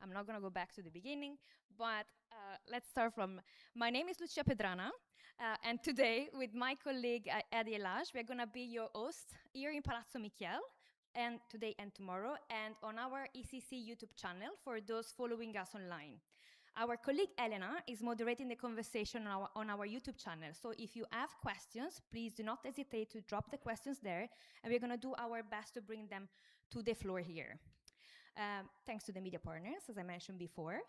I'm not going to go back to the beginning, but let's start from, my name is Lucia Pedrana, and today with my colleague Adi Elage, we're going to be your host here in Palazzo Michiel, and today and tomorrow, and on our ECC YouTube channel for those following us online. Our colleague Elena is moderating the conversation on our YouTube channel. So if you have questions, please do not hesitate to drop the questions there, and we're going to do our best to bring them to the floor here. Thanks to the media partners, as I mentioned before.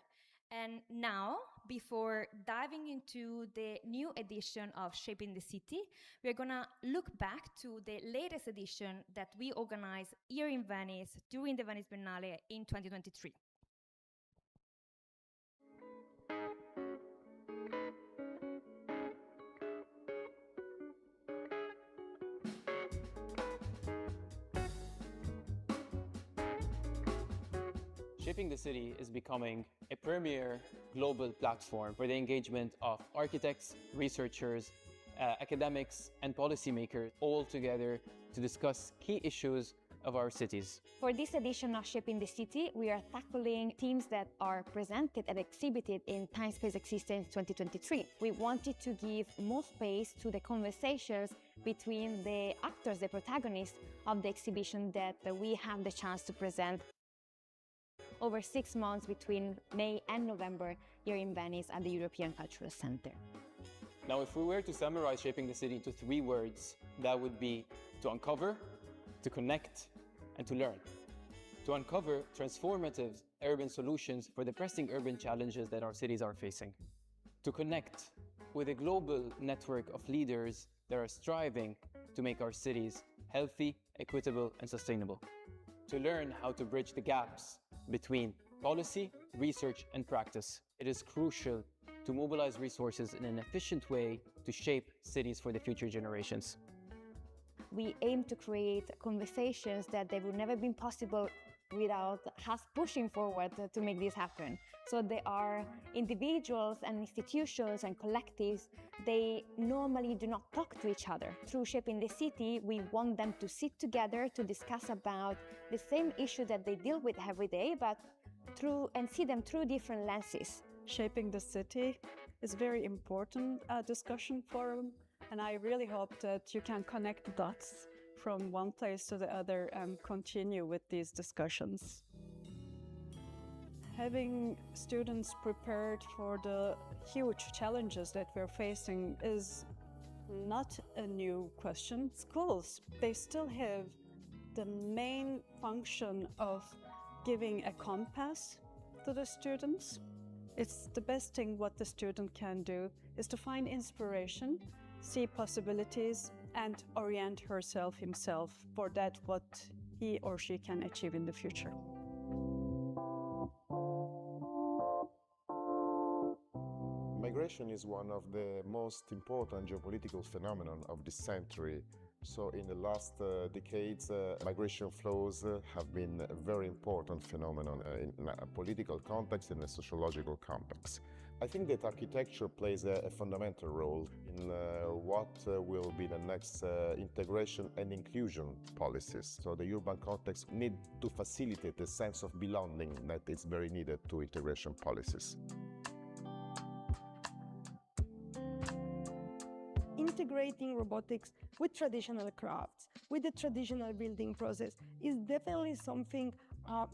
And now, before diving into the new edition of Shaping the City, we're going to look back to the latest edition that we organized here in Venice during the Venice Biennale in 2023. Shaping the City is becoming a premier global platform for the engagement of architects, researchers, academics, and policymakers all together to discuss key issues of our cities. For this edition of Shaping the City, we are tackling themes that are presented and exhibited in Time Space Existence 2023. We wanted to give more space to the conversations between the actors, the protagonists of the exhibition that we have the chance to present over 6 months between May and November here in Venice at the European Cultural Center. Now, if we were to summarize Shaping the City into 3 words, that would be to uncover, to connect, and to learn. To uncover transformative urban solutions for the pressing urban challenges that our cities are facing. To connect with a global network of leaders that are striving to make our cities healthy, equitable, and sustainable. To learn how to bridge the gaps between policy, research, and practice. It is crucial to mobilize resources in an efficient way to shape cities for the future generations. We aim to create conversations that they would never been possible without us pushing forward to make this happen. So there are individuals and institutions and collectives, they normally do not talk to each other. Through Shaping the City, we want them to sit together to discuss about the same issue that they deal with every day, but see them through different lenses. Shaping the City is a very important discussion forum, and I really hope that you can connect the dots from one place to the other and continue with these discussions. Having students prepared for the huge challenges that we're facing is not a new question. Schools, they still have the main function of giving a compass to the students. It's the best thing what the student can do is to find inspiration, see possibilities, and orient himself for that what he or she can achieve in the future. Migration is one of the most important geopolitical phenomena of this century. So in the last decades, migration flows have been a very important phenomenon in a political context and a sociological context. I think that architecture plays a fundamental role in what will be the next integration and inclusion policies. So the urban context needs to facilitate the sense of belonging that is very needed to integration policies. Integrating robotics with traditional crafts, with the traditional building process, is definitely something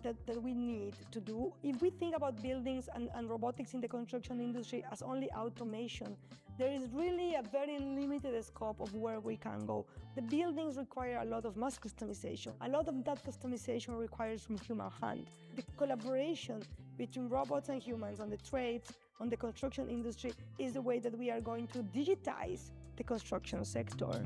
that we need to do. If we think about buildings and robotics in the construction industry as only automation, there is really a very limited scope of where we can go. The buildings require a lot of mass customization. A lot of that customization requires from human hand. The collaboration between robots and humans on the trades, on the construction industry, is the way that we are going to digitize the construction sector.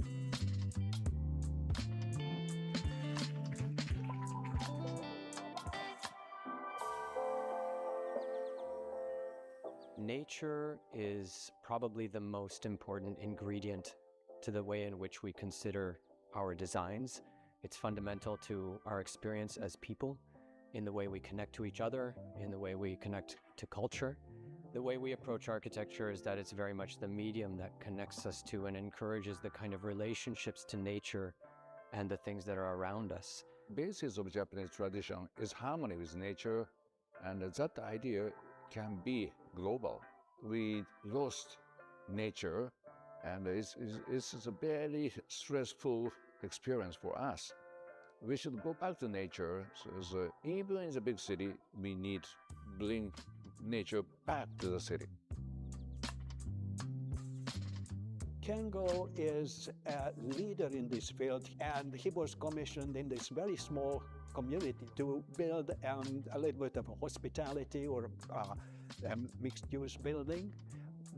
Nature is probably the most important ingredient to the way in which we consider our designs. It's fundamental to our experience as people, in the way we connect to each other, in the way we connect to culture. The way we approach architecture is that it's very much the medium that connects us to and encourages the kind of relationships to nature and the things that are around us. The basis of Japanese tradition is harmony with nature And that idea can be global. We lost nature, and it's a very stressful experience for us. We should go back to nature. So even in the big city, we need to bring nature back to the city. Kengo is a leader in this field, and he was commissioned in this very small community to build a little bit of a hospitality or a mixed-use building.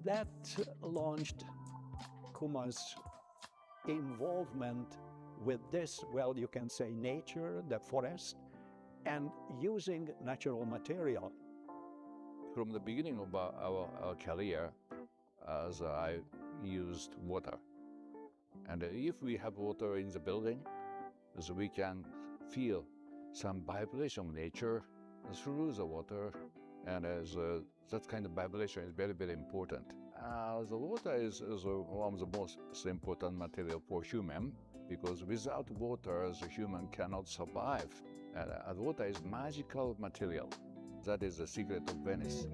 That launched Kuma's involvement with this, well, you can say nature, the forest, and using natural material. From the beginning of our career, as I used water. And if we have water in the building, so we can feel some vibration of nature through the water, and that kind of vibration is very, very important. The water is one of the most important material for human, because without water, the human cannot survive. And water is magical material. That is the secret of Venice.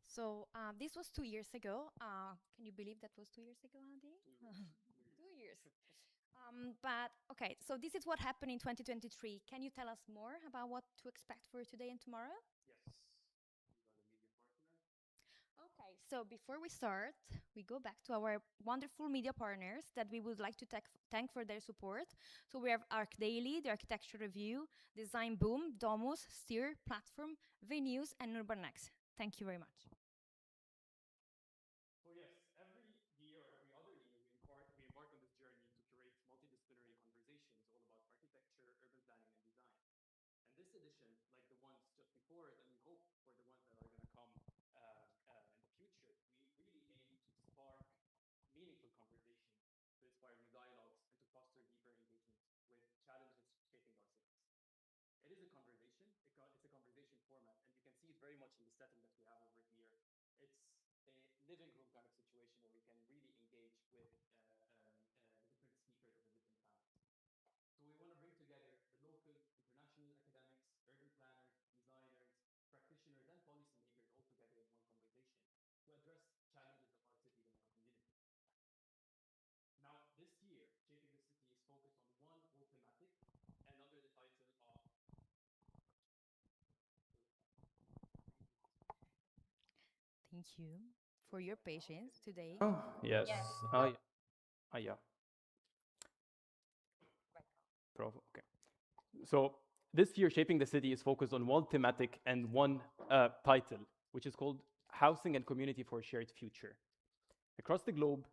So this was 2 years ago. Can you believe that was 2 years ago, Adi? 2 years. But okay, so this is what happened in 2023. Can you tell us more about what to expect for today and tomorrow? Okay, so before we start, we go back to our wonderful media partners that we would like to thank for their support. So we have Arc Daily, the Architecture Review, Design Boom, Domus, Steer, Platform, Venues, and UrbanX. Thank you very much. So yes, every year or every other year, we embark on this journey to curate multidisciplinary conversations all about architecture, urban planning, and design. And this edition, like the ones just before it, and we hope for the ones that are going to come in the future, we really aim to spark meaningful conversations, to inspire new dialogues, and to foster deeper engagement with challenges shaping our cities. It is a conversation. It's a conversation format, and you can see it very much in the setting that we have over here. It's a living room kind of situation where we can really engage with the different speakers of the different panels. So we want to bring together the local, international academics, urban planners, designers, practitioners, and policymakers all together in one conversation to address challenges of our cities and our communities. Now, this year, Shaping the City is focused on one whole thematic and under the title of Thank you for your patience today. Oh, yes. Yeah. Okay. So this year, Shaping the City is focused on one thematic and one title, which is called Housing and Community for a Shared Future. Across the globe,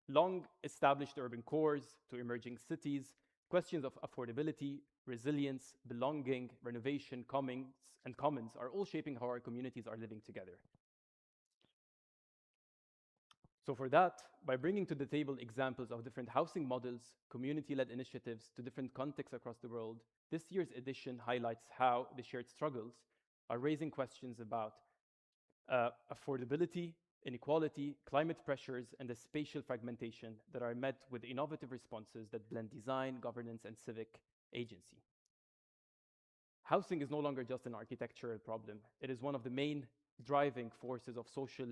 long-established urban cores to emerging cities, questions of affordability, resilience, belonging, renovation, commons are all shaping how our communities are living together. So for that, by bringing to the table examples of different housing models, community-led initiatives to different contexts across the world, this year's edition highlights how the shared struggles are raising questions about affordability, inequality, climate pressures, and the spatial fragmentation that are met with innovative responses that blend design, governance, and civic agency. Housing is no longer just an architectural problem. It is one of the main driving forces of social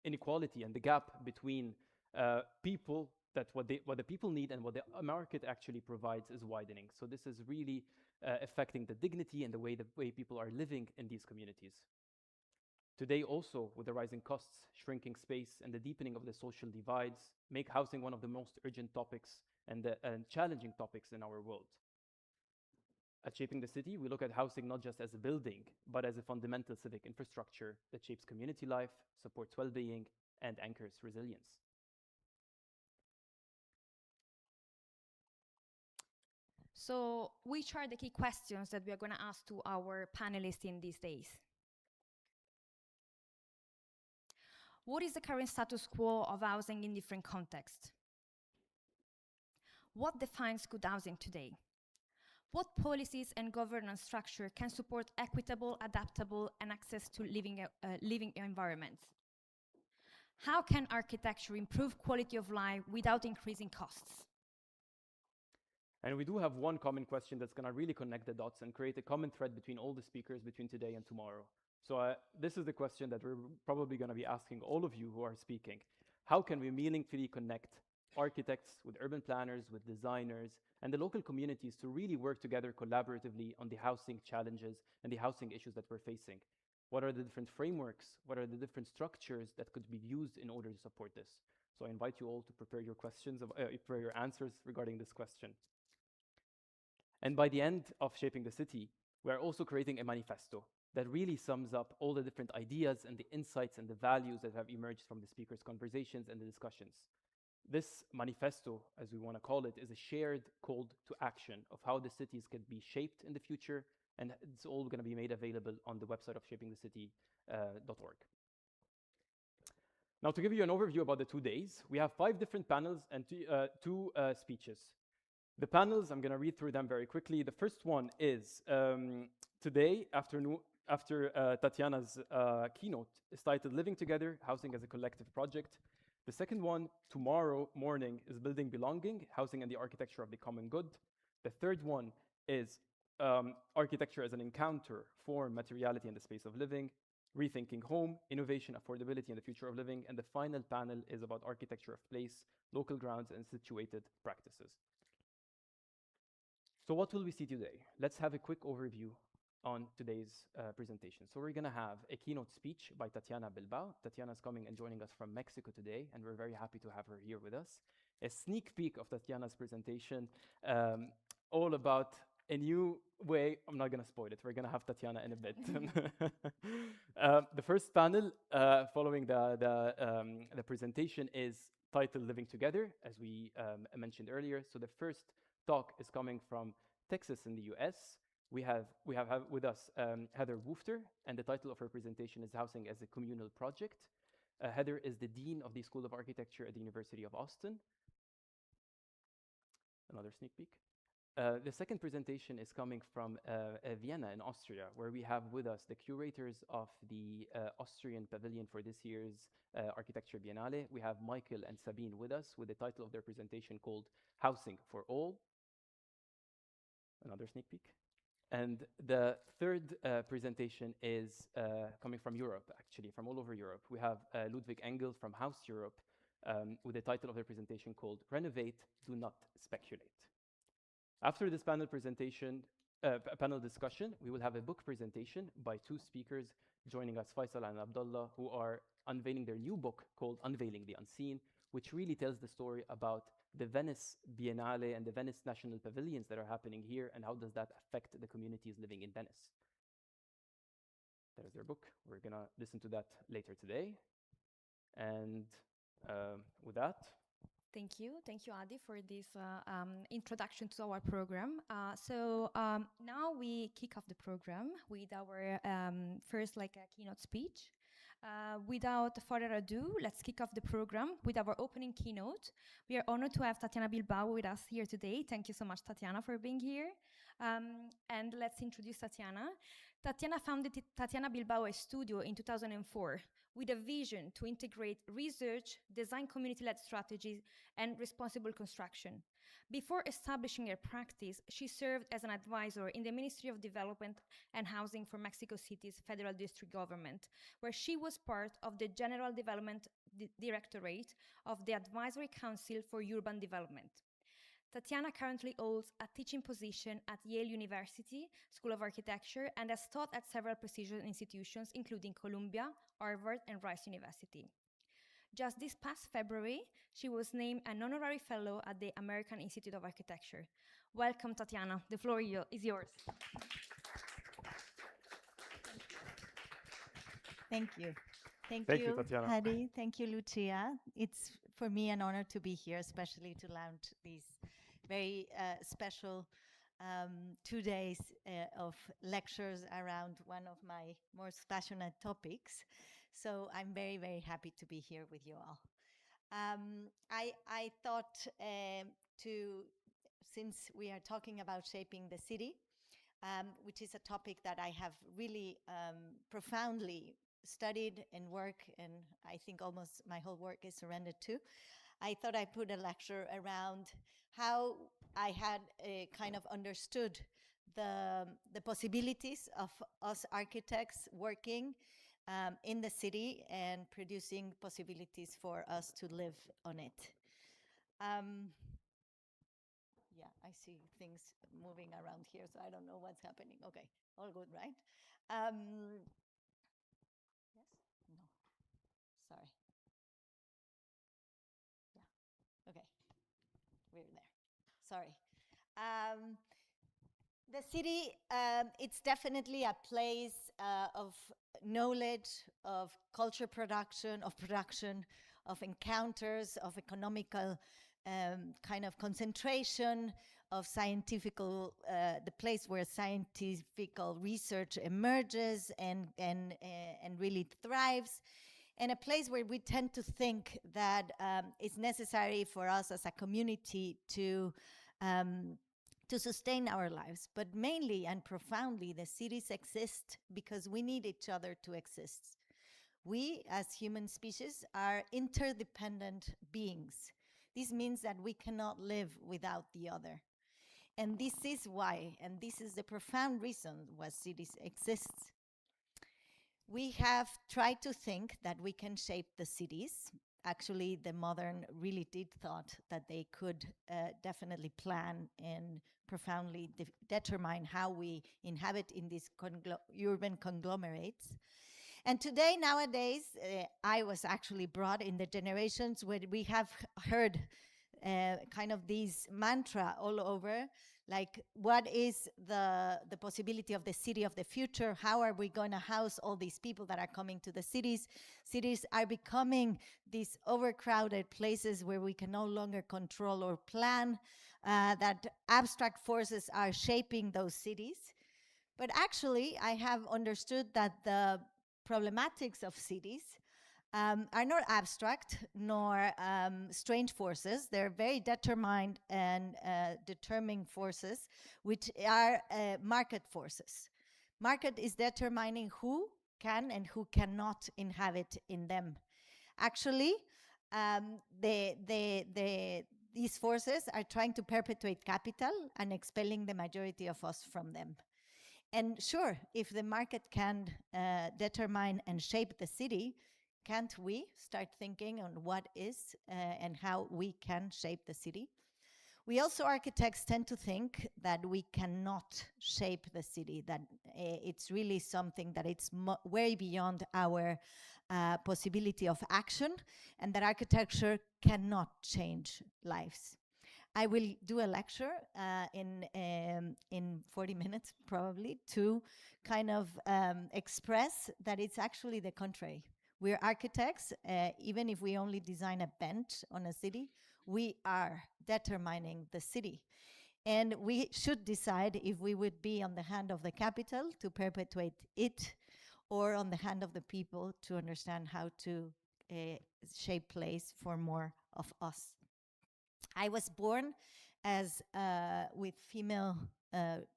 inequality and the gap between people, that what the people need and what the market actually provides is widening. So this is really affecting the dignity and the way people are living in these communities. Today also, with the rising costs, shrinking space, and the deepening of the social divides, make housing one of the most urgent topics and challenging topics in our world. At Shaping the City, we look at housing not just as a building, but as a fundamental civic infrastructure that shapes community life, supports well-being, and anchors resilience. So, which are the key questions that we are going to ask to our panelists in these days? What is the current status quo of housing in different contexts? What defines good housing today? What policies and governance structure can support equitable, adaptable, and access to living environments? How can architecture improve quality of life without increasing costs? And we do have one common question that's going to really connect the dots and create a common thread between all the speakers between today and tomorrow. So this is the question that we're probably going to be asking all of you who are speaking. How can we meaningfully connect architects with urban planners, with designers, and the local communities to really work together collaboratively on the housing challenges and the housing issues that we're facing? What are the different frameworks? What are the different structures that could be used in order to support this? So I invite you all to prepare your questions, prepare your answers regarding this question. And by the end of Shaping the City, we are also creating a manifesto that really sums up all the different ideas and the insights and the values that have emerged from the speakers' conversations and the discussions. This manifesto, as we want to call it, is a shared call to action of how the cities can be shaped in the future, and it's all going to be made available on the website of shapingthecity.org. Now, to give you an overview about the 2 days, we have 5 different panels and two speeches. The panels, I'm going to read through them very quickly. The first one is today afternoon, after Tatiana's keynote, is titled Living Together, Housing as a Collective Project. The second one, tomorrow morning, is Building Belonging, Housing and the Architecture of the Common Good. The third one is Architecture as an Encounter, Form, Materiality, and the Space of Living. Rethinking Home, Innovation, Affordability, and the Future of Living. And the final panel is about Architecture of Place, Local Grounds, and Situated Practices. So what will we see today? Let's have a quick overview on today's presentation. So we're going to have a keynote speech by Tatiana Bilbao. Tatiana is coming and joining us from Mexico today, and we're very happy to have her here with us. A sneak peek of Tatiana's presentation, all about a new way. I'm not going to spoil it. We're going to have Tatiana in a bit. The first panel following the presentation is titled Living Together, as we mentioned earlier. So the first talk is coming from Texas in the US. We have with us Heather Woofter, and the title of her presentation is Housing as a Communal Project. Heather is the Dean of the School of Architecture at the University of Austin. Another sneak peek. The second presentation is coming from Vienna in Austria, where we have with us the curators of the Austrian pavilion for this year's Architecture Biennale. We have Michael and Sabine with us with the title of their presentation called Housing for All. Another sneak peek. And the third presentation is coming from Europe, actually, from all over Europe. We have Ludwig Engel from House Europe with the title of their presentation called Renovate, Do Not Speculate. After this panel presentation, panel discussion, we will have a book presentation by 2 speakers joining us, Faisal and Abdullah, who are unveiling their new book called Unveiling the Unseen, which really tells the story about the Venice Biennale and the Venice National Pavilions that are happening here, and how does that affect the communities living in Venice. There's their book. We're going to listen to that later today. And with that, Thank you, Adi, for this introduction to our program. So now we kick off the program with our first keynote speech. Without further ado, let's kick off the program with our opening keynote. We are honored to have Tatiana Bilbao with us here today. Thank you so much, Tatiana, for being here. And let's introduce Tatiana. Tatiana founded Tatiana Bilbao ESTUDIO in 2004 with a vision to integrate research, design community-led strategies, and responsible construction. Before establishing her practice, she served as an advisor in the Ministry of Development and Housing for Mexico City's federal district government, where she was part of the General Development Directorate of the Advisory Council for Urban Development. Tatiana currently holds a teaching position at Yale University School of Architecture and has taught at several prestigious institutions, including Columbia, Harvard, and Rice University. Just this past February, she was named an honorary fellow at the American Institute of Architecture. Welcome, Tatiana. The floor is yours. Thank you. Thank you, Tatiana. Hadi. Thank you, Lucia. It's for me an honor to be here, especially to launch these very special 2 days of lectures around one of my most passionate topics. So I'm very, very happy to be here with you all. I thought to since we are talking about shaping the city, which is a topic that I have really profoundly studied and work, and I think almost my whole work is surrendered to, I thought I'd put a lecture around how I had kind of understood the possibilities of us architects working in the city and producing possibilities for us to live on it. Yeah, I see things moving around here, so I don't know what's happening. Okay, all good, right? Yes? No. Sorry. Yeah. Okay. We're there. Sorry. The city, it's definitely a place of knowledge, of culture production, of encounters, of economical kind of concentration, of the place where scientific research emerges and really thrives, and a place where we tend to think that it's necessary for us as a community to sustain our lives. But mainly and profoundly, the cities exist because we need each other to exist. We, as human species, are interdependent beings. This means that we cannot live without the other. And this is why, and this is the profound reason why cities exist. We have tried to think that we can shape the cities. Actually, the modern really did thought that they could definitely plan and profoundly determine how we inhabit in these urban conglomerates. And today, nowadays, I was actually brought in the generations where we have heard kind of this mantra all over, like what is the possibility of the city of the future? How are we going to house all these people that are coming to the cities? Cities are becoming these overcrowded places where we can no longer control or plan, that abstract forces are shaping those cities. But actually, I have understood that the problematics of cities are not abstract nor strange forces. They're very determined and determining forces, which are market forces. Market is determining who can and who cannot inhabit in them. Actually, these forces are trying to perpetuate capital and expelling the majority of us from them. And sure, if the market can determine and shape the city, can't we start thinking on what is and how we can shape the city? We also, architects, tend to think that we cannot shape the city, that it's really something that it's way beyond our possibility of action, and that architecture cannot change lives. I will do a lecture in 40 minutes, probably, to kind of express that it's actually the contrary. We're architects, even if we only design a bench on a city, we are determining the city. And we should decide if we would be on the hand of the capital to perpetuate it, or on the hand of the people to understand how to shape place for more of us. I was born as with female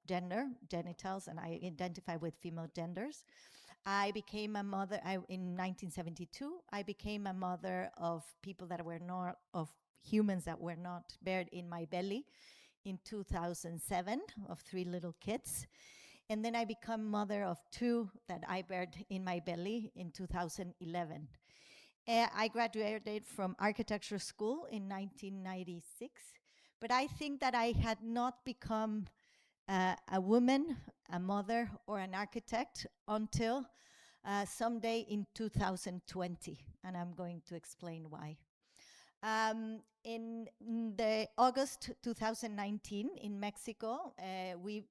genitals, and I identify with female genders. I became a mother in 1972. I became a mother of people that were not, of humans that were not bared in my belly in 2007, of 3 little kids. And then I became mother of 2 that I bared in my belly in 2011. I graduated from architecture school in 1996, but I think that I had not become a woman, a mother, or an architect until someday in 2020, and I'm going to explain why. In the August 2019 in Mexico, we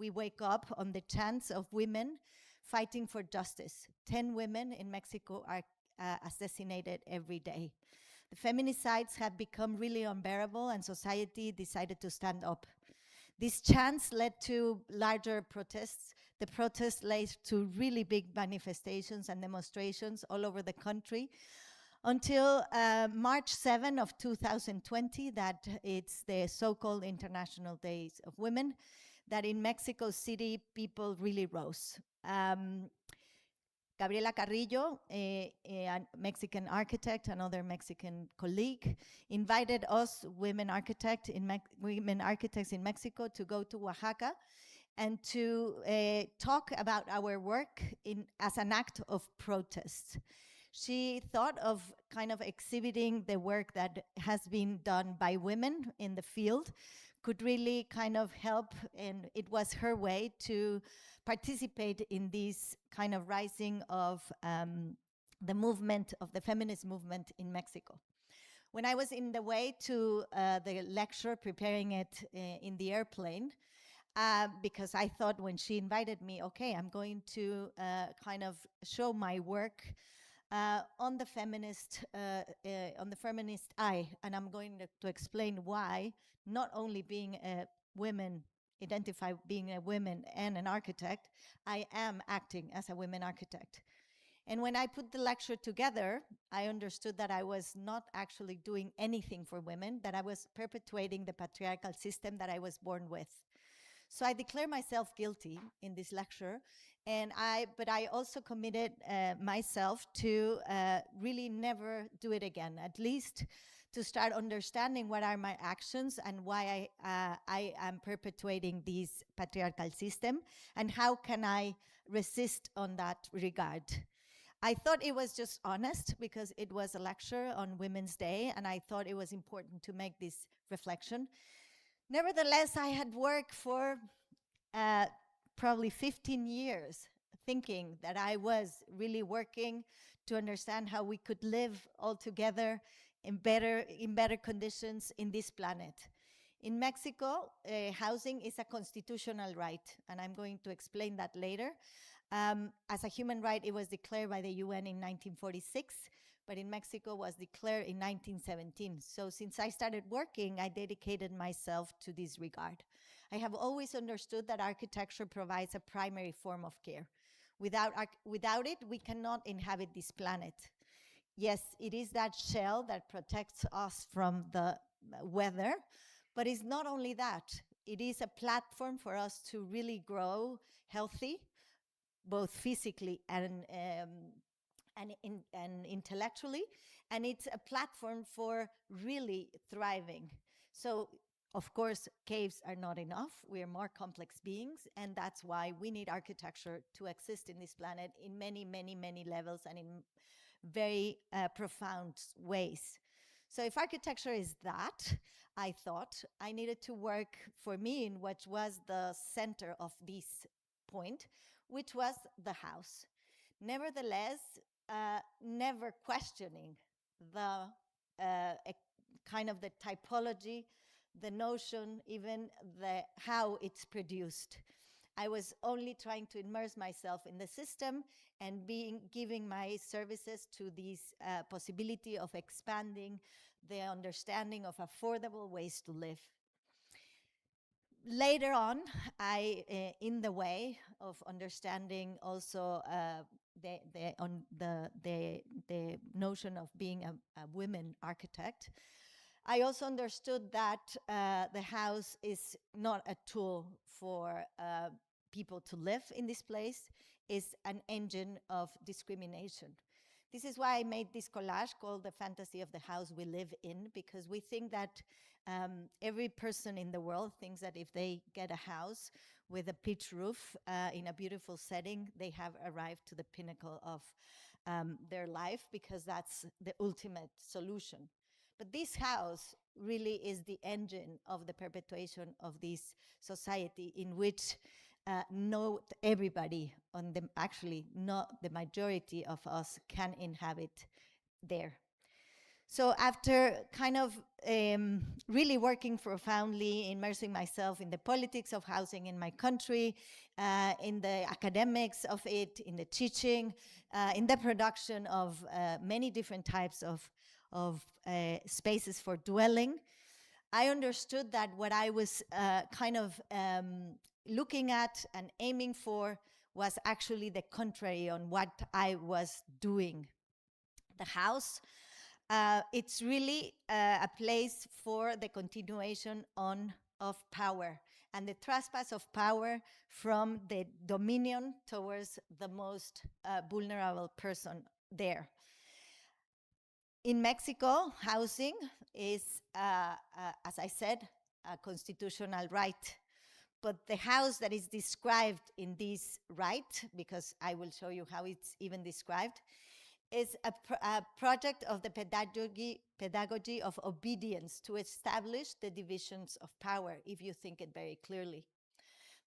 wake up on the chance of women fighting for justice. 10 women in Mexico are assassinated every day. The feminicides have become really unbearable, and society decided to stand up. This chance led to larger protests. The protests led to really big manifestations and demonstrations all over the country until March 7 of 2020, that it's the so-called International Days of Women, that in Mexico City, people really rose. Gabriela Carrillo, a Mexican architect, another Mexican colleague, invited us women architects in Mexico to go to Oaxaca and to talk about our work as an act of protest. She thought of kind of exhibiting the work that has been done by women in the field, could really kind of help, and it was her way to participate in this kind of rising of the movement, of the feminist movement in Mexico. When I was in the way to the lecture, preparing it in the airplane, because I thought when she invited me, okay, I'm going to kind of show my work on the feminist eye, and I'm going to explain why, not only being a woman, identify being a woman and an architect, I am acting as a women architect. And when I put the lecture together, I understood that I was not actually doing anything for women, that I was perpetuating the patriarchal system that I was born with. So I declare myself guilty in this lecture, but I also committed myself to really never do it again, at least to start understanding what are my actions and why I am perpetuating this patriarchal system, and how can I resist on that regard. I thought it was just honest because it was a lecture on Women's Day, and I thought it was important to make this reflection. Nevertheless, I had worked for probably 15 years thinking that I was really working to understand how we could live all together in better conditions in this planet. In Mexico, housing is a constitutional right, and I'm going to explain that later. As a human right, it was declared by the UN in 1946, but in Mexico was declared in 1917. So since I started working, I dedicated myself to this regard. I have always understood that architecture provides a primary form of care. Without it, we cannot inhabit this planet. Yes, it is that shell that protects us from the weather, but it's not only that. It is a platform for us to really grow healthy, both physically and intellectually, and it's a platform for really thriving. So, of course, caves are not enough. We are more complex beings, and that's why we need architecture to exist in this planet in many, many, many levels and in very profound ways. So if architecture is that, I thought I needed to work for me in what was the center of this point, which was the house. Nevertheless, never questioning the kind of the typology, the notion, even how it's produced. I was only trying to immerse myself in the system and giving my services to this possibility of expanding the understanding of affordable ways to live. Later on, in the way of understanding also the notion of being a women architect, I also understood that the house is not a tool for people to live in this place, is an engine of discrimination. This is why I made this collage called The Fantasy of the House We Live In, because we think that every person in the world thinks that if they get a house with a pitch roof in a beautiful setting, they have arrived to the pinnacle of their life, because that's the ultimate solution. But this house really is the engine of the perpetuation of this society in which not everybody, actually not the majority of us, can inhabit there. So after kind of really working profoundly, immersing myself in the politics of housing in my country, in the academics of it, in the teaching, in the production of many different types of spaces for dwelling, I understood that what I was kind of looking at and aiming for was actually the contrary on what I was doing. The house It's really a place for the continuation of power and the trespass of power from the dominion towards the most vulnerable person there. In Mexico, housing is, as I said, a constitutional right. But the house that is described in this right, because I will show you how it's even described, is a project of the pedagogy of obedience to establish the divisions of power, if you think it very clearly.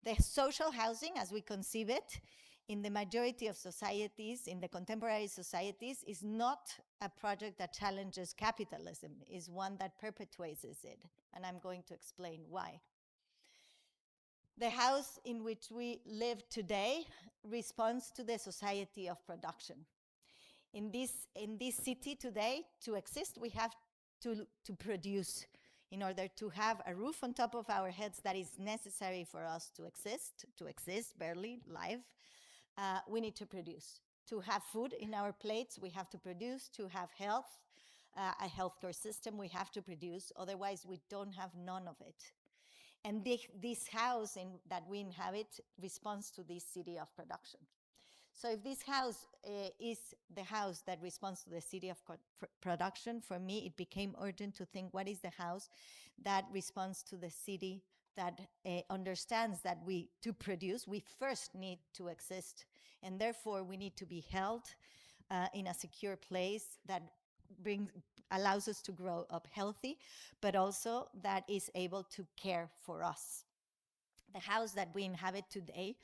The social housing, as we conceive it, in the majority of societies, in the contemporary societies, is not a project that challenges capitalism, is one that perpetuates it. And I'm going to explain why. The house in which we live today responds to the society of production. In this city today, to exist, we have to produce. In order to have a roof on top of our heads that is necessary for us to exist barely, live, we need to produce. To have food in our plates, we have to produce. To have health, a healthcare system, we have to produce. Otherwise, we don't have none of it. And this house that we inhabit responds to this city of production. So if this house is the house that responds to the city of production, for me, it became urgent to think what is the house that responds to the city that understands that to produce, we first need to exist. And therefore, we need to be held in a secure place that allows us to grow up healthy, but also that is able to care for us. The house that we inhabit today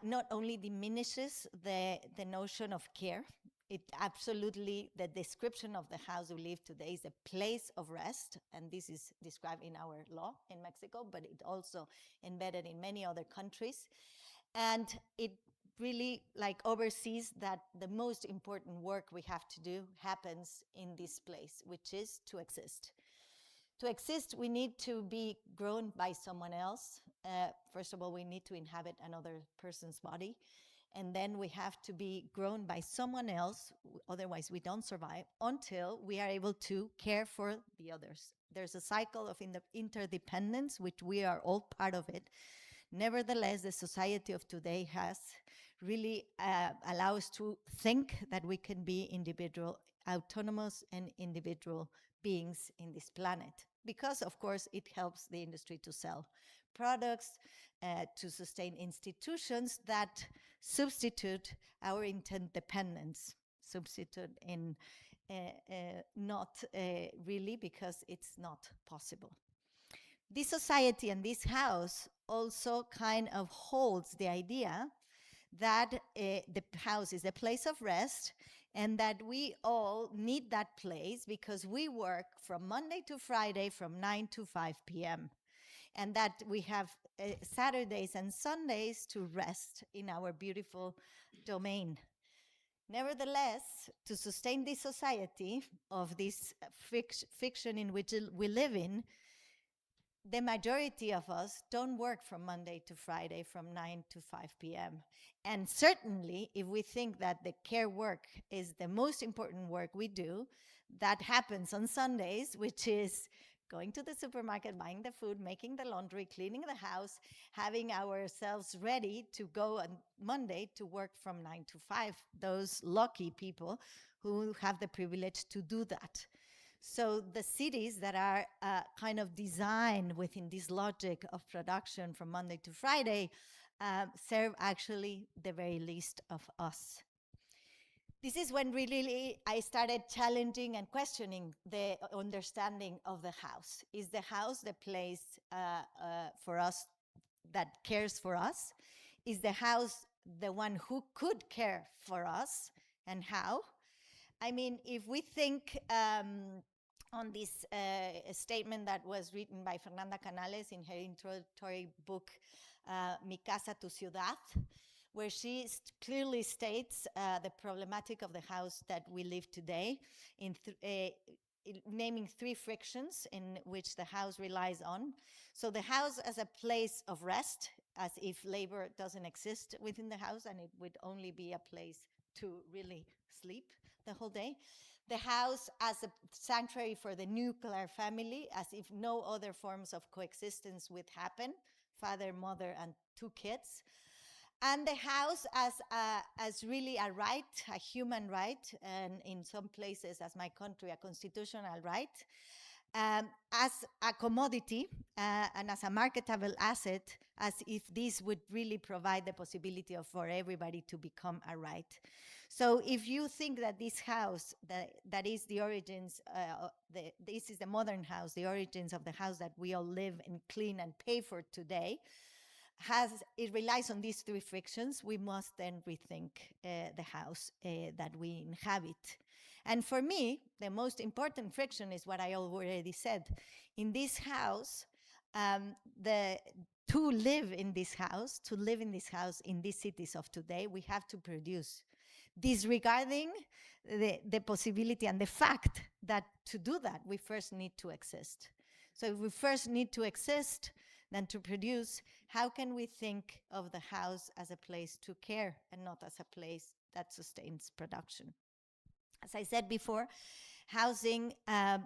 not only diminishes the notion of care, it absolutely, the description of the house we live today is a place of rest, and this is described in our law in Mexico, but it also embedded in many other countries. And it really oversees that the most important work we have to do happens in this place, which is to exist. To exist, we need to be grown by someone else. First of all, we need to inhabit another person's body. And then we have to be grown by someone else, otherwise we don't survive, until we are able to care for the others. There's a cycle of interdependence, which we are all part of it. Nevertheless, the society of today has really allowed us to think that we can be individual, autonomous and individual beings in this planet. Because, of course, it helps the industry to sell products, to sustain institutions that substitute our interdependence. Substitute in not really, because it's not possible. This society and this house also kind of holds the idea that the house is a place of rest, and that we all need that place because we work from Monday to Friday from 9 to 5 p.m. And that we have Saturdays and Sundays to rest in our beautiful domain. Nevertheless, to sustain this society of this fiction in which we live in, the majority of us don't work from Monday to Friday from 9 to 5 p.m. And certainly, if we think that the care work is the most important work we do, that happens on Sundays, which is going to the supermarket, buying the food, making the laundry, cleaning the house, having ourselves ready to go on Monday to work from 9 to 5. Those lucky people who have the privilege to do that. So the cities that are kind of designed within this logic of production from Monday to Friday serve actually the very least of us. This is when really I started challenging and questioning the understanding of the house. Is the house the place for us that cares for us? Is the house the one who could care for us, and how? I mean, if we think on this statement that was written by Fernanda Canales in her introductory book, Mi Casa, Tu Ciudad, where she clearly states the problematic of the house that we live today, in naming 3 frictions in which the house relies on. So the house as a place of rest, as if labor doesn't exist within the house and it would only be a place to really sleep. the whole day. The house as a sanctuary for the nuclear family, as if no other forms of coexistence would happen, father, mother, and 2 kids. And the house as really a right, a human right, and in some places, as my country, a constitutional right, as a commodity and as a marketable asset, as if this would really provide the possibility for everybody to become a right. So if you think that this house, that is the origins, this is the modern house, the origins of the house that we all live and clean and pay for today, it relies on these 3 frictions, we must then rethink the house that we inhabit. And for me, the most important friction is what I already said. In this house, to live in this house in these cities of today, we have to produce, disregarding the possibility and the fact that to do that, we first need to exist. So if we first need to exist, then to produce, how can we think of the house as a place to care and not as a place that sustains production? As I said before, housing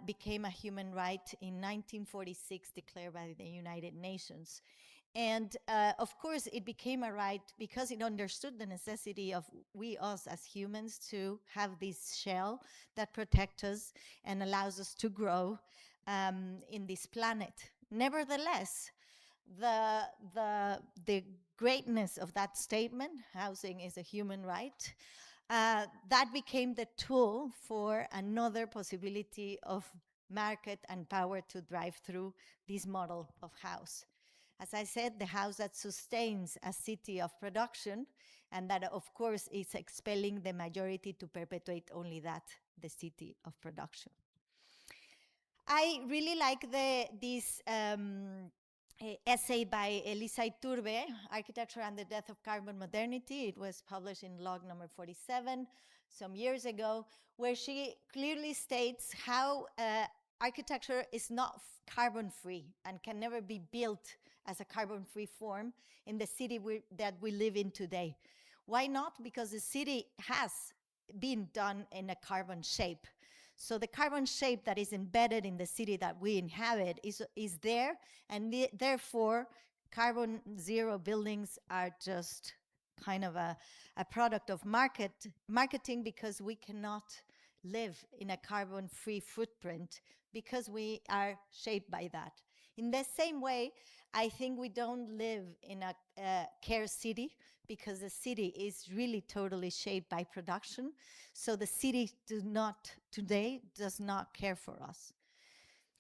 became a human right in 1946, declared by the United Nations. And of course, it became a right because it understood the necessity of us as humans to have this shell that protects us and allows us to grow in this planet. Nevertheless, the greatness of that statement, housing is a human right, that became the tool for another possibility of market and power to drive through this model of house. As I said, the house that sustains a city of production, and that of course is expelling the majority to perpetuate only that, the city of production. I really like this essay by Elisa Iturbe, Architecture and the Death of Carbon Modernity. It was published in log number 47 some years ago, where she clearly states how architecture is not carbon-free and can never be built as a carbon-free form in the city that we live in today. Why not? Because the city has been done in a carbon shape. So the carbon shape that is embedded in the city that we inhabit is there, and therefore carbon zero buildings are just kind of a product of marketing, because we cannot live in a carbon-free footprint because we are shaped by that. In the same way, I think we don't live in a care city, because the city is really totally shaped by production. So the city today does not care for us.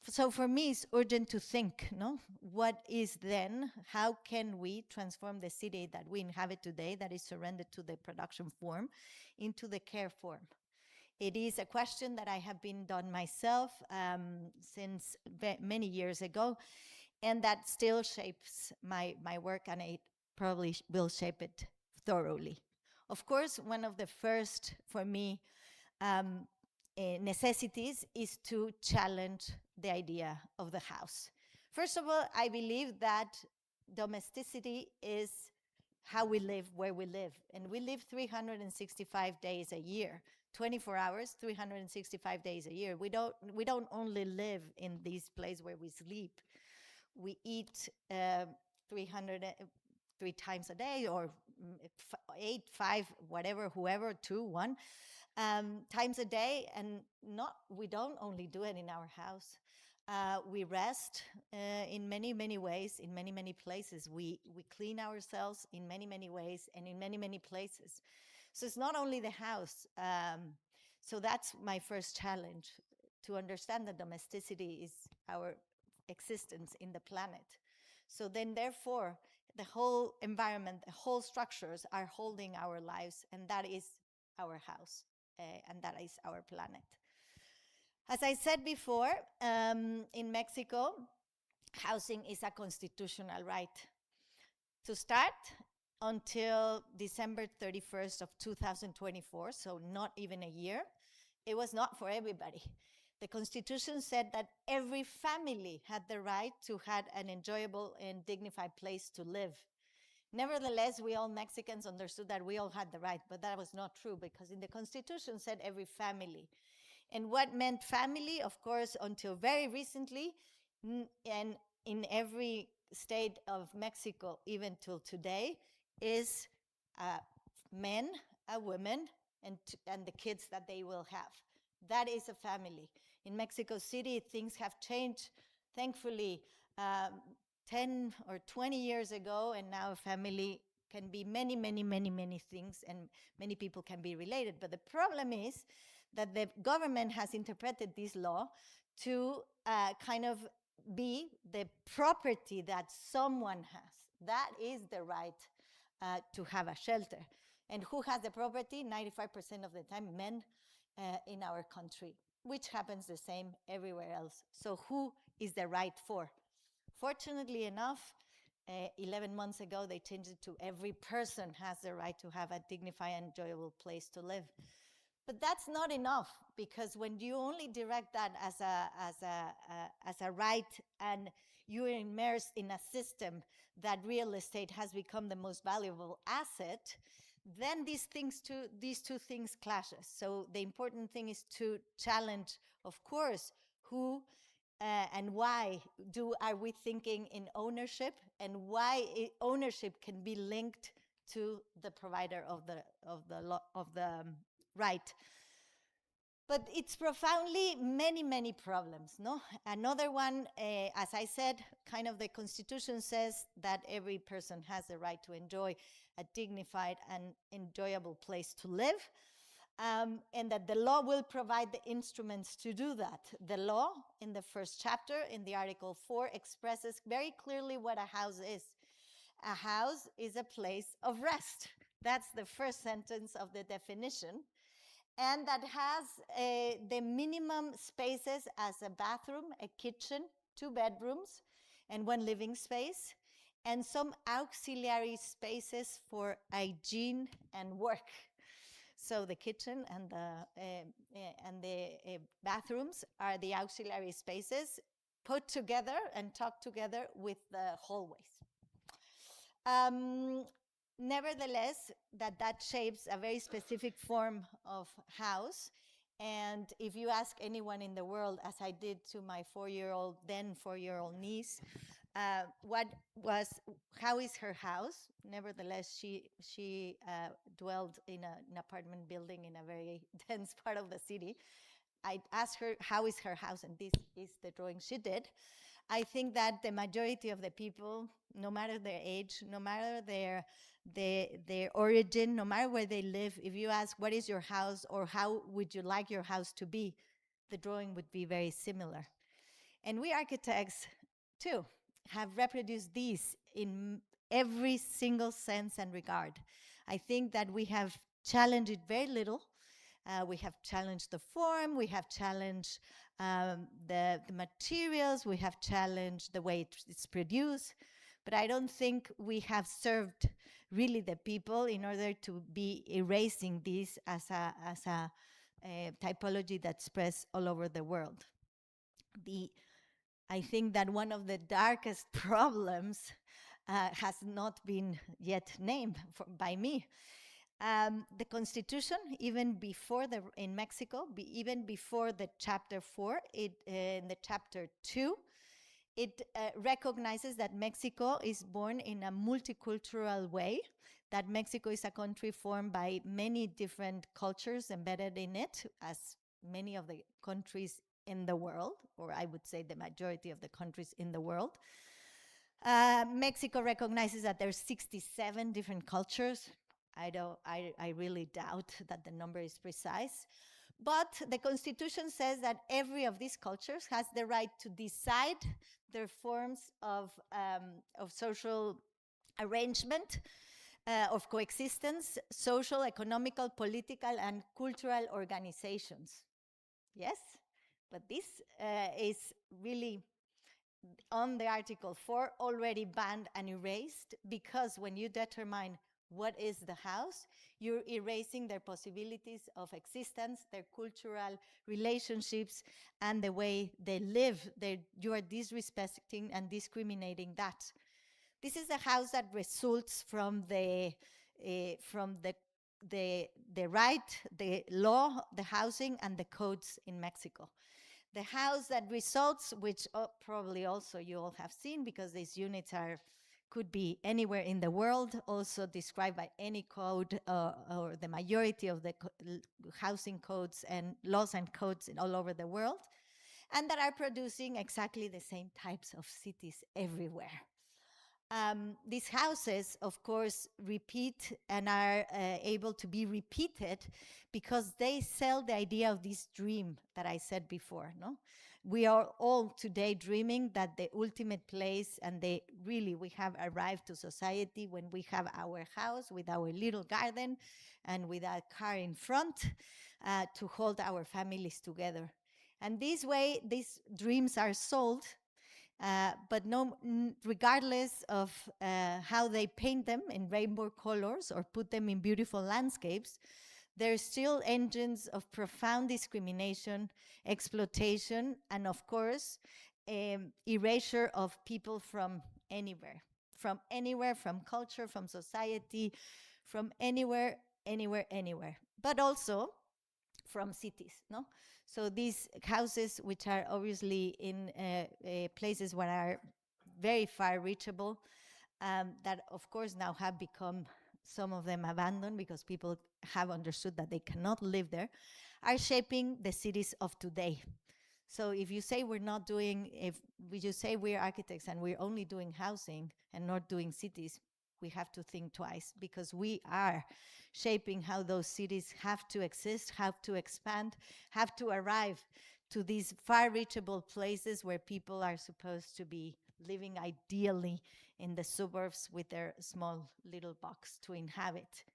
So for me, it's urgent to think, no? What is then, how can we transform the city that we inhabit today, that is surrendered to the production form, into the care form? It is a question that I have been done myself since many years ago, and that still shapes my work, and it probably will shape it thoroughly. Of course, one of the first, for me, necessities is to challenge the idea of the house. First of all, I believe that domesticity is how we live, where we live. And we live 365 days a year, 24 hours, 365 days a year. We don't only live in this place where we sleep. We eat 3 times a day, or 8, 5, whatever, whoever, 2, 1 times a day. And we don't only do it in our house. We rest in many, many ways, in many, many places. We clean ourselves in many, many ways and in many, many places. So it's not only the house. So that's my first challenge, to understand that domesticity is our existence in the planet. So then, therefore, the whole environment, the whole structures are holding our lives, and that is our house, and that is our planet. As I said before, in Mexico, housing is a constitutional right. To start, until December 31st of 2024, so not even a year, it was not for everybody. The Constitution said that every family had the right to have an enjoyable and dignified place to live. Nevertheless, we all Mexicans understood that we all had the right, but that was not true because in the Constitution said every family. And what meant family, of course, until very recently, and in every state of Mexico, even till today, is men, a woman, and the kids that they will have. That is a family. In Mexico City, things have changed, thankfully, 10 or 20 years ago, and now a family can be many, many, many, many things, and many people can be related. But the problem is that the government has interpreted this law to kind of be the property that someone has. That is the right to have a shelter. And who has the property? 95% of the time, men in our country, which happens the same everywhere else. So who is the right for? Fortunately enough, 11 months ago, they changed it to every person has the right to have a dignified and enjoyable place to live. But that's not enough, because when you only direct that as a right and you're immersed in a system that real estate has become the most valuable asset, then these two things clashes. So the important thing is to challenge, of course, who and why are we thinking in ownership, and why ownership can be linked to the provider of the right. But it's profoundly many problems, no? Another one, as I said, kind of the Constitution says that every person has the right to enjoy a dignified and enjoyable place to live, and that the law will provide the instruments to do that. The law, in the first chapter, in the Article 4, expresses very clearly what a house is. A house is a place of rest. That's the first sentence of the definition. And that has the minimum spaces as a bathroom, a kitchen, 2 bedrooms, and 1 living space, and some auxiliary spaces for hygiene and work. So the kitchen and the bathrooms are the auxiliary spaces put together and tucked together with the hallways. Nevertheless, that shapes a very specific form of house. And if you ask anyone in the world, as I did to my 4-year-old niece, how is her house? Nevertheless, she dwelled in an apartment building in a very dense part of the city. I asked her, how is her house? And this is the drawing she did. I think that the majority of the people, no matter their age, no matter their origin, no matter where they live, if you ask what is your house or how would you like your house to be, the drawing would be very similar. And we architects, too, have reproduced these in every single sense and regard. I think that we have challenged it very little. We have challenged the form, we have challenged the materials, we have challenged the way it's produced, but I don't think we have served really the people in order to be erasing this as a typology that spreads all over the world. I think that one of the darkest problems has not been yet named by me. The Constitution, even before in Mexico, even before the chapter 4, in the chapter 2, it recognizes that Mexico is born in a multicultural way, that Mexico is a country formed by many different cultures embedded in it, as many of the countries in the world, or I would say the majority of the countries in the world. Mexico recognizes that there's 67 different cultures. I really doubt that the number is precise. But the Constitution says that every of these cultures has the right to decide their forms of social arrangement, of coexistence, social, economical, political, and cultural organizations. Yes? But this is really on the Article 4 already banned and erased, because when you determine what is the house, you're erasing their possibilities of existence, their cultural relationships, and the way they live. You are disrespecting and discriminating that. This is a house that results from the right, the law, the housing, and the codes in Mexico. The house that results, which probably also you all have seen, because these units could be anywhere in the world, also described by any code or the majority of the housing codes and laws and codes all over the world, and that are producing exactly the same types of cities everywhere. These houses, of course, repeat and are able to be repeated because they sell the idea of this dream that I said before. No, we are all today dreaming that the ultimate place, and we have arrived to society when we have our house with our little garden and with a car in front to hold our families together. And this way, these dreams are sold. But regardless of how they paint them in rainbow colors or put them in beautiful landscapes, they're still engines of profound discrimination, exploitation, and of course, erasure of people from anywhere, from culture, from society, from anywhere, but also from cities, no? So these houses, which are obviously in places where are very far reachable, that of course now have become, some of them abandoned because people have understood that they cannot live there, are shaping the cities of today. So if you say we're architects and we're only doing housing and not doing cities, we have to think twice, because we are shaping how those cities have to exist, have to expand, have to arrive to these far reachable places where people are supposed to be living ideally in the suburbs with their small little box to inhabit.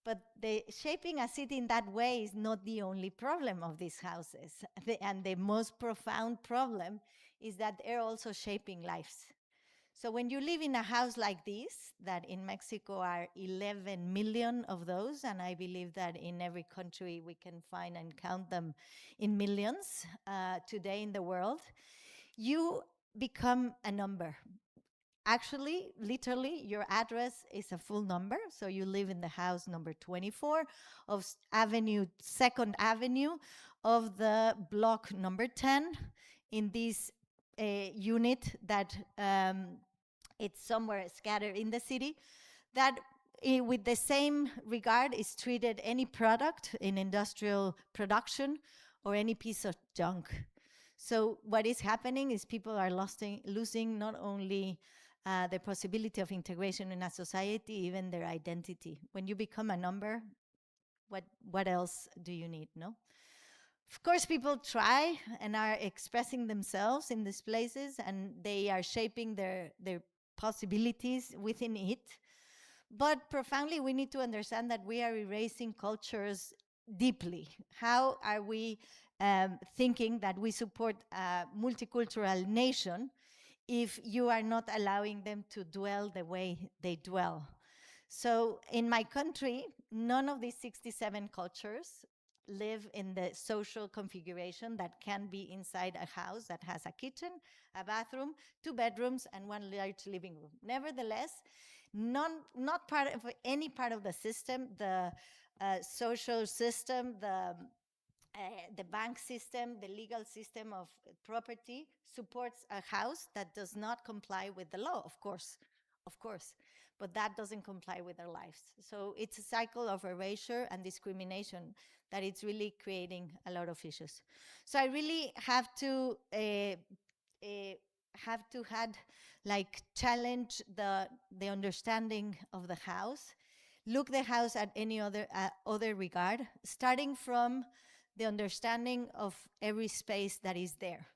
But shaping a city in that way is not the only problem of these houses. And the most profound problem is that they're also shaping lives. So when you live in a house like this, that in Mexico are 11 million of those, and I believe that in every country we can find and count them in millions today in the world, you become a number. Actually, literally, your address is a full number. So you live in the house number 24 of Second Avenue of the block number 10 in this unit that it's somewhere scattered in the city, that with the same regard is treated any product in industrial production or any piece of junk. So what is happening is people are losing not only the possibility of integration in a society, even their identity. When you become a number, what else do you need, no? Of course, people try and are expressing themselves in these places, and they are shaping their possibilities within it. But profoundly, we need to understand that we are erasing cultures deeply. How are we thinking that we support a multicultural nation if you are not allowing them to dwell the way they dwell? So in my country, none of these 67 cultures live in the social configuration that can be inside a house that has a kitchen, a bathroom, 2 bedrooms, and 1 large living room. Nevertheless, not part of any part of the system, the social system, the bank system, the legal system of property supports a house that does not comply with the law, of course, but that doesn't comply with their lives. So it's a cycle of erasure and discrimination that it's really creating a lot of issues. So I really have to challenge the understanding of the house, look the house at any other regard, starting from the understanding of every space that is there.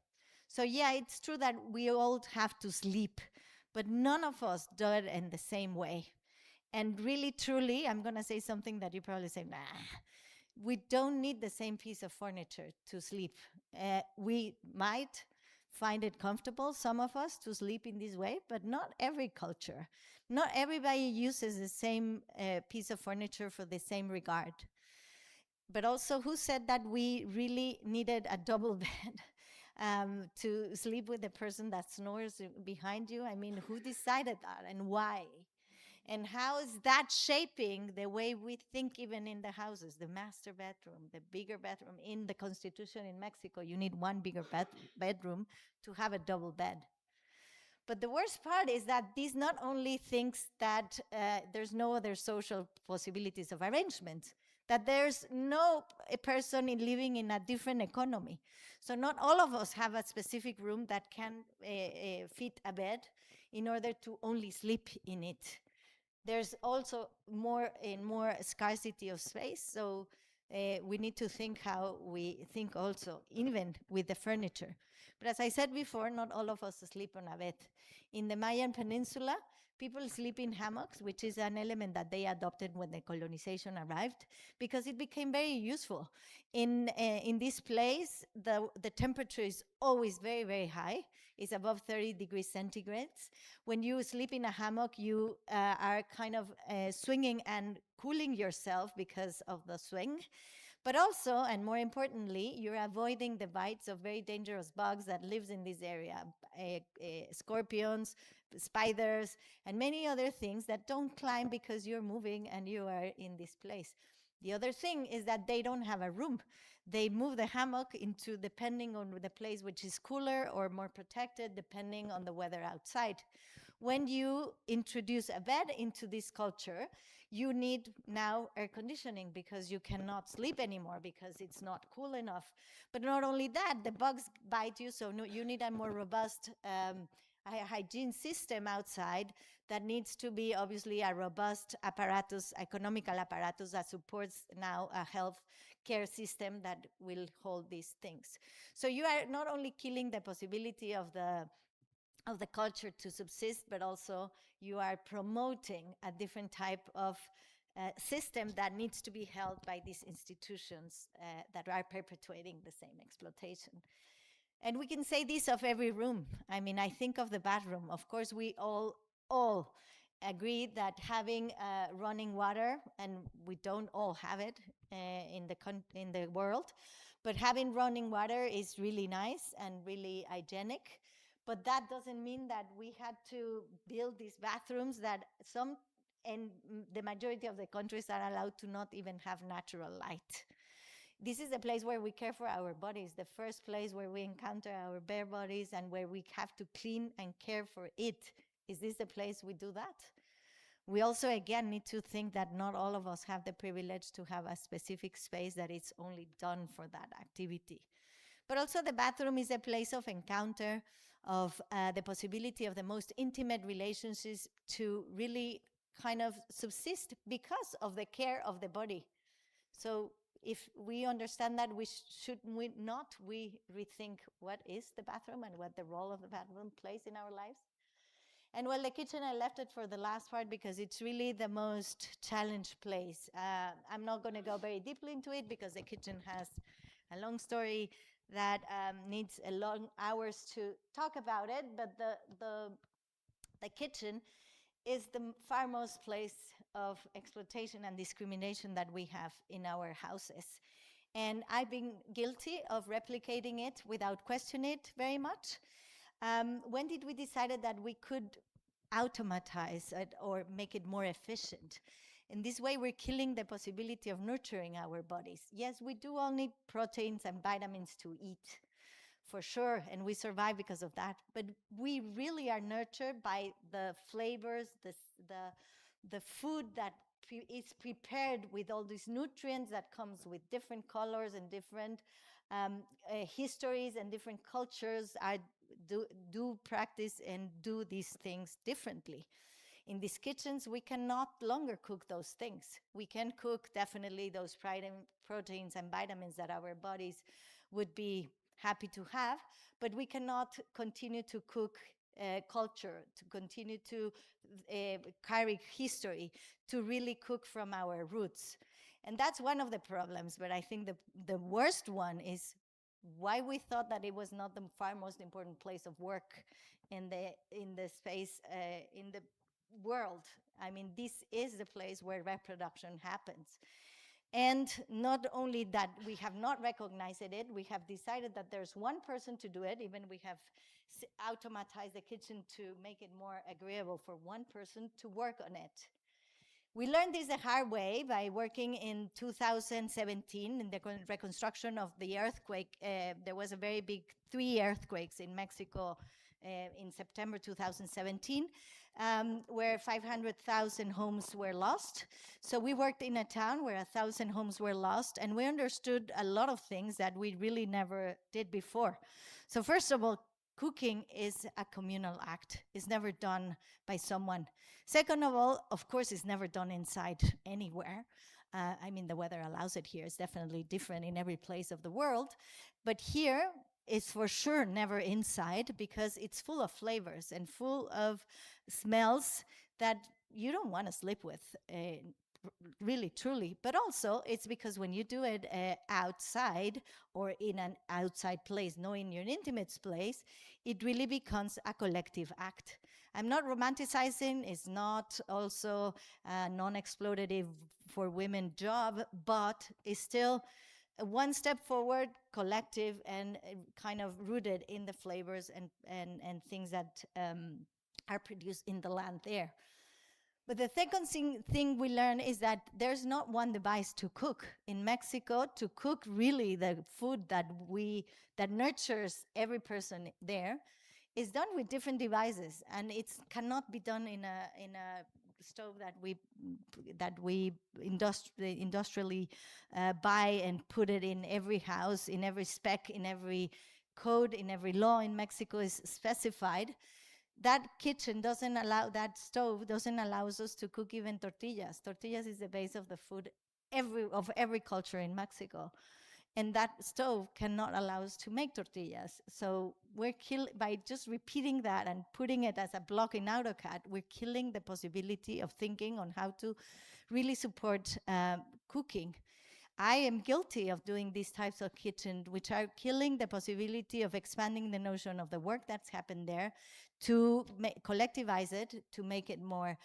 So yeah, it's true that we all have to sleep, but none of us do it in the same way. And really, truly, I'm going to say something that you probably say, nah, we don't need the same piece of furniture to sleep. We might find it comfortable, some of us, to sleep in this way, but not every culture. Not everybody uses the same piece of furniture for the same regard. But also, who said that we really needed a double bed? to sleep with the person that snores behind you? I mean, who decided that and why? And how is that shaping the way we think even in the houses, the master bedroom, the bigger bedroom? In the Constitution in Mexico, you need one bigger bedroom to have a double bed. But the worst part is that this not only thinks that there's no other social possibilities of arrangement, that there's no person living in a different economy. So not all of us have a specific room that can fit a bed in order to only sleep in it. There's also more and more scarcity of space, so we need to think how we think also, even with the furniture. But as I said before, not all of us sleep on a bed. In the Mayan Peninsula, people sleep in hammocks, which is an element that they adopted when the colonization arrived, because it became very useful. In this place, the temperature is always very, very high. It's above 30 degrees centigrade. When you sleep in a hammock, you are kind of swinging and cooling yourself because of the swing. But also, and more importantly, you're avoiding the bites of very dangerous bugs that lives in this area, scorpions, spiders, and many other things that don't climb because you're moving and you are in this place. The other thing is that they don't have a room. They move the hammock into, depending on the place, which is cooler or more protected, depending on the weather outside. When you introduce a bed into this culture, you need now air conditioning because you cannot sleep anymore because it's not cool enough. But not only that, the bugs bite you, so you need a more robust hygiene system outside that needs to be obviously a robust apparatus, economical apparatus that supports now a health care system that will hold these things. So you are not only killing the possibility of the culture to subsist, but also you are promoting a different type of system that needs to be held by these institutions that are perpetuating the same exploitation. And we can say this of every room. I mean, I think of the bathroom. Of course, we all agree that having running water, and we don't all have it in the world, but having running water is really nice and really hygienic. But that doesn't mean that we had to build these bathrooms that some, and the majority of the countries are allowed to not even have natural light. This is the place where we care for our bodies, the first place where we encounter our bare bodies and where we have to clean and care for it. Is this the place we do that? We also, again, need to think that not all of us have the privilege to have a specific space that is only done for that activity. But also the bathroom is a place of encounter, of the possibility of the most intimate relationships to really kind of subsist because of the care of the body. So if we understand that, should we not rethink what is the bathroom and what the role of the bathroom plays in our lives? And well, the kitchen, I left it for the last part because it's really the most challenged place. I'm not going to go very deeply into it because the kitchen has a long story that needs a long hours to talk about it, but the kitchen is the foremost place of exploitation and discrimination that we have in our houses. And I've been guilty of replicating it without questioning it very much. When did we decide that we could automatize it or make it more efficient? In this way, we're killing the possibility of nurturing our bodies. Yes, we do all need proteins and vitamins to eat, for sure, and we survive because of that. But we really are nurtured by the flavors, the food that is prepared with all these nutrients that comes with different colors and different histories, and different cultures do practice and do these things differently. In these kitchens, we can not longer cook those things. We can cook definitely those proteins and vitamins that our bodies would be happy to have, but we cannot continue to cook culture, to continue to carry history, to really cook from our roots. And that's one of the problems, but I think the worst one is why we thought that it was not the far most important place of work in the space, in the world. I mean, this is the place where reproduction happens. And not only that we have not recognized it, we have decided that there's one person to do it. Even we have automatized the kitchen to make it more agreeable for one person to work on it. We learned this the hard way by working in 2017 in the reconstruction of the earthquake. There was a very big 3 earthquakes in Mexico in September 2017, where 500,000 homes were lost. So we worked in a town where 1,000 homes were lost, and we understood a lot of things that we really never did before. So first of all, cooking is a communal act. It's never done by someone. Second of all, of course, it's never done inside anywhere. I mean, the weather allows it here. It's definitely different in every place of the world. But here, it's for sure never inside because it's full of flavors and full of smells that you don't want to sleep with, really, truly. But also, it's because when you do it outside or in an outside place, not in your intimate place, it really becomes a collective act. I'm not romanticizing. It's not also a non-exploitative for women job, but it's still one step forward, collective, and kind of rooted in the flavors and things that are produced in the land there. But the second thing we learn is that there's not one device to cook. In Mexico, to cook really the food that nurtures every person there is done with different devices, and it cannot be done in a stove that we industrially buy and put it in every house, in every spec, in every code, in every law in Mexico is specified. That kitchen doesn't allow, that stove doesn't allow us to cook even tortillas. Tortillas is the base of the food of every culture in Mexico. And that stove cannot allow us to make tortillas. So by just repeating that and putting it as a block in AutoCAD, we're killing the possibility of thinking on how to really support cooking. I am guilty of doing these types of kitchen, which are killing the possibility of expanding the notion of the work that's happened there to collectivize it, to make it more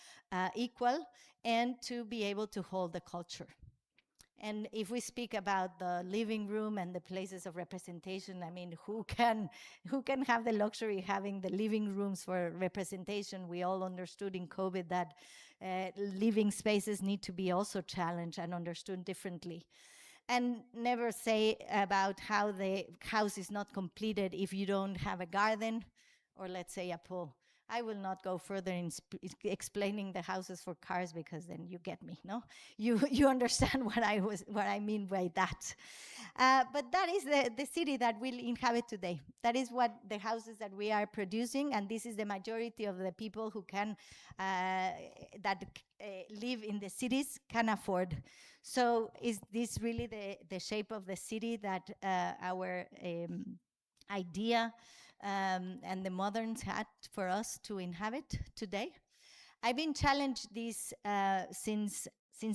equal, and to be able to hold the culture. And if we speak about the living room and the places of representation, I mean, who can have the luxury having the living rooms for representation? We all understood in COVID that living spaces need to be also challenged and understood differently. And never say about how the house is not completed if you don't have a garden or, let's say, a pool. I will not go further in explaining the houses for cars because then you get me, no? You understand what I mean by that. But that is the city that we inhabit today. That is what the houses that we are producing, and this is the majority of the people who can live in the cities can afford. So is this really the shape of the city that our idea and the moderns had for us to inhabit today? I've been challenged this since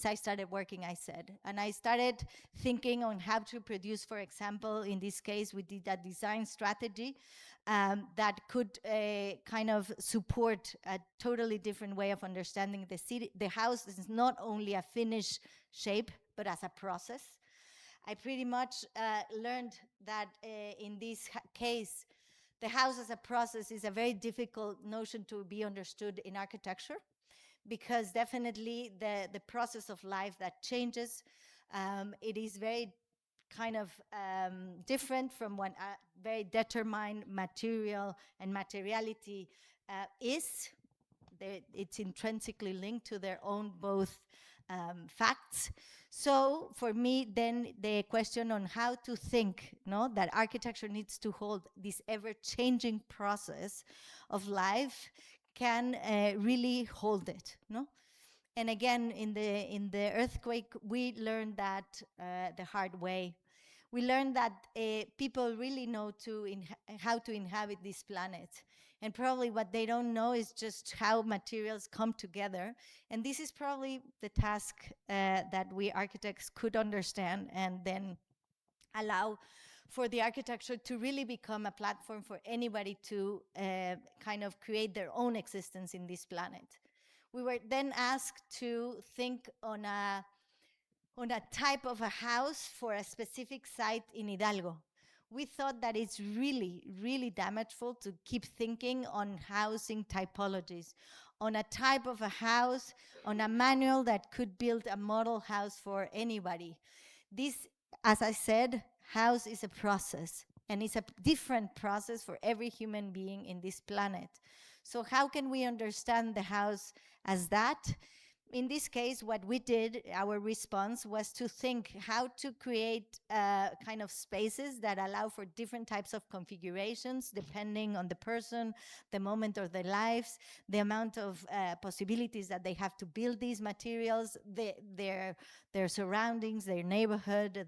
I started working, I said, and I started thinking on how to produce, for example, in this case, we did a design strategy that could kind of support a totally different way of understanding the city. The house is not only a finished shape, but as a process. I pretty much learned that in this case, the house as a process is a very difficult notion to be understood in architecture, because definitely the process of life that changes, it is very kind of different from what a very determined material and materiality is. It's intrinsically linked to their own both facts. So for me, then the question on how to think, that architecture needs to hold this ever-changing process of life can really hold it, And again, in the earthquake, we learned that the hard way. We learned that people really know how to inhabit this planet. And probably what they don't know is just how materials come together. And this is probably the task that we architects could understand and then allow for the architecture to really become a platform for anybody to kind of create their own existence in this planet. We were then asked to think on a on a type of a house for a specific site in Hidalgo. We thought that it's really, really damageful to keep thinking on housing typologies, on a type of a house, on a manual that could build a model house for anybody. This, as I said, house is a process, and it's a different process for every human being in this planet. So how can we understand the house as that? In this case, what we did, our response was to think how to create kind of spaces that allow for different types of configurations depending on the person, the moment of their lives, the amount of possibilities that they have to build these materials, their surroundings, their neighborhood,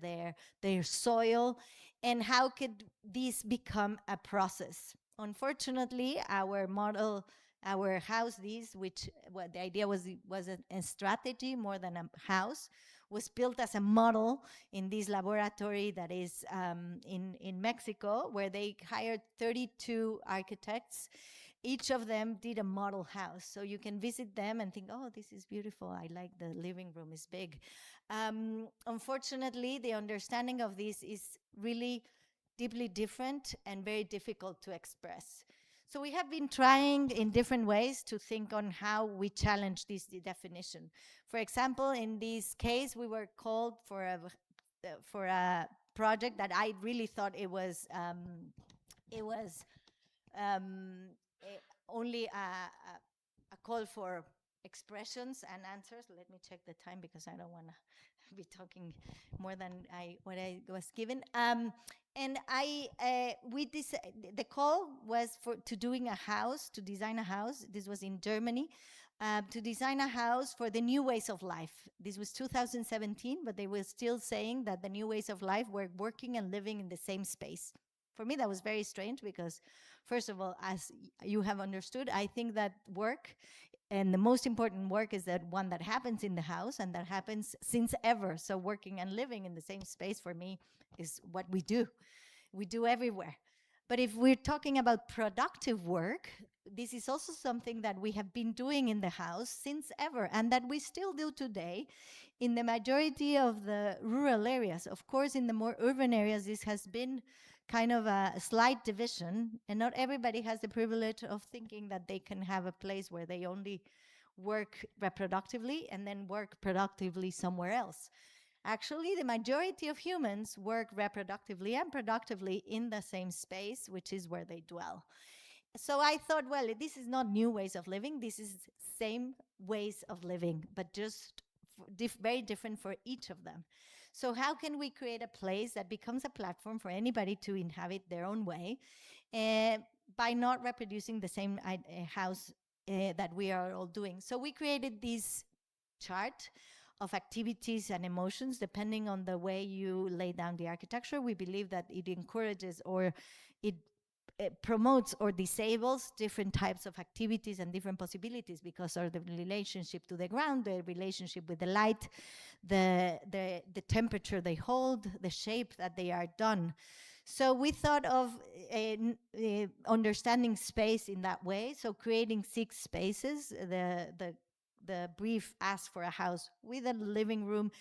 their soil, and how could this become a process. Unfortunately, our model, our house, which what the idea was a strategy more than a house, was built as a model in this laboratory that is in Mexico, where they hired 32 architects. Each of them did a model house. So you can visit them and think, oh, this is beautiful. I like the living room is big. Unfortunately, the understanding of this is really deeply different and very difficult to express. So we have been trying in different ways to think on how we challenge this definition. For example, in this case, we were called for a project that I really thought it was only a call for expressions and answers. Let me check the time because I don't want to be talking more than what I was given. And the call was to doing a house, to design a house. This was in Germany, to design a house for the new ways of life. This was 2017, but they were still saying that the new ways of life were working and living in the same space. For me, that was very strange because, first of all, as you have understood, I think that work, and the most important work, is that one that happens in the house and that happens since ever. So working and living in the same space for me is what we do. We do everywhere. But if we're talking about productive work, this is also something that we have been doing in the house since ever, and that we still do today in the majority of the rural areas. Of course, in the more urban areas, this has been kind of a slight division, and not everybody has the privilege of thinking that they can have a place where they only work reproductively and then work productively somewhere else. Actually, the majority of humans work reproductively and productively in the same space, which is where they dwell. So I thought, well, this is not new ways of living. This is same ways of living, but just very different for each of them. So how can we create a place that becomes a platform for anybody to inhabit their own way by not reproducing the same house that we are all doing? So we created this chart of activities and emotions depending on the way you lay down the architecture. We believe that it encourages or it promotes or disables different types of activities and different possibilities because of the relationship to the ground, the relationship with the light, the temperature they hold, the shape that they are done. So we thought of understanding space in that way. So creating 6 spaces. The brief asked for a house with a living room,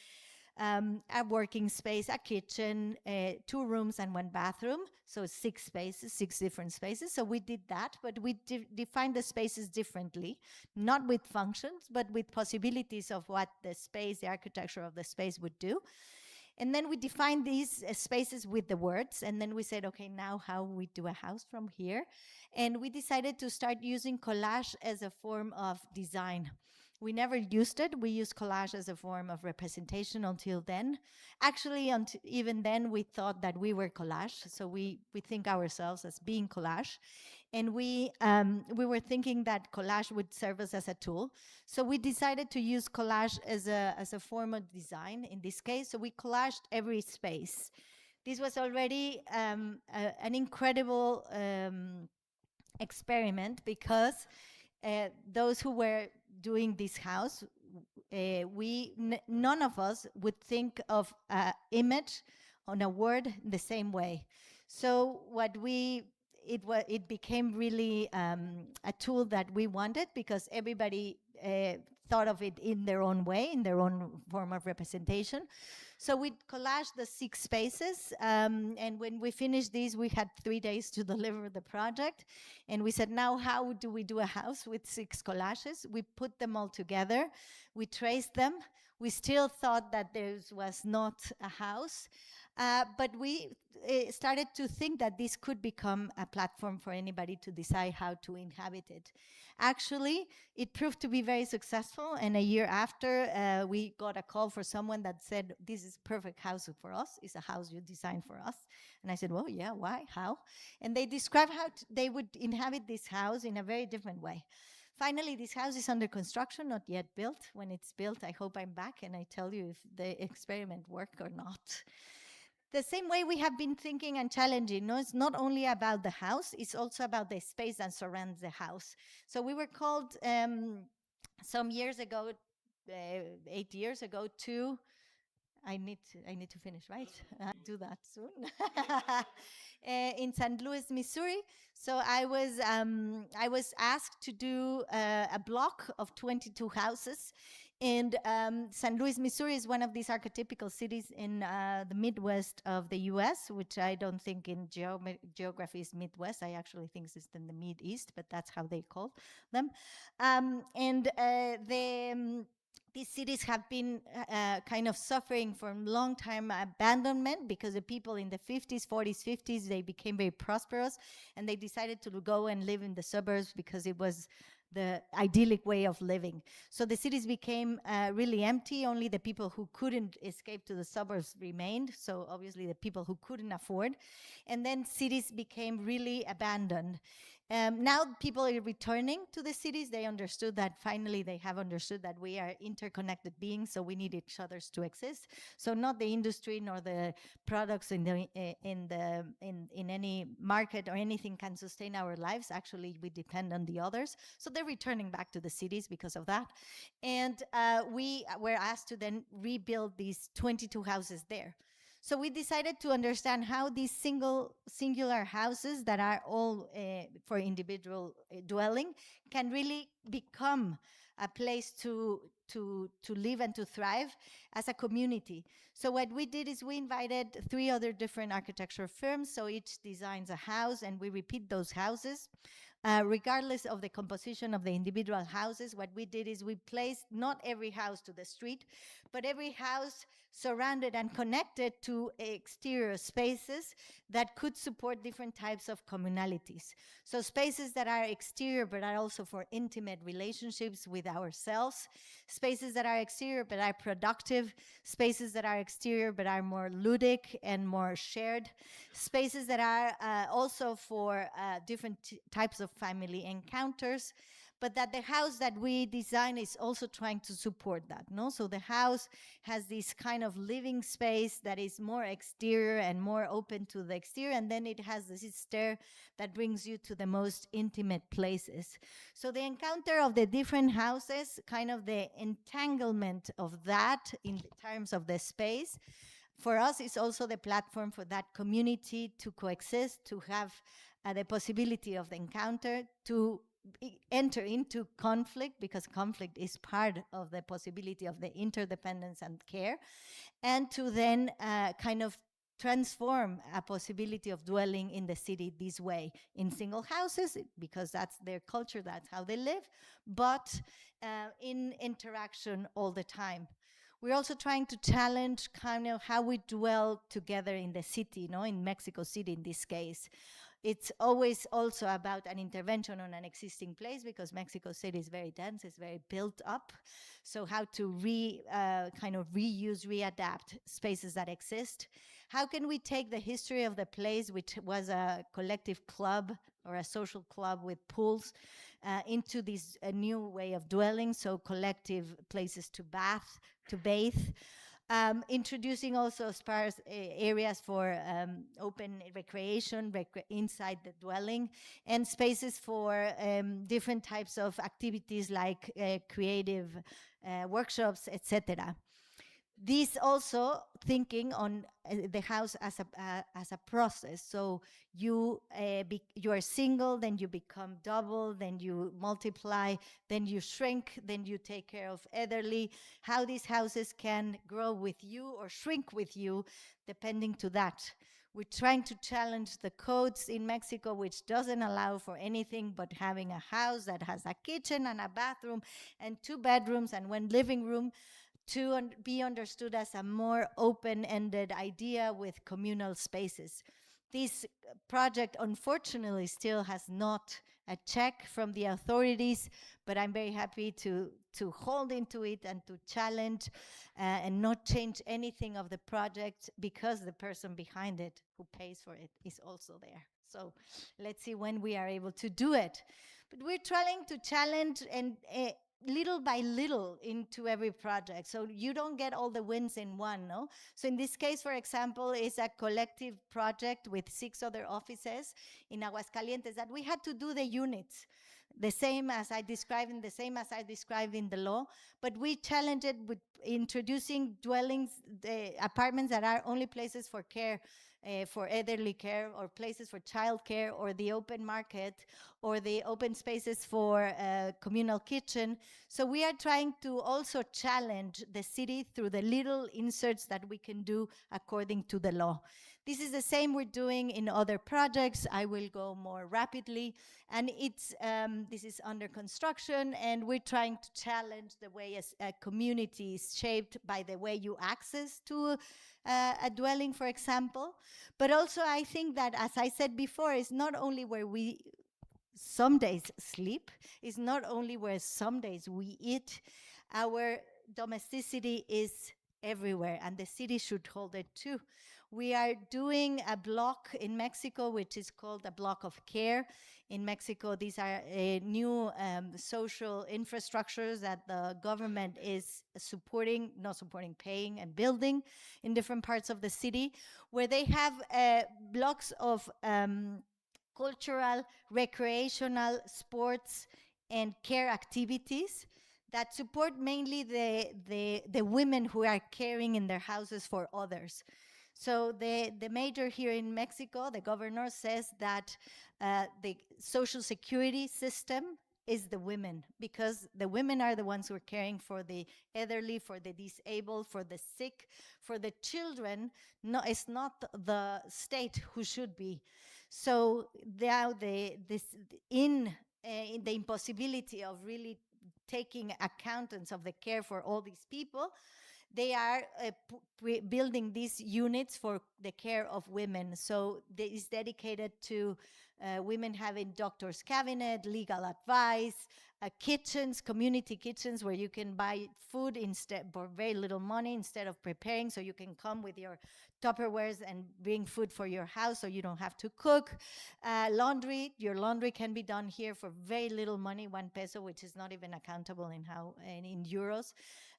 a working space, a kitchen, 2 rooms and 1 bathroom. So 6 spaces, 6 different spaces. So we did that, but we defined the spaces differently, not with functions, but with possibilities of what the space, the architecture of the space would do. And then we defined these spaces with the words. And then we said, okay, now how we do a house from here. And we decided to start using collage as a form of design. We never used it. We used collage as a form of representation until then. Actually, even then, we thought that we were collage. So we think ourselves as being collage. And we were thinking that collage would serve us as a tool. So we decided to use collage as a form of design in this case. So we collaged every space. This was already an incredible experiment because those who were doing this house, none of us would think of an image on a word the same way. So it became really a tool that we wanted because everybody thought of it in their own way, in their own form of representation. So we collaged the 6 spaces, and when we finished these, we had 3 days to deliver the project. And we said, now how do we do a house with 6 collages? We put them all together, we traced them. We still thought that there was not a house, but we started to think that this could become a platform for anybody to decide how to inhabit it. Actually, it proved to be very successful, and a year after, we got a call for someone that said, this is perfect house for us, it's a house you designed for us. And I said, well, yeah, why, how? And they described how they would inhabit this house in a very different way. Finally, this house is under construction, not yet built. When it's built, I hope I'm back and I tell you if the experiment worked or not. The same way we have been thinking and challenging, no, it's not only about the house, it's also about the space that surrounds the house. So we were called some years ago, 8 years ago, to I need to finish, right? Do that soon. In St. Louis, Missouri. So I was asked to do a block of 22 houses. And St. Louis, Missouri is one of these archetypical cities in the Midwest of the US, which I don't think in geography is Midwest. I actually think it's in the Mid-East, but that's how they call them. These cities have been kind of suffering from long time abandonment because the people in the 50s, 40s, 50s, they became very prosperous and they decided to go and live in the suburbs because it was the idyllic way of living. So the cities became really empty. Only the people who couldn't escape to the suburbs remained. So obviously the people who couldn't afford. And then cities became really abandoned. Now people are returning to the cities. They understood that, finally they have understood that we are interconnected beings, so we need each other to exist. So not the industry nor the products in any market or anything can sustain our lives. Actually, we depend on the others. So they're returning back to the cities because of that. And we were asked to then rebuild these 22 houses there. So we decided to understand how these singular houses that are all for individual dwelling can really become a place to live and to thrive as a community. So what we did is we invited 3 other different architecture firms. So each designs a house and we repeat those houses. Regardless of the composition of the individual houses, what we did is we placed not every house to the street, but every house surrounded and connected to exterior spaces that could support different types of communalities. So spaces that are exterior but are also for intimate relationships with ourselves, spaces that are exterior but are productive, spaces that are exterior but are more ludic and more shared, spaces that are also for different types of family encounters, but that the house that we design is also trying to support that, no? So the house has this kind of living space that is more exterior and more open to the exterior, and then it has this stair that brings you to the most intimate places. So the encounter of the different houses, kind of the entanglement of that in terms of the space, for us is also the platform for that community to coexist, to have the possibility of the encounter, to enter into conflict, because conflict is part of the possibility of the interdependence and care, and to then kind of transform a possibility of dwelling in the city this way, in single houses, because that's their culture, that's how they live, but in interaction all the time. We're also trying to challenge kind of how we dwell together in the city, no? In Mexico City in this case. It's always also about an intervention on an existing place, because Mexico City is very dense, it's very built up. So how to kind of reuse, readapt spaces that exist. How can we take the history of the place, which was a collective club or a social club with pools, into this new way of dwelling, so collective places to bathe, introducing also sparse areas for open recreation inside the dwelling, and spaces for different types of activities like creative workshops, etc. This also thinking on the house as a process. So you you are single, then you become double, then you multiply, then you shrink, then you take care of elderly. How these houses can grow with you or shrink with you, depending to that. We're trying to challenge the codes in Mexico, which doesn't allow for anything but having a house that has a kitchen and a bathroom and 2 bedrooms and 1 living room, to be understood as a more open-ended idea with communal spaces. This project, unfortunately, still has not a check from the authorities, but I'm very happy to hold into it and to challenge and not change anything of the project, because the person behind it who pays for it is also there. So let's see when we are able to do it. But we're trying to challenge and little by little into every project. So you don't get all the wins in one, no? So in this case, for example, is a collective project with 6 other offices in Aguascalientes that we had to do the units, the same as I described in the law, but we challenged it with introducing dwellings, the apartments that are only places for care, for elderly care, or places for child care, or the open market, or the open spaces for communal kitchen. So we are trying to also challenge the city through the little inserts that we can do according to the law. This is the same we're doing in other projects. I will go more rapidly. And it's this is under construction, and we're trying to challenge the way a community is shaped by the way you access to a dwelling, for example. But also, I think that, as I said before, it's not only where we some days sleep, it's not only where some days we eat. Our domesticity is everywhere, and the city should hold it too. We are doing a block in Mexico, which is called a block of care. In Mexico, these are new social infrastructures that the government is supporting, not supporting, paying and building in different parts of the city, where they have blocks of cultural, recreational, sports, and care activities that support mainly the women who are caring in their houses for others. So the mayor here in Mexico, the governor, says that the social security system is the women, because the women are the ones who are caring for the elderly, for the disabled, for the sick, for the children. No, it's not the state who should be. So now in the impossibility of really taking accountance of the care for all these people, they are building these units for the care of women. So it's dedicated to women having doctor's cabinet, legal advice, kitchens, community kitchens, where you can buy food instead for very little money instead of preparing. So you can come with your Tupperwares and bring food for your house, so you don't have to cook. Laundry, your laundry can be done here for very little money, 1 peso, which is not even accountable in euros,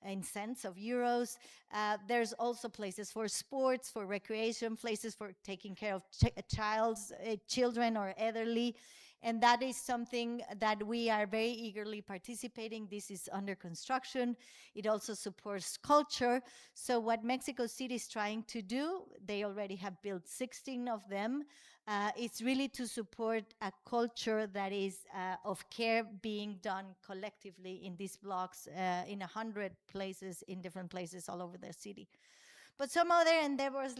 in cents of euros. There's also places for sports, for recreation, places for taking care of children or elderly. And that is something that we are very eagerly participating. This is under construction. It also supports culture. So what Mexico City is trying to do, they already have built 16 of them. It's really to support a culture that is of care being done collectively in these blocks in 100 places, in different places all over the city. But some other endeavors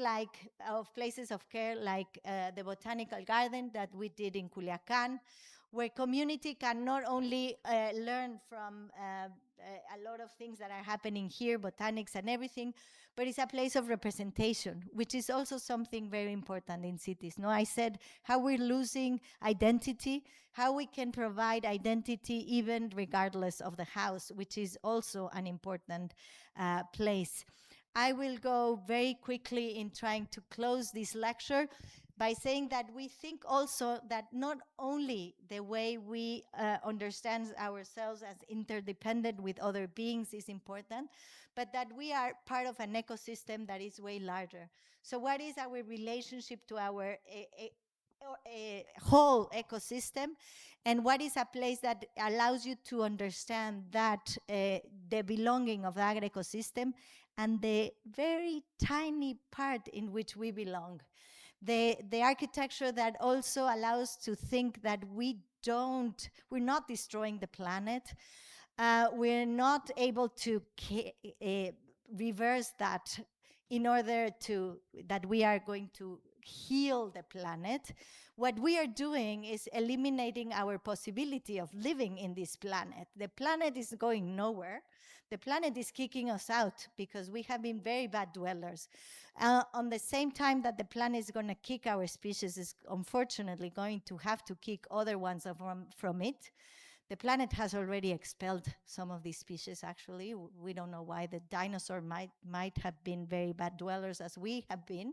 of places of care, like the botanical garden that we did in Culiacan, where community can not only learn from a lot of things that are happening here, botanics and everything, but it's a place of representation, which is also something very important in cities. No, I said how we're losing identity, how we can provide identity even regardless of the house, which is also an important place. I will go very quickly in trying to close this lecture by saying that we think also that not only the way we understand ourselves as interdependent with other beings is important, but that we are part of an ecosystem that is way larger. So what is our relationship to our whole ecosystem, and what is a place that allows you to understand that the belonging of that ecosystem and the very tiny part in which we belong. The architecture that also allows to think that we're not destroying the planet. We're not able to reverse that in order that we are going to heal the planet. What we are doing is eliminating our possibility of living in this planet. The planet is going nowhere. The planet is kicking us out because we have been very bad dwellers. On the same time that the planet is going to kick our species, is unfortunately going to have to kick other ones from it. The planet has already expelled some of these species, actually. We don't know why. The dinosaur might have been very bad dwellers as we have been.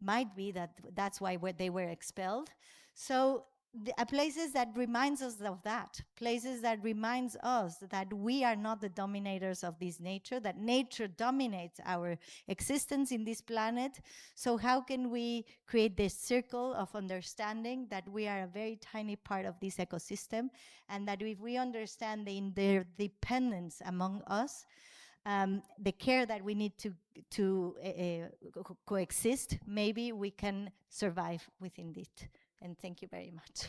Might be that's why they were expelled. So places that reminds us of that, places that reminds us that we are not the dominators of this nature, that nature dominates our existence in this planet. So how can we create this circle of understanding that we are a very tiny part of this ecosystem, and that if we understand the interdependence among us, the care that we need to coexist, maybe we can survive within it. And thank you very much.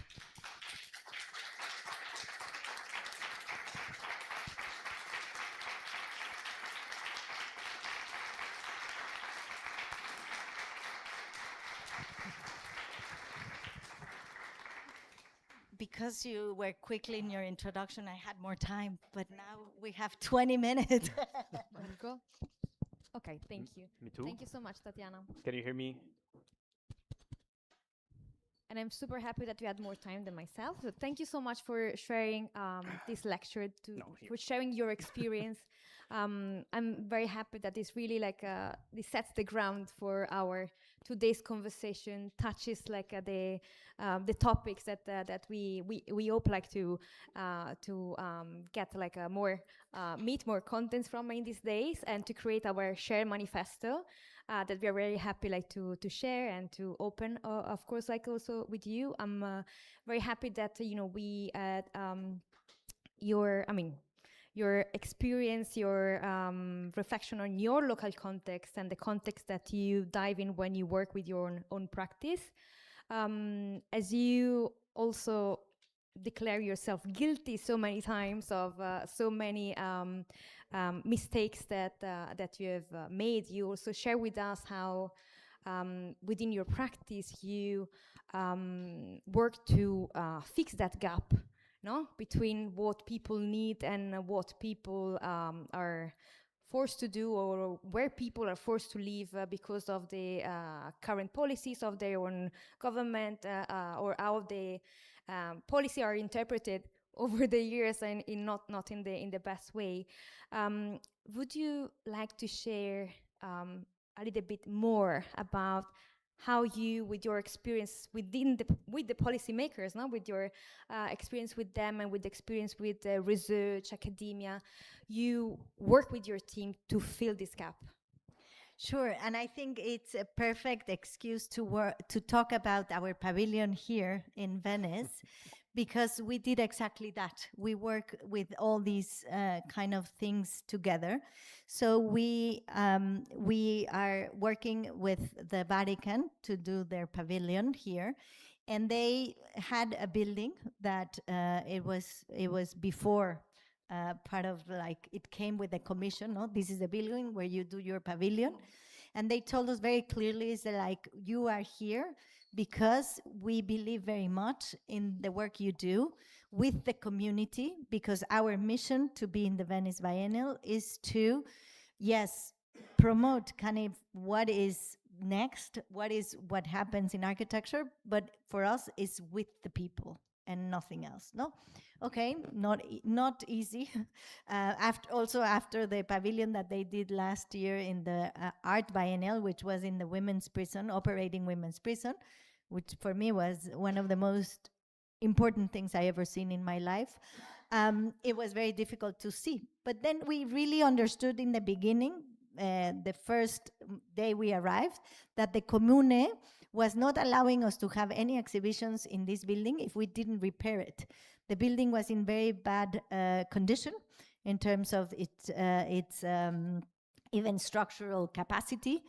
Because you were quickly in your introduction, I had more time, but now we have 20 minutes. Go. Okay, thank you. Me too. Thank you so much, Tatiana. Can you hear me? And I'm super happy that you had more time than myself. So thank you so much for sharing this lecture, for sharing your experience. I'm very happy that this really this sets the ground for our today's conversation, touches the topics that we hope to get meet more contents from in these days, and to create our shared manifesto that we are very happy to share and to open, of course, also with you. I'm very happy that we had your experience, your reflection on your local context and the context that you dive in when you work with your own practice. As you also declare yourself guilty so many times of so many mistakes that you have made, you also share with us how within your practice you work to fix that gap, between what people need and what people are forced to do, or where people are forced to live because of the current policies of their own government, or how the policy are interpreted over the years and not in the best way. Would you like to share a little bit more about how you, with your experience with the policymakers, with your experience with them and with experience with research, academia, you work with your team to fill this gap? Sure, and I think it's a perfect excuse to talk about our pavilion here in Venice, because we did exactly that. We work with all these kind of things together. So we are working with the Vatican to do their pavilion here, and they had a building that it was before part of it came with a commission. No, this is a building where you do your pavilion, and they told us very clearly is that you are here because we believe very much in the work you do with the community, because our mission to be in the Venice Biennial is to, yes, promote kind of what is next, what happens in architecture, but for us is with the people and nothing else. No, okay, not easy. After the pavilion that they did last year in the Art Biennial, which was in the women's prison, operating women's prison, which for me was one of the most important things I ever seen in my life. It was very difficult to see. But then we really understood in the beginning, the first day we arrived, that the Comune was not allowing us to have any exhibitions in this building if we didn't repair it. The building was in very bad condition in terms of its even structural capacity,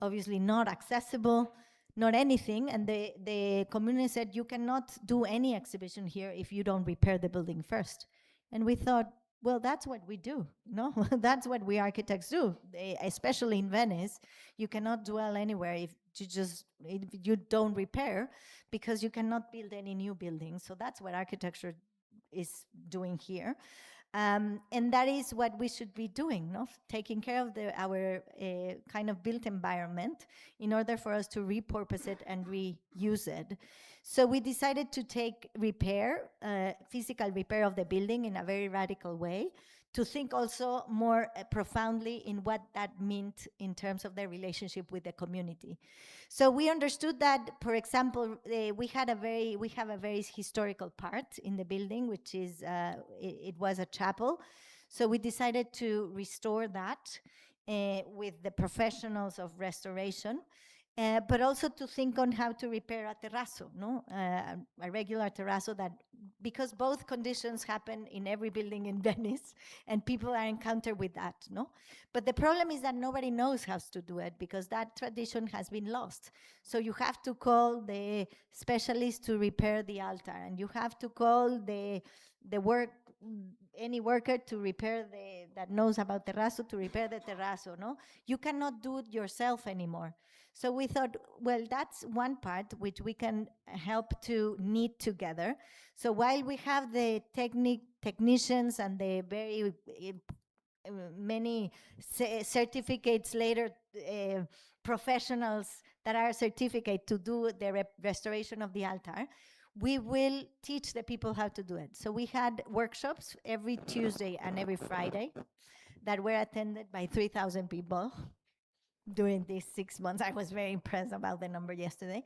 obviously not accessible, not anything. And the community said, you cannot do any exhibition here if you don't repair the building first. And we thought, well, that's what we do, no? That's what we architects do, especially in Venice. You cannot dwell anywhere if you don't repair, because you cannot build any new buildings. So that's what architecture is doing here. And that is what we should be doing, no? Taking care of our kind of built environment in order for us to repurpose it and reuse it. So we decided to take repair, physical repair of the building in a very radical way, to think also more profoundly in what that meant in terms of their relationship with the community. So we understood that, for example, we have a very historical part in the building, which is, it was a chapel. So we decided to restore that with the professionals of restoration. But also to think on how to repair a terrazzo, no? A regular terrazzo, that, because both conditions happen in every building in Venice, and people are encountered with that, no? But the problem is that nobody knows how to do it, because that tradition has been lost. So you have to call the specialist to repair the altar, and you have to call any worker to repair that knows about terrazzo to repair the terrazzo, no? You cannot do it yourself anymore. So we thought, well, that's one part which we can help to knit together. So while we have the technicians and the very many certificates later, professionals that are certificate to do the restoration of the altar, we will teach the people how to do it. So we had workshops every Tuesday and every Friday that were attended by 3,000 people during these 6 months. I was very impressed about the number yesterday.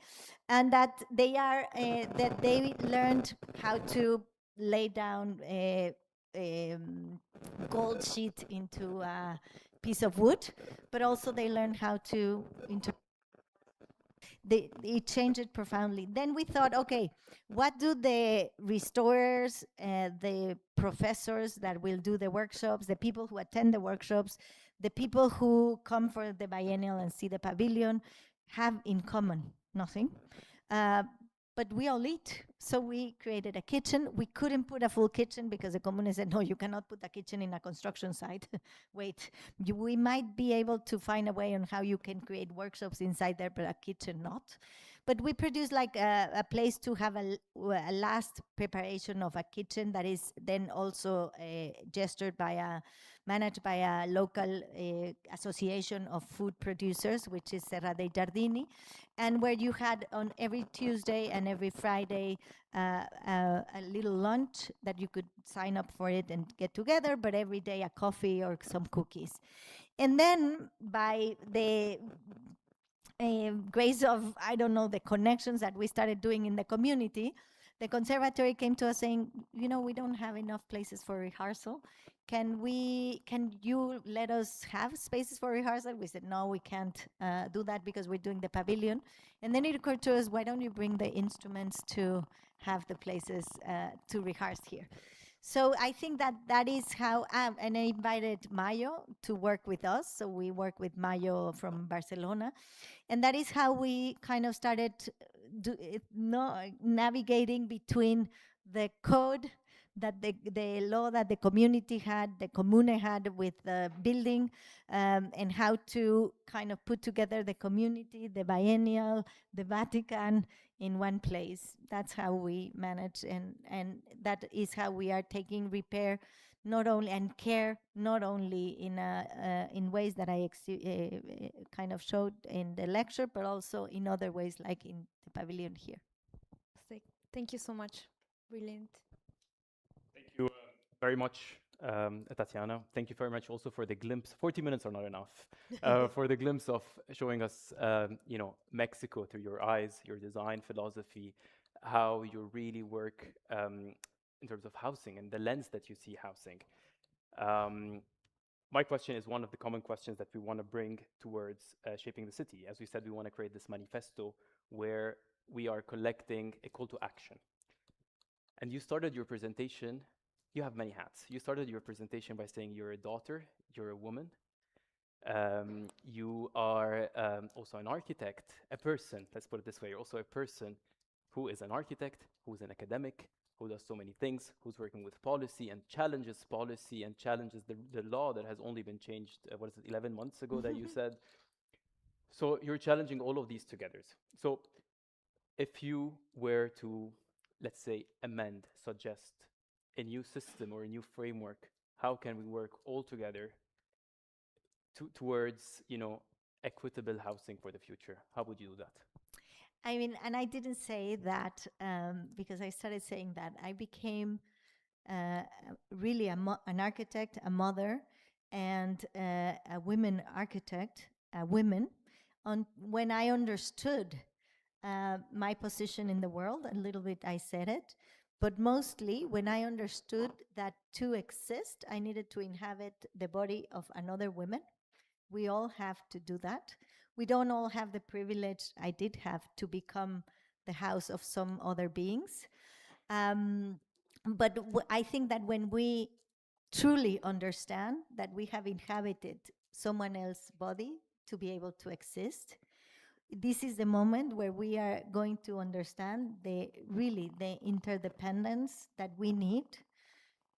And that they learned how to lay down a gold sheet into a piece of wood, but also they learned how to it changed it profoundly. Then we thought, okay, what do the restorers, the professors that will do the workshops, the people who attend the workshops, the people who come for the biennial and see the pavilion have in common? Nothing. But we all eat. So we created a kitchen. We couldn't put a full kitchen because the commune said, no, you cannot put a kitchen in a construction site. Wait, we might be able to find a way on how you can create workshops inside there, but a kitchen not. But we produced like a place to have a last preparation of a kitchen that is then also managed by a local association of food producers, which is Serra dei Giardini, and where you had on every Tuesday and every Friday a little lunch that you could sign up for it and get together, but every day a coffee or some cookies. And then by the grace of, I don't know, the connections that we started doing in the community, the conservatory came to us saying, you know, we don't have enough places for rehearsal. Can you let us have spaces for rehearsal? We said, no, we can't do that because we're doing the pavilion. And then it occurred to us, why don't you bring the instruments to have the places to rehearse here? So I think that is how, and I invited Mayo to work with us. So we work with Mayo from Barcelona. And that is how we kind of started navigating between the code that the law that the community had, the commune had with the building, and how to kind of put together the community, the biennial, the Vatican in one place. That's how we manage, and that is how we are taking repair, not only, and care, not only in ways that I kind of showed in the lecture, but also in other ways, like in the pavilion here. Thank you so much. Brilliant. Thank you very much, Tatiana. Thank you very much also for the glimpse. 40 minutes are not enough for the glimpse of showing us, Mexico through your eyes, your design philosophy, how you really work in terms of housing and the lens that you see housing. My question is one of the common questions that we want to bring towards shaping the city. As we said, we want to create this manifesto where we are collecting a call to action. And you started your presentation, you have many hats. You started your presentation by saying you're a daughter, you're a woman, You are also an architect, a person, let's put it this way, you're also a person who is an architect, who's an academic, who does so many things, who's working with policy and challenges the law that has only been changed, 11 months ago that you said. So you're challenging all of these together. So if you were to, let's say, amend, suggest a new system or a new framework, how can we work all together towards, equitable housing for the future? How would you do that? I mean, and I didn't say that because I started saying that. I became really an architect, a mother, and a women architect, a woman, when I understood my position in the world. A little bit I said it, but mostly when I understood that to exist, I needed to inhabit the body of another woman. We all have to do that. We don't all have the privilege I did have to become the house of some other beings. But I think that when we truly understand that we have inhabited someone else's body to be able to exist, this is the moment where we are going to understand the interdependence that we need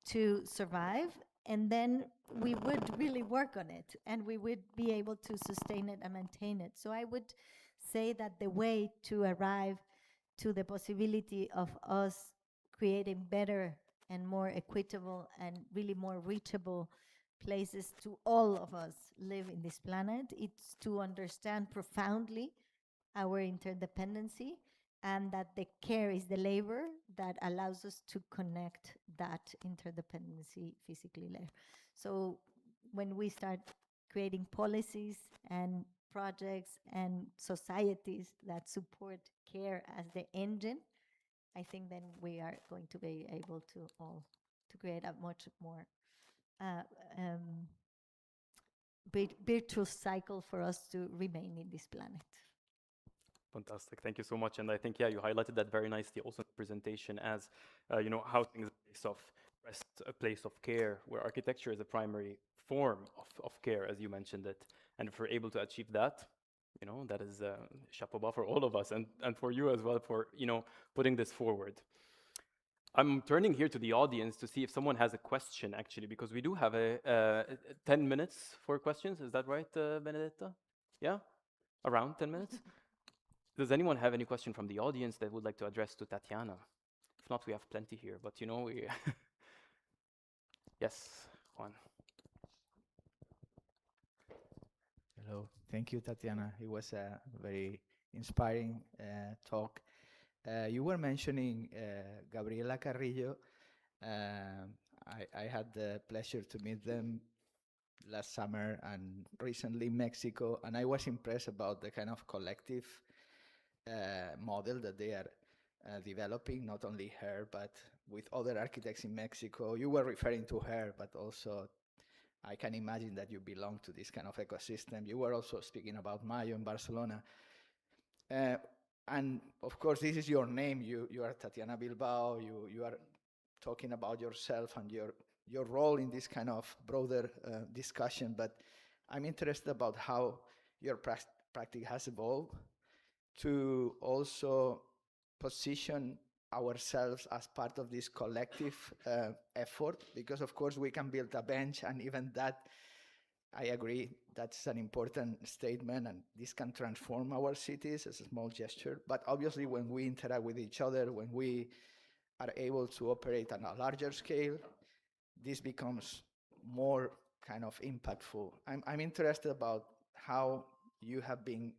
to survive, and then we would really work on it, and we would be able to sustain it and maintain it. So I would say that the way to arrive to the possibility of us creating better and more equitable and really more reachable places to all of us live in this planet, it's to understand profoundly our interdependency, and that the care is the labor that allows us to connect that interdependency physically there. So when we start creating policies and projects and societies that support care as the engine, I think then we are going to be able to all to create a much more virtuous cycle for us to remain in this planet. Fantastic, thank you so much. And I think, you highlighted that very nicely also in the presentation as, housing is a place of care, where architecture is a primary form of care, as you mentioned it. And if we're able to achieve that, that is chapeau bas for all of us, and for you as well for, putting this forward. I'm turning here to the audience to see if someone has a question, actually, because we do have 10 minutes for questions. Is that right, Benedetta? Yeah? Around 10 minutes? Does anyone have any question from the audience that would like to address to Tatiana? If not, we have plenty here, but we... Yes, Juan. Hello, thank you, Tatiana. It was a very inspiring talk. You were mentioning Gabriela Carrillo. I had the pleasure to meet them last summer and recently in Mexico, and I was impressed about the kind of collective model that they are developing, not only her, but with other architects in Mexico. You were referring to her, but also I can imagine that you belong to this kind of ecosystem. You were also speaking about Mayo in Barcelona. And of course, this is your name. You are Tatiana Bilbao. You are talking about yourself and your role in this kind of broader discussion. But I'm interested about how your practice has evolved to also position ourselves as part of this collective effort, because of course we can build a bench, and even that, I agree, that's an important statement, and this can transform our cities as a small gesture. But obviously when we interact with each other, when we are able to operate on a larger scale, this becomes more kind of impactful. I'm interested about how you have been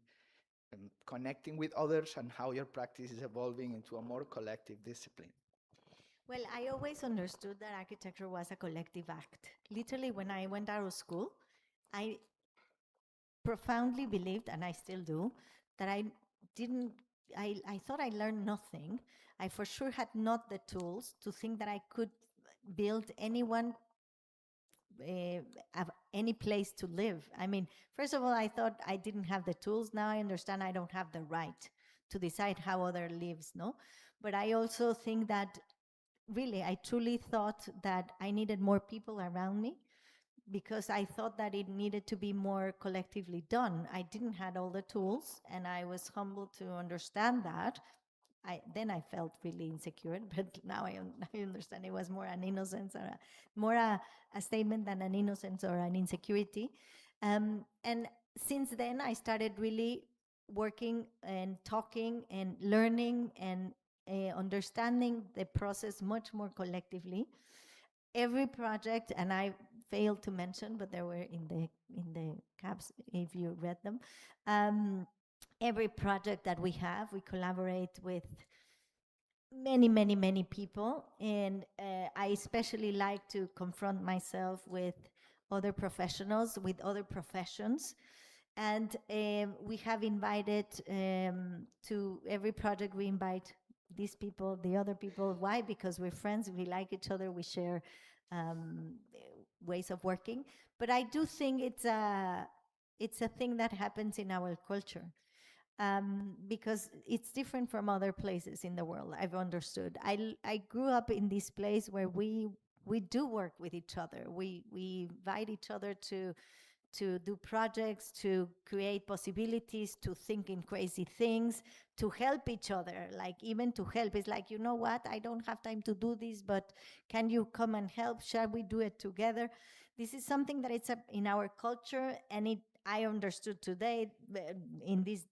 connecting with others and how your practice is evolving into a more collective discipline. Well, I always understood that architecture was a collective act. Literally, when I went out of school, I profoundly believed, and I still do, that I thought I learned nothing. I for sure had not the tools to think that I could build anyone any place to live. I mean, first of all, I thought I didn't have the tools. Now I understand I don't have the right to decide how other lives, no? But I also think that really, I truly thought that I needed more people around me because I thought that it needed to be more collectively done. I didn't have all the tools, and I was humbled to understand that. Then I felt really insecure, but now I understand it was more an innocence, or more a statement than an innocence or an insecurity. And since then, I started really working and talking and learning and understanding the process much more collectively. Every project, and I failed to mention, but they were in the caps if you read them. Every project that we have, we collaborate with many people, and I especially like to confront myself with other professionals, with other professions. And we have invited to every project, we invite these people, the other people. Why? Because we're friends, we like each other, we share ways of working. But I do think it's a thing that happens in our culture. Because it's different from other places in the world, I've understood. I grew up in this place where we do work with each other. We invite each other to do projects, to create possibilities, to think in crazy things, to help each other, like even to help. It's like, you know what, I don't have time to do this, but can you come and help? Shall we do it together? This is something that it's in our culture, and I understood today in this,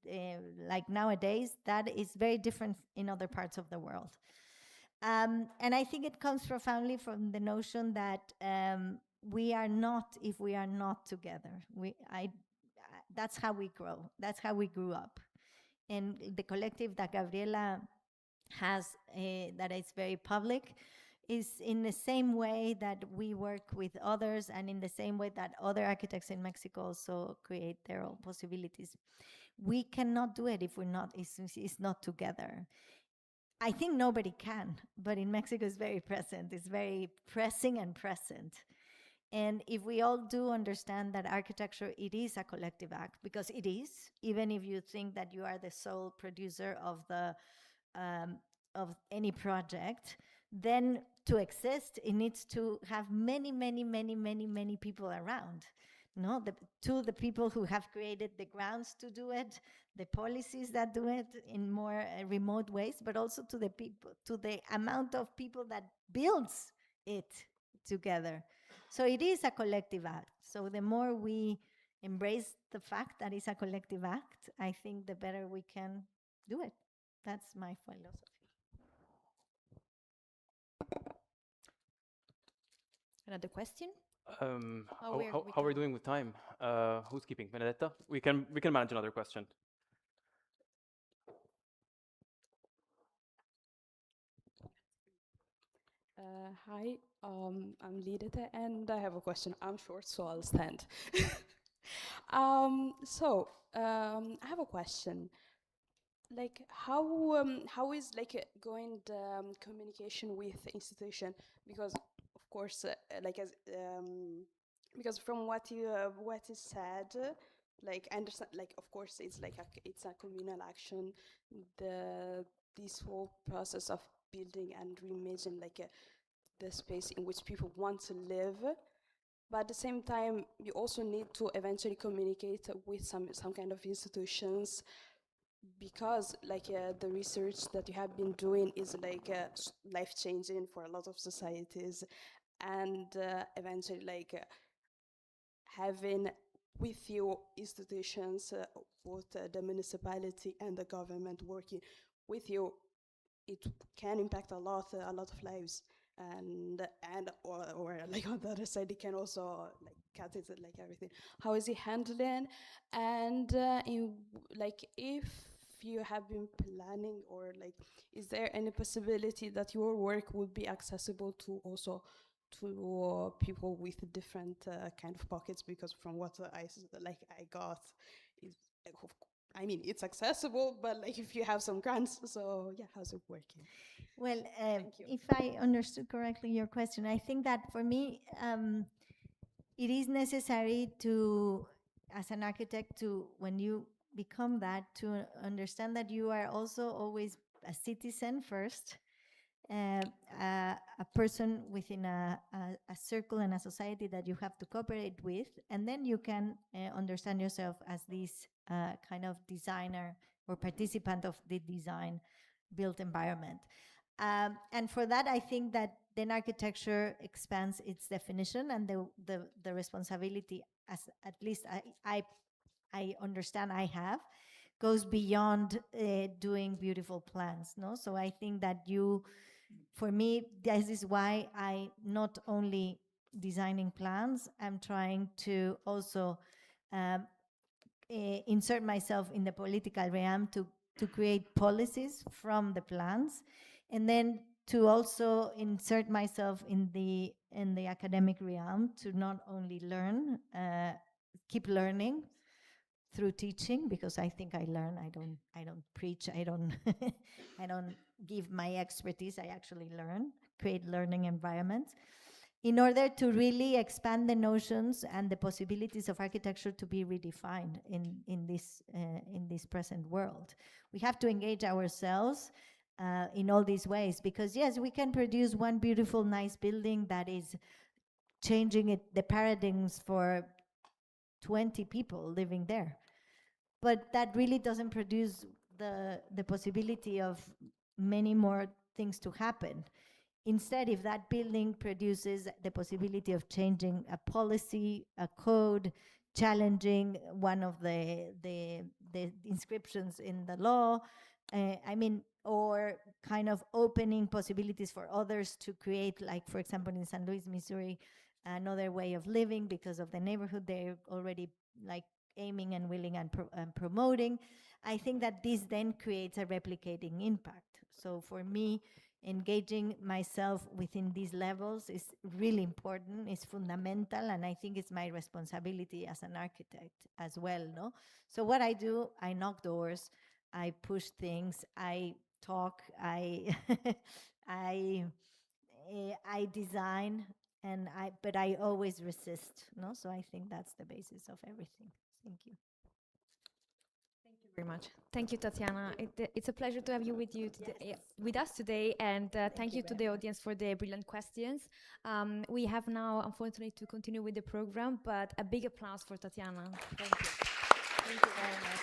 like nowadays, that is very different in other parts of the world. And I think it comes profoundly from the notion that we are not if we are not together. That's how we grow. That's how we grew up. And the collective that Gabriela has, that is very public, is in the same way that we work with others, and in the same way that other architects in Mexico also create their own possibilities. We cannot do it if it's not together. I think nobody can, but in Mexico it's very present. It's very pressing and present. And if we all do understand that architecture, it is a collective act, because it is, even if you think that you are the sole producer of any project, then to exist, it needs to have many people around. No, the people who have created the grounds to do it, the policies that do it in more remote ways, but also to the people, to the amount of people that builds it together. So it is a collective act. So the more we embrace the fact that it's a collective act, I think the better we can do it. That's my philosophy. Another question? How are we doing with time? Who's keeping? Benedetta? We can manage another question. Hi, I'm Lidete, and I have a question. I'm short, so I'll stand. I have a question. Like, how is going the communication with the institution? Because of course, because from what is said, like I understand, like of course it's it's a communal action. This whole process of building and reimagining the space in which people want to live, but at the same time you also need to eventually communicate with some kind of institutions, because the research that you have been doing is life-changing for a lot of societies, and eventually having with you institutions, both the municipality and the government working with you, it can impact a lot of lives, and or on the other side it can also cut it, everything. How is he handling? And if you have been planning, or is there any possibility that your work would be accessible to also to people with different kind of pockets? Because from what I got, is I mean, it's accessible, but if you have some grants, so yeah, how's it working? Well, if I understood correctly your question, I think that for me, it is necessary to, as an architect, to, when you become that, to understand that you are also always a citizen first, a person within a circle and a society that you have to cooperate with, and then you can understand yourself as this kind of designer or participant of the design built environment. And for that, I think that then architecture expands its definition, and the responsibility, as at least I understand I have, goes beyond doing beautiful plans. No, so I think that for me, this is why I not only designing plans, I'm trying to also insert myself in the political realm to create policies from the plans, and then to also insert myself in the academic realm to not only learn, keep learning through teaching, because I think I learn. I don't preach. I don't I don't give my expertise. I actually learn, create learning environments, in order to really expand the notions and the possibilities of architecture to be redefined in this present world. We have to engage ourselves in all these ways, because yes, we can produce one beautiful, nice building that is changing the paradigms for 20 people living there, but that really doesn't produce the possibility of many more things to happen. Instead, if that building produces the possibility of changing a policy, a code, challenging one of the inscriptions in the law, or kind of opening possibilities for others to create, like, for example, in St. Louis, Missouri, another way of living because of the neighborhood they're already like aiming and willing and promoting. I think that this then creates a replicating impact. So for me, engaging myself within these levels is really important, it's fundamental, and I think it's my responsibility as an architect as well, no? So what I do, I knock doors, I push things, I talk, I I design, but I always resist, no? So I think that's the basis of everything. Thank you. Thank you very much. Thank you, Tatiana. It's a pleasure to have you today, with us today, and thank you to the audience for the brilliant questions. We have now, unfortunately, to continue with the program, but a big applause for Tatiana. Thank you. Thank you very much.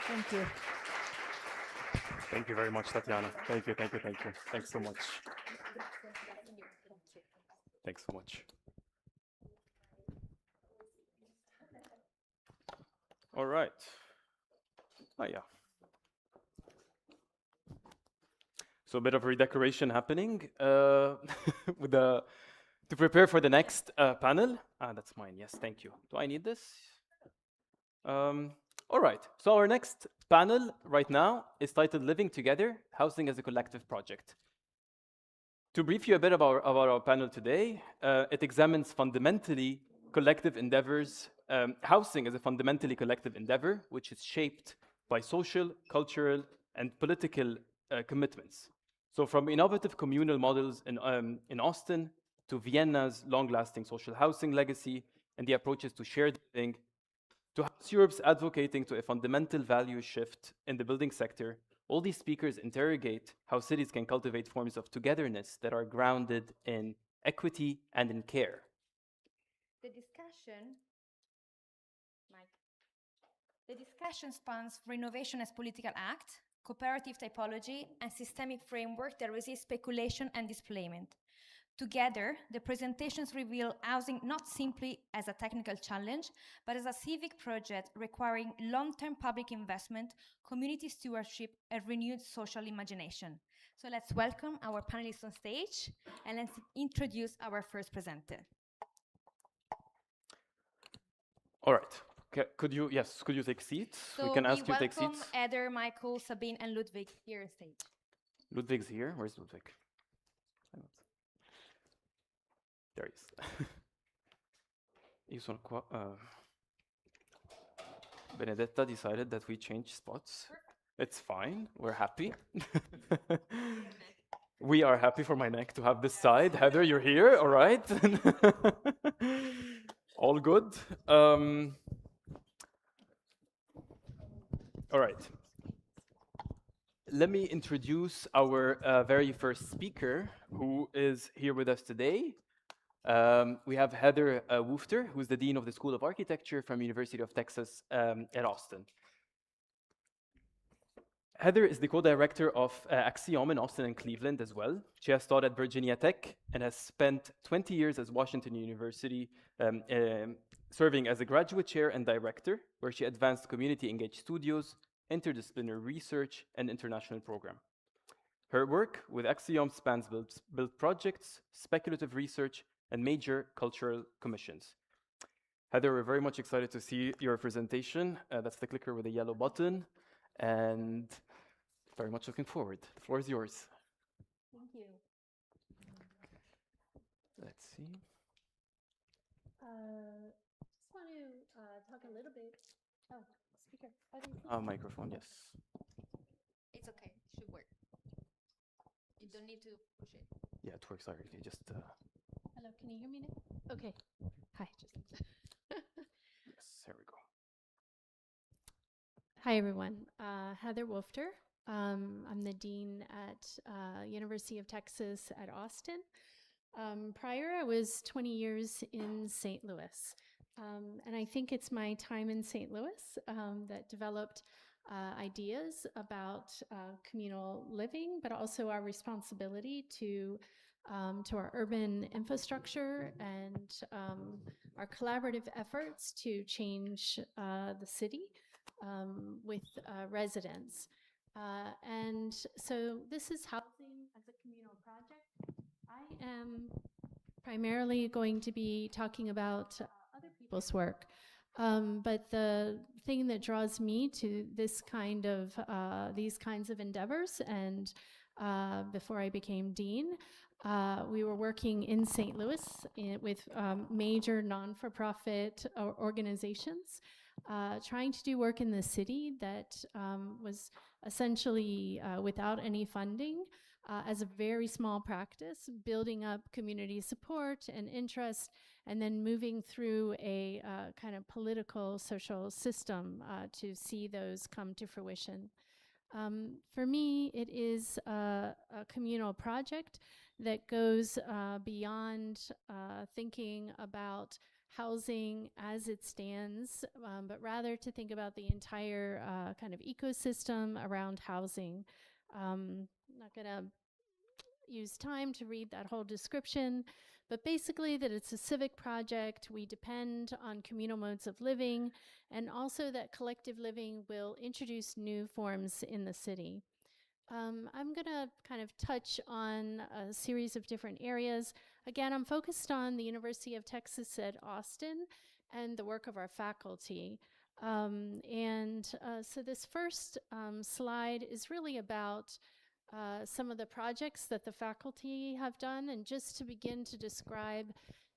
Thank you. Thank you very much, Tatiana. Thank you, thank you, thank you. Thanks so much. Thanks so much. All right. Oh, yeah. So a bit of redecoration happening with to prepare for the next panel. That's mine. Yes, thank you. Do I need this? All right. So our next panel right now is titled "Living Together: Housing as a Collective Project." To brief you a bit about our panel today, it examines fundamentally collective endeavors. Housing is a fundamentally collective endeavor, which is shaped by social, cultural, and political commitments. So from innovative communal models in Austin to Vienna's long-lasting social housing legacy and the approaches to shared living, to House Europe's advocating to a fundamental value shift in the building sector, all these speakers interrogate how cities can cultivate forms of togetherness that are grounded in equity and in care. The discussion spans renovation as political act, cooperative typology, and systemic framework that resist speculation and displacement. Together, the presentations reveal housing not simply as a technical challenge, but as a civic project requiring long-term public investment, community stewardship, and renewed social imagination. So let's welcome our panelists on stage, and let's introduce our first presenter. All right. Okay. Could you take seats? So we can ask you to take seats. Welcome Eder, Michael, Sabine, and Ludwig here on stage. Ludwig's here. Where's Ludwig? There he is. Benedetta decided that we change spots. It's fine. We're happy. We are happy for my neck to have this side. Heather, you're here. All right. All good. All right. let me introduce our very first speaker who is here with us today. We have Heather Woofter, who's the Dean of the School of Architecture from University of Texas at Austin. Heather is the co-director of Axiom in Austin and Cleveland as well. She has taught at Virginia Tech and has spent 20 years at Washington University serving as a graduate chair and director, where she advanced community-engaged studios, interdisciplinary research, and international program. Her work with Axiom spans build projects, speculative research, and major cultural commissions. Heather, we're very much excited to see your presentation. That's the clicker with the yellow button. And very much looking forward. The floor is yours. Thank you. Let's see. Just want to talk a little bit. Oh, speaker. Microphone, yes. It's okay. It should work. You don't need to push it. Yeah, it works already. Just. Hello, can you hear me now? Okay. Hi. Yes, there we go. Hi, everyone. Heather Woofter. I'm the dean at University of Texas at Austin. Prior, I was 20 years in St. Louis. And I think it's my time in St. Louis that developed ideas about communal living, but also our responsibility to our urban infrastructure and our collaborative efforts to change the city with residents. And so this is housing as a communal project. I am primarily going to be talking about other people's work. But the thing that draws me to this kind of these kinds of endeavors, and before I became dean, we were working in St. Louis with major non-for-profit organizations, trying to do work in the city that was essentially without any funding, as a very small practice, building up community support and interest, and then moving through a kind of political social system to see those come to fruition. For me, it is a communal project that goes beyond thinking about housing as it stands, but rather to think about the entire kind of ecosystem around housing. I'm not going to use time to read that whole description, but basically that it's a civic project. We depend on communal modes of living, and also that collective living will introduce new forms in the city. I'm going to kind of touch on a series of different areas. Again, I'm focused on the University of Texas at Austin and the work of our faculty. So this first slide is really about some of the projects that the faculty have done, and just to begin to describe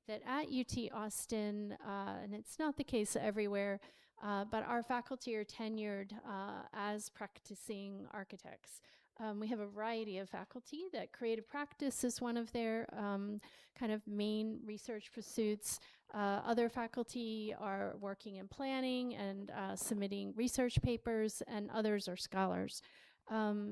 that at UT Austin, and it's not the case everywhere, but our faculty are tenured as practicing architects. We have a variety of faculty that creative practice is one of their kind of main research pursuits. Other faculty are working in planning and submitting research papers, and others are scholars.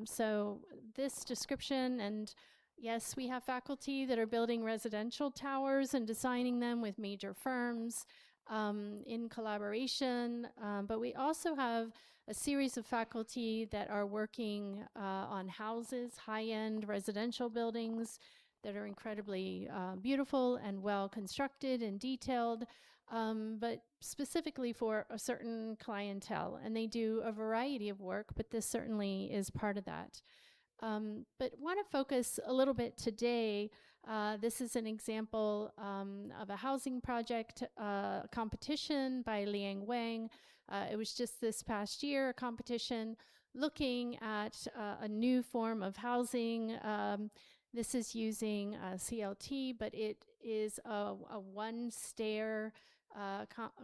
So this description, and yes, we have faculty that are building residential towers and designing them with major firms in collaboration, but we also have a series of faculty that are working on houses, high-end residential buildings that are incredibly beautiful and well constructed and detailed, but specifically for a certain clientele. And they do a variety of work, but this certainly is part of that. But want to focus a little bit today. This is an example of a housing project competition by Liang Wang. It was just this past year, a competition looking at a new form of housing. This is using CLT, but it is a one-stair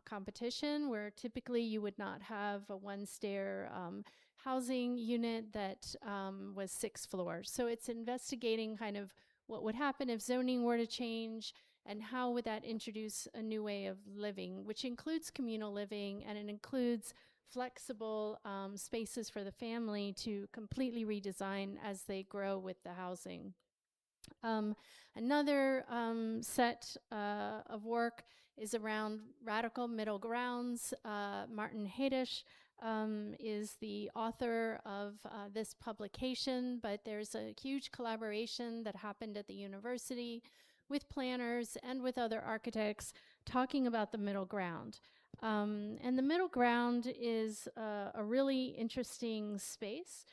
competition where typically you would not have a one-stair housing unit that was 6 floors. So it's investigating kind of what would happen if zoning were to change, and how would that introduce a new way of living, which includes communal living, and it includes flexible spaces for the family to completely redesign as they grow with the housing. Another set of work is around radical middle grounds. Martin Hadish is the author of this publication, but there's a huge collaboration that happened at the university with planners and with other architects talking about the middle ground. And the middle ground is a really interesting space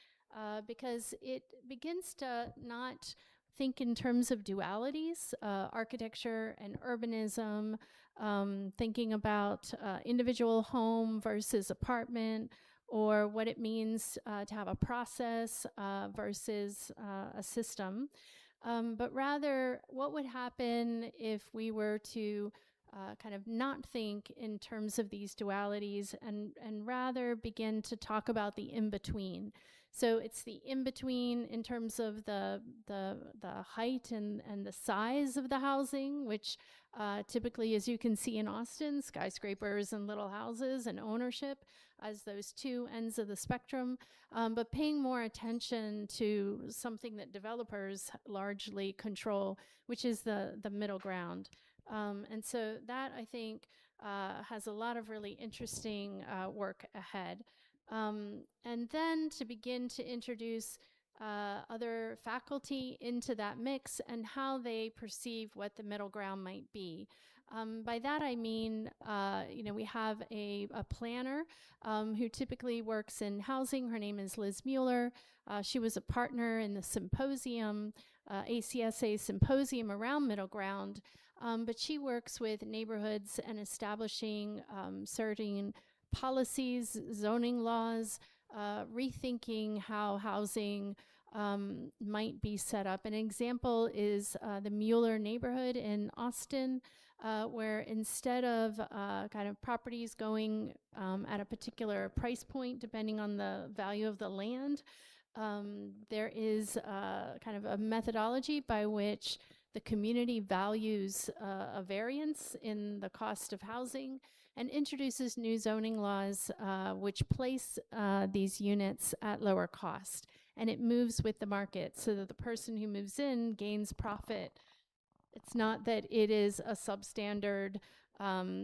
because it begins to not think in terms of dualities, architecture and urbanism, thinking about individual home versus apartment, or what it means to have a process versus a system. But rather, what would happen if we were to kind of not think in terms of these dualities and rather begin to talk about the in-between. So it's the in-between in terms of the height and the size of the housing, which typically, as you can see in Austin, skyscrapers and little houses and ownership as those two ends of the spectrum, but paying more attention to something that developers largely control, which is the middle ground. And so that, I think, has a lot of really interesting work ahead. And then to begin to introduce other faculty into that mix and how they perceive what the middle ground might be. By that I mean, we have a planner who typically works in housing. Her name is Liz Mueller. She was a partner in the symposium, ACSA symposium around middle ground, but she works with neighborhoods and establishing certain policies, zoning laws, rethinking how housing might be set up. An example is the Mueller neighborhood in Austin, where instead of kind of properties going at a particular price point, depending on the value of the land, there is kind of a methodology by which the community values a variance in the cost of housing and introduces new zoning laws which place these units at lower cost. And it moves with the market so that the person who moves in gains profit. It's not that it is a substandard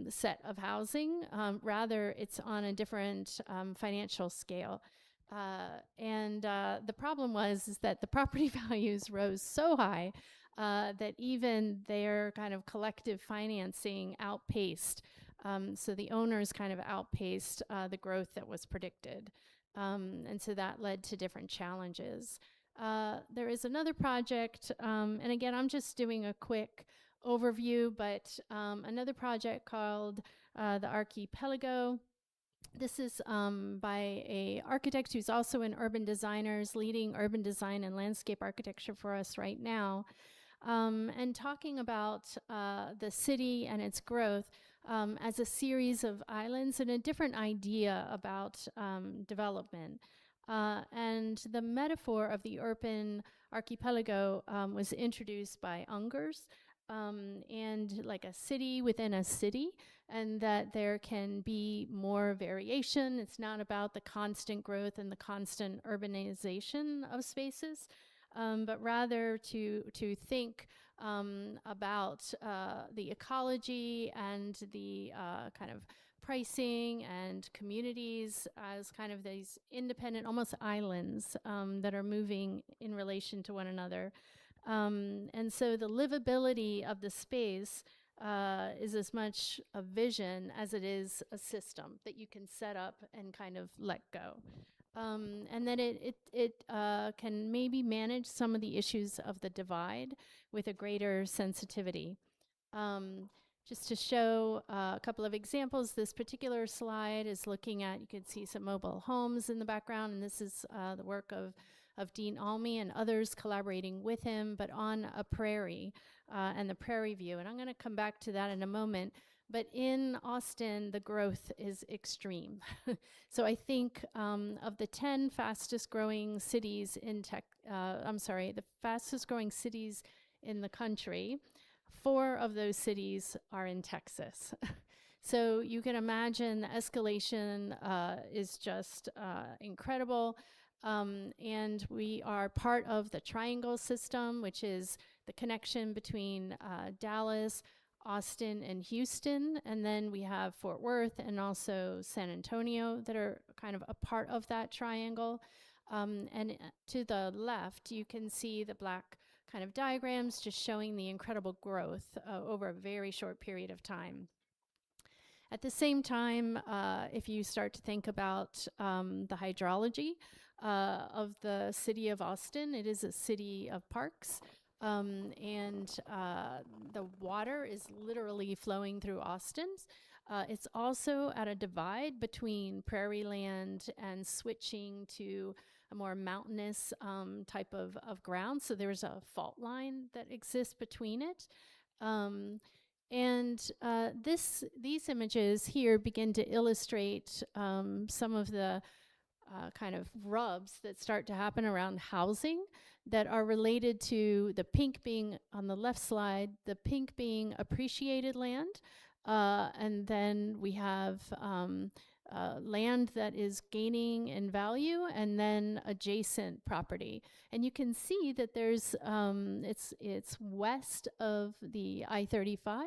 set of housing, rather it's on a different financial scale. And the problem is that the property values rose so high that even their kind of collective financing outpaced. So the owners kind of outpaced the growth that was predicted. And so that led to different challenges. There is another project, and again, I'm just doing a quick overview, but another project called the Archipelago. This is by an architect who's also an urban designer, leading urban design and landscape architecture for us right now, and talking about the city and its growth as a series of islands and a different idea about development. And the metaphor of the urban archipelago was introduced by Ungers, and like a city within a city, and that there can be more variation. It's not about the constant growth and the constant urbanization of spaces, but rather to think about the ecology and the kind of pricing and communities as kind of these independent, almost islands that are moving in relation to one another. And so the livability of the space is as much a vision as it is a system that you can set up and kind of let go. And then it can maybe manage some of the issues of the divide with a greater sensitivity. Just to show a couple of examples, this particular slide is looking at, you can see some mobile homes in the background, and this is the work of Dean Almy and others collaborating with him, but on a prairie and the prairie view. And I'm going to come back to that in a moment. But in Austin, the growth is extreme. So I think of the 10 fastest growing cities in the fastest growing cities in the country, 4 of those cities are in Texas. So you can imagine the escalation is just incredible. And we are part of the triangle system, which is the connection between Dallas, Austin, and Houston. And then we have Fort Worth and also San Antonio that are kind of a part of that triangle. And to the left, you can see the black kind of diagrams just showing the incredible growth over a very short period of time. At the same time, if you start to think about the hydrology of the city of Austin, it is a city of parks. And the water is literally flowing through Austin. It's also at a divide between prairie land and switching to a more mountainous type of ground. So there's a fault line that exists between it. And these images here begin to illustrate some of the kind of rubs that start to happen around housing that are related to the pink being on the left slide, the pink being appreciated land, and then we have land that is gaining in value, and then adjacent property. And you can see that there's it's west of the I-35,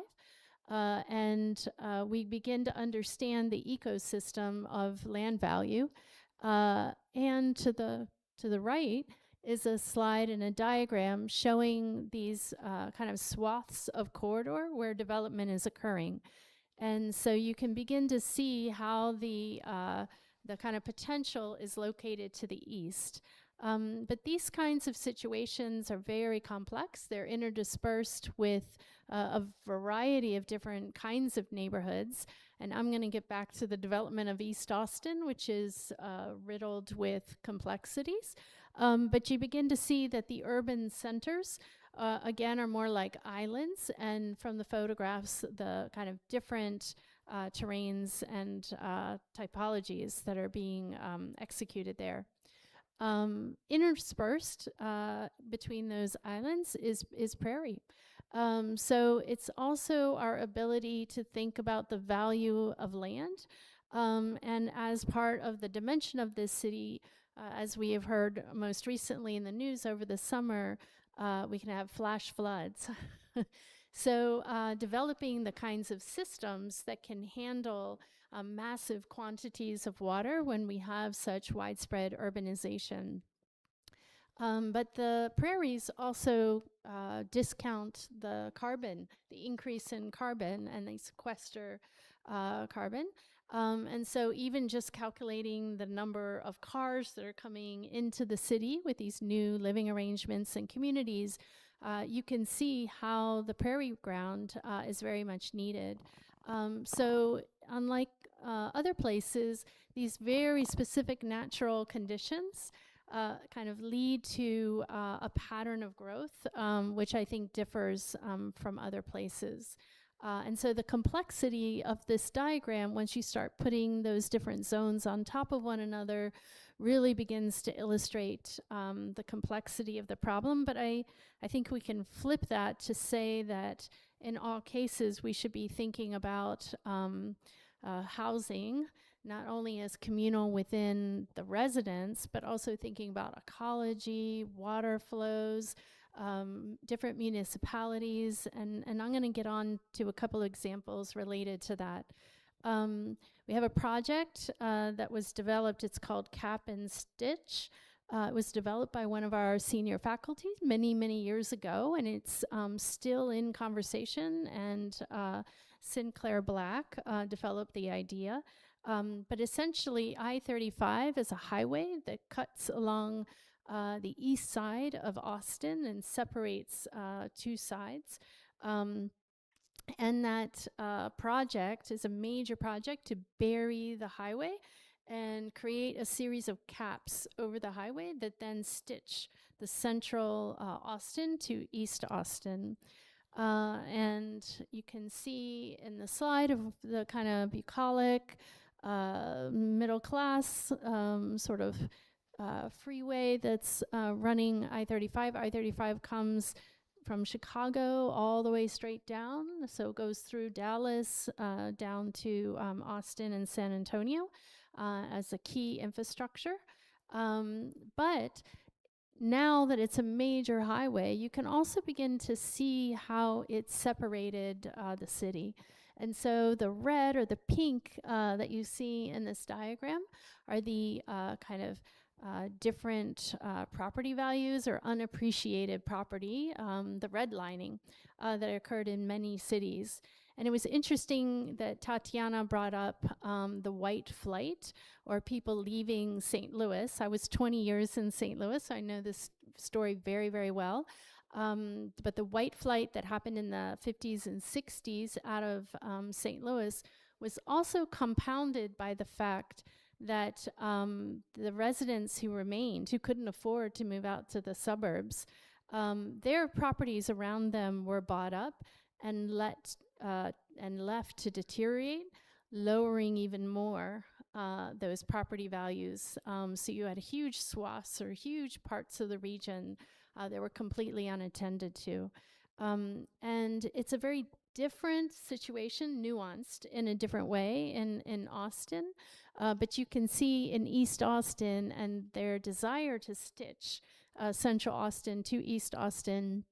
and we begin to understand the ecosystem of land value. And to the right is a slide and a diagram showing these kind of swaths of corridor where development is occurring. And so you can begin to see how the kind of potential is located to the east. But these kinds of situations are very complex. They're interdispersed with a variety of different kinds of neighborhoods. And I'm going to get back to the development of East Austin, which is riddled with complexities. But you begin to see that the urban centers, again, are more like islands. And from the photographs, the kind of different terrains and typologies that are being executed there. Interspersed between those islands is prairie. So it's also our ability to think about the value of land. And as part of the dimension of this city, as we have heard most recently in the news over the summer, we can have flash floods. So developing the kinds of systems that can handle massive quantities of water when we have such widespread urbanization. But the prairies also discount the carbon, the increase in carbon, and they sequester carbon. And so even just calculating the number of cars that are coming into the city with these new living arrangements and communities, you can see how the prairie ground is very much needed. So unlike other places, these very specific natural conditions kind of lead to a pattern of growth, which I think differs from other places. And so the complexity of this diagram, once you start putting those different zones on top of one another, really begins to illustrate the complexity of the problem. But I think we can flip that to say that in all cases, we should be thinking about housing, not only as communal within the residence, but also thinking about ecology, water flows, different municipalities, and I'm going to get on to a couple examples related to that. We have a project that was developed, it's called Cap and Stitch. It was developed by one of our senior faculty many, many years ago, and it's still in conversation, and Sinclair Black developed the idea. But essentially, I-35 is a highway that cuts along the east side of Austin and separates two sides. And that project is a major project to bury the highway and create a series of caps over the highway that then stitch the central Austin to East Austin. And you can see in the slide of the kind of bucolic, middle class sort of freeway that's running I-35. I-35 comes from Chicago all the way straight down. So it goes through Dallas, down to Austin and San Antonio as a key infrastructure. But now that it's a major highway, you can also begin to see how it separated the city. And so the red or the pink that you see in this diagram are the kind of different property values or unappreciated property, the redlining that occurred in many cities. And it was interesting that Tatiana brought up the white flight, or people leaving St. Louis. I was 20 years in St. Louis, so I know this story very, very well. But the white flight that happened in the 50s and 60s out of St. Louis was also compounded by the fact that the residents who remained, who couldn't afford to move out to the suburbs, their properties around them were bought up and left to deteriorate, lowering even more those property values. So you had huge swaths or huge parts of the region that were completely unattended to. And it's a very different situation, nuanced in a different way in Austin. But you can see in East Austin and their desire to stitch Central Austin to East Austin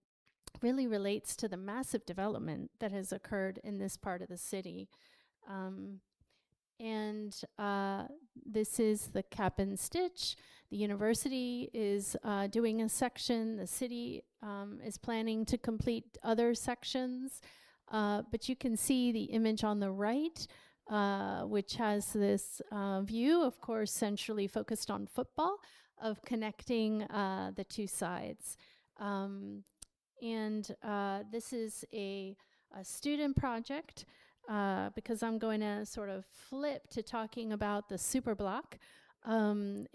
really relates to the massive development that has occurred in this part of the city. This is the cap and stitch. The university is doing a section. The city is planning to complete other sections. But you can see the image on the right, which has this view, of course, centrally focused on football, of connecting the two sides. This is a student project, because I'm going to sort of flip to talking about the superblock and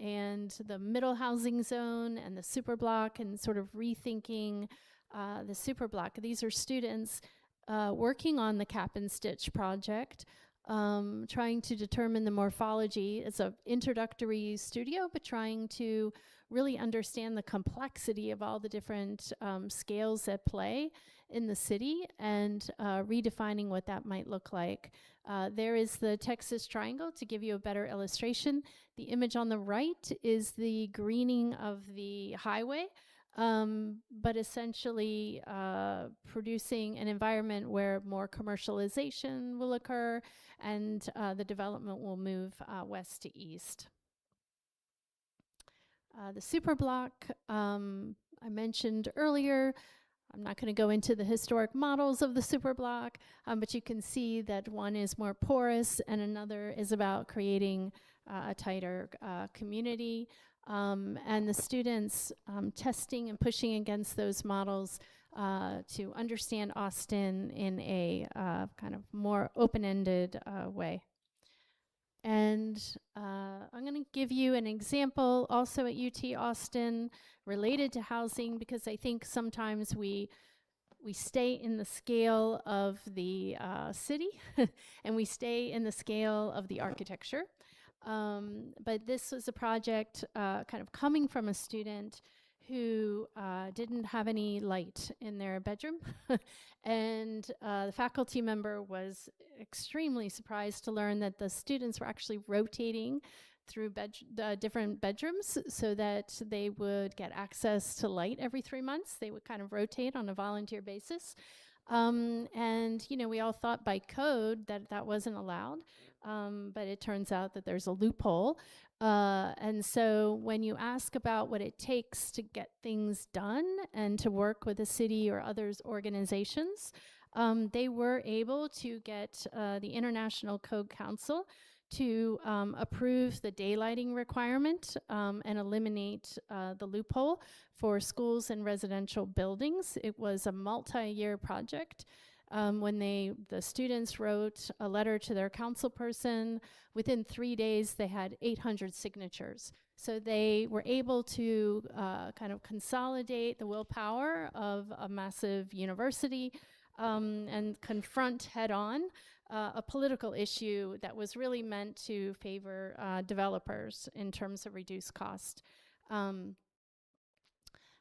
the middle housing zone and the superblock, and sort of rethinking the superblock. These are students working on the cap and stitch project, trying to determine the morphology. It's an introductory studio, but trying to really understand the complexity of all the different scales at play in the city, and redefining what that might look like. There is the Texas Triangle to give you a better illustration. The image on the right is the greening of the highway, but essentially producing an environment where more commercialization will occur, and the development will move west to east. The superblock I mentioned earlier. I'm not going to go into the historic models of the superblock, but you can see that one is more porous and another is about creating a tighter community. And the students testing and pushing against those models to understand Austin in a kind of more open-ended way. And I'm going to give you an example also at UT Austin related to housing, because I think sometimes we stay in the scale of the city and we stay in the scale of the architecture. But this was a project kind of coming from a student who didn't have any light in their bedroom. And the faculty member was extremely surprised to learn that the students were actually rotating through different bedrooms so that they would get access to light every 3 months. They would kind of rotate on a volunteer basis. And, you know, we all thought by code that that wasn't allowed, but it turns out that there's a loophole. And so when you ask about what it takes to get things done and to work with the city or others organizations, they were able to get the International Code Council to approve the daylighting requirement and eliminate the loophole for schools and residential buildings. It was a multi-year project. When the students wrote a letter to their council person, within 3 days they had 800 signatures. So they were able to kind of consolidate the willpower of a massive university and confront head-on a political issue that was really meant to favor developers in terms of reduced cost.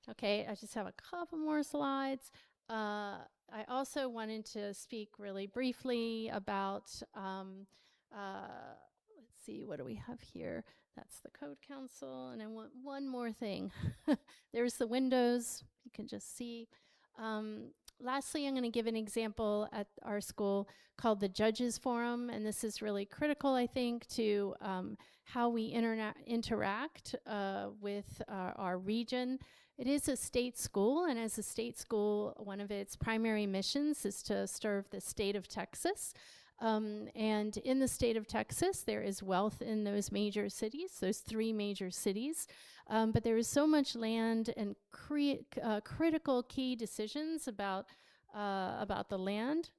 Okay, I just have a couple more slides. I also wanted to speak really briefly about, let's see, what do we have here? That's the Code Council, and I want one more thing. There's the windows, you can just see. Lastly, I'm going to give an example at our school called the Judges Forum, and this is really critical, I think, to how we interact with our region. It is a state school, and as a state school, one of its primary missions is to serve the state of Texas. And in the state of Texas, there is wealth in those major cities, those 3 major cities. But there is so much land and critical key decisions about the land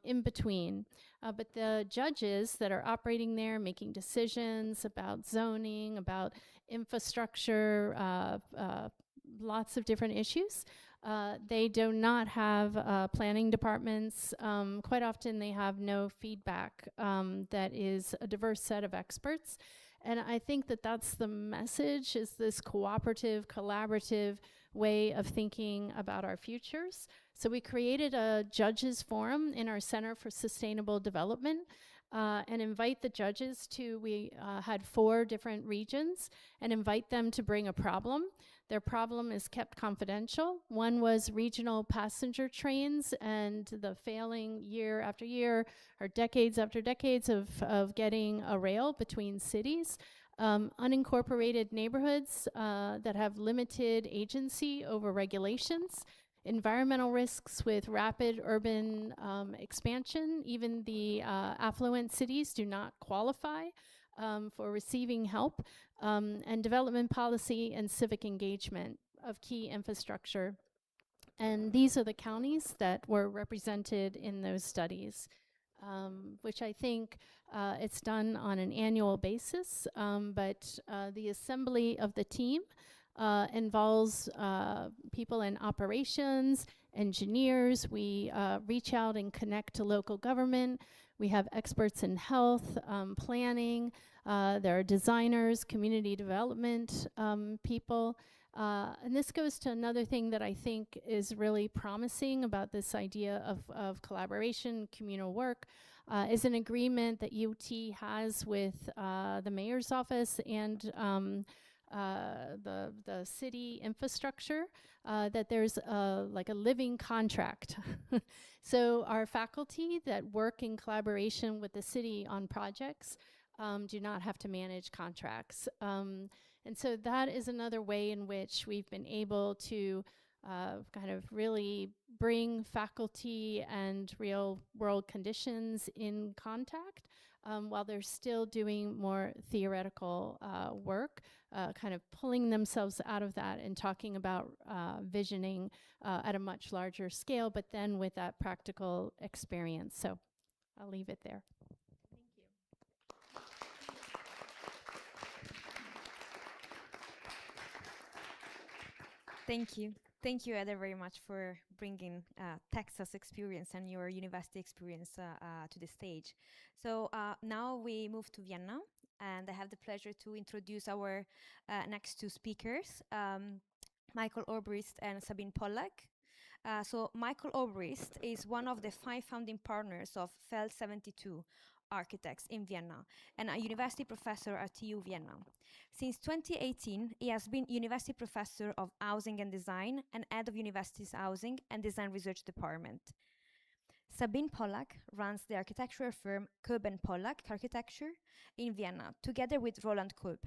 in between. But the judges that are operating there, making decisions about zoning, about infrastructure, lots of different issues. They do not have planning departments. Quite often they have no feedback that is a diverse set of experts. And I think that that's the message, is this cooperative, collaborative way of thinking about our futures. So we created a judges forum in our Center for Sustainable Development and invite the judges to, we had 4 different regions, and invite them to bring a problem. Their problem is kept confidential. One was regional passenger trains and the failing year after year or decades after decades of getting a rail between cities. Unincorporated neighborhoods that have limited agency over regulations. Environmental risks with rapid urban expansion. Even the affluent cities do not qualify for receiving help, and development policy and civic engagement of key infrastructure. And these are the counties that were represented in those studies, which I think it's done on an annual basis, but the assembly of the team involves people in operations, engineers. We reach out and connect to local government. We have experts in health, planning. There are designers, community development people. And this goes to another thing that I think is really promising about this idea of collaboration, communal work, is an agreement that UT has with the mayor's office and the city infrastructure, that there's like a living contract. So our faculty that work in collaboration with the city on projects do not have to manage contracts. And so that is another way in which we've been able to kind of really bring faculty and real world conditions in contact while they're still doing more theoretical work, kind of pulling themselves out of that and talking about visioning at a much larger scale, but then with that practical experience. So I'll leave it there. Thank you. Thank you, Eda, very much for bringing Texas experience and your university experience to the stage. So now we move to Vienna, and I have the pleasure to introduce our next 2 speakers, Michael Obrist and Sabine Pollack. So Michael Obrist is one of the 5 founding partners of FEL 72 Architects in Vienna and a university professor at TU Vienna. Since 2018, he has been university professor of housing and design and head of university's housing and design research department. Sabine Pollack runs the architectural firm Koeb & Pollack Architecture in Vienna, together with Roland Koeb.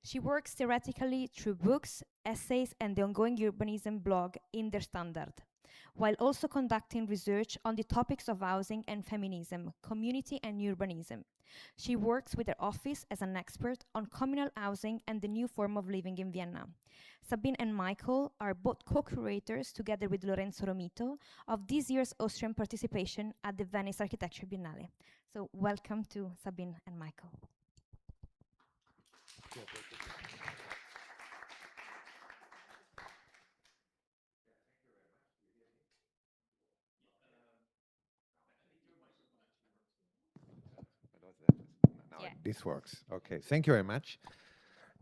She works theoretically through books, essays, and the ongoing urbanism blog In der Standard, while also conducting research on the topics of housing and feminism, community and urbanism. She works with her office as an expert on communal housing and the new form of living in Vienna. Sabine and Michael are both co-curators, together with Lorenzo Romito, of this year's Austrian participation at the Venice Architecture Biennial. So welcome to Sabine and Michael. This works. Okay, thank you very much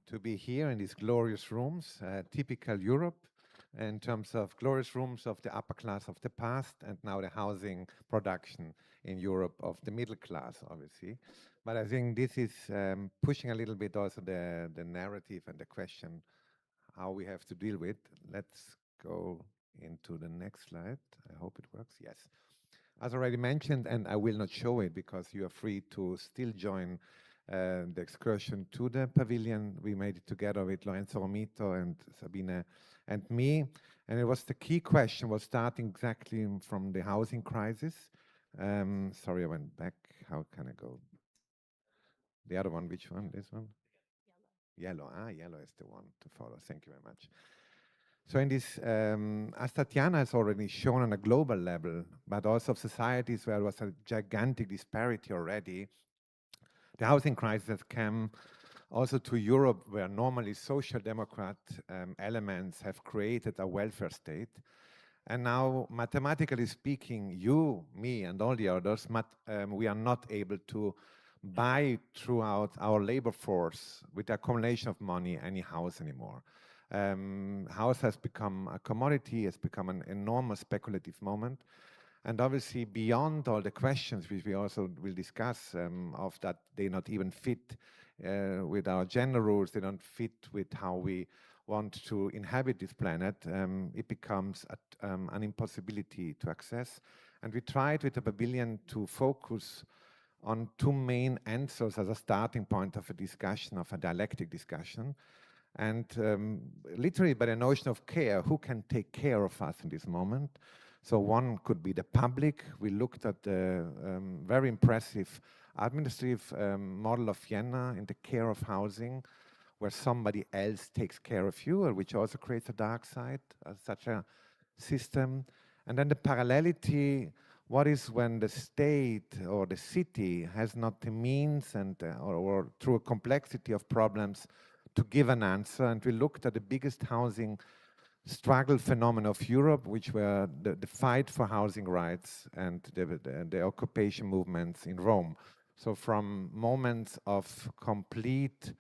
to be here in these glorious rooms, typical Europe, in terms of glorious rooms of the upper class of the past, and now the housing production in Europe of the middle class, obviously. But I think this is pushing a little bit also the narrative and the question how we have to deal with. Let's go into the next slide. I hope it works. Yes. As already mentioned, and I will not show it because you are free to still join the excursion to the pavilion. We made it together with Lorenzo Romito and Sabine and me. And it was the key question was starting exactly from the housing crisis. Sorry, I went back. How can I go? The other one, which one? This one? Yellow. Yellow is the one to follow. Thank you very much. So in this, as Tatiana has already shown on a global level, but also of societies where there was a gigantic disparity already, the housing crisis has come also to Europe, where normally social democrat elements have created a welfare state. And now, mathematically speaking, you, me, and all the others, we are not able to buy throughout our labor force with the accumulation of money any house anymore. House has become a commodity, has become an enormous speculative moment. And obviously, beyond all the questions, which we also will discuss, of that they not even fit with our gender rules, they don't fit with how we want to inhabit this planet, it becomes an impossibility to access. And we tried with the pavilion to focus on two main answers as a starting point of a discussion, of a dialectic discussion. And literally by the notion of care, who can take care of us in this moment? So one could be the public. We looked at the very impressive administrative model of Vienna in the care of housing, where somebody else takes care of you, which also creates a dark side of such a system. And then the parallelity, what is when the state or the city has not the means and or through a complexity of problems to give an answer. And we looked at the biggest housing struggle phenomenon of Europe, which were the fight for housing rights and the occupation movements in Rome. So from moments of complete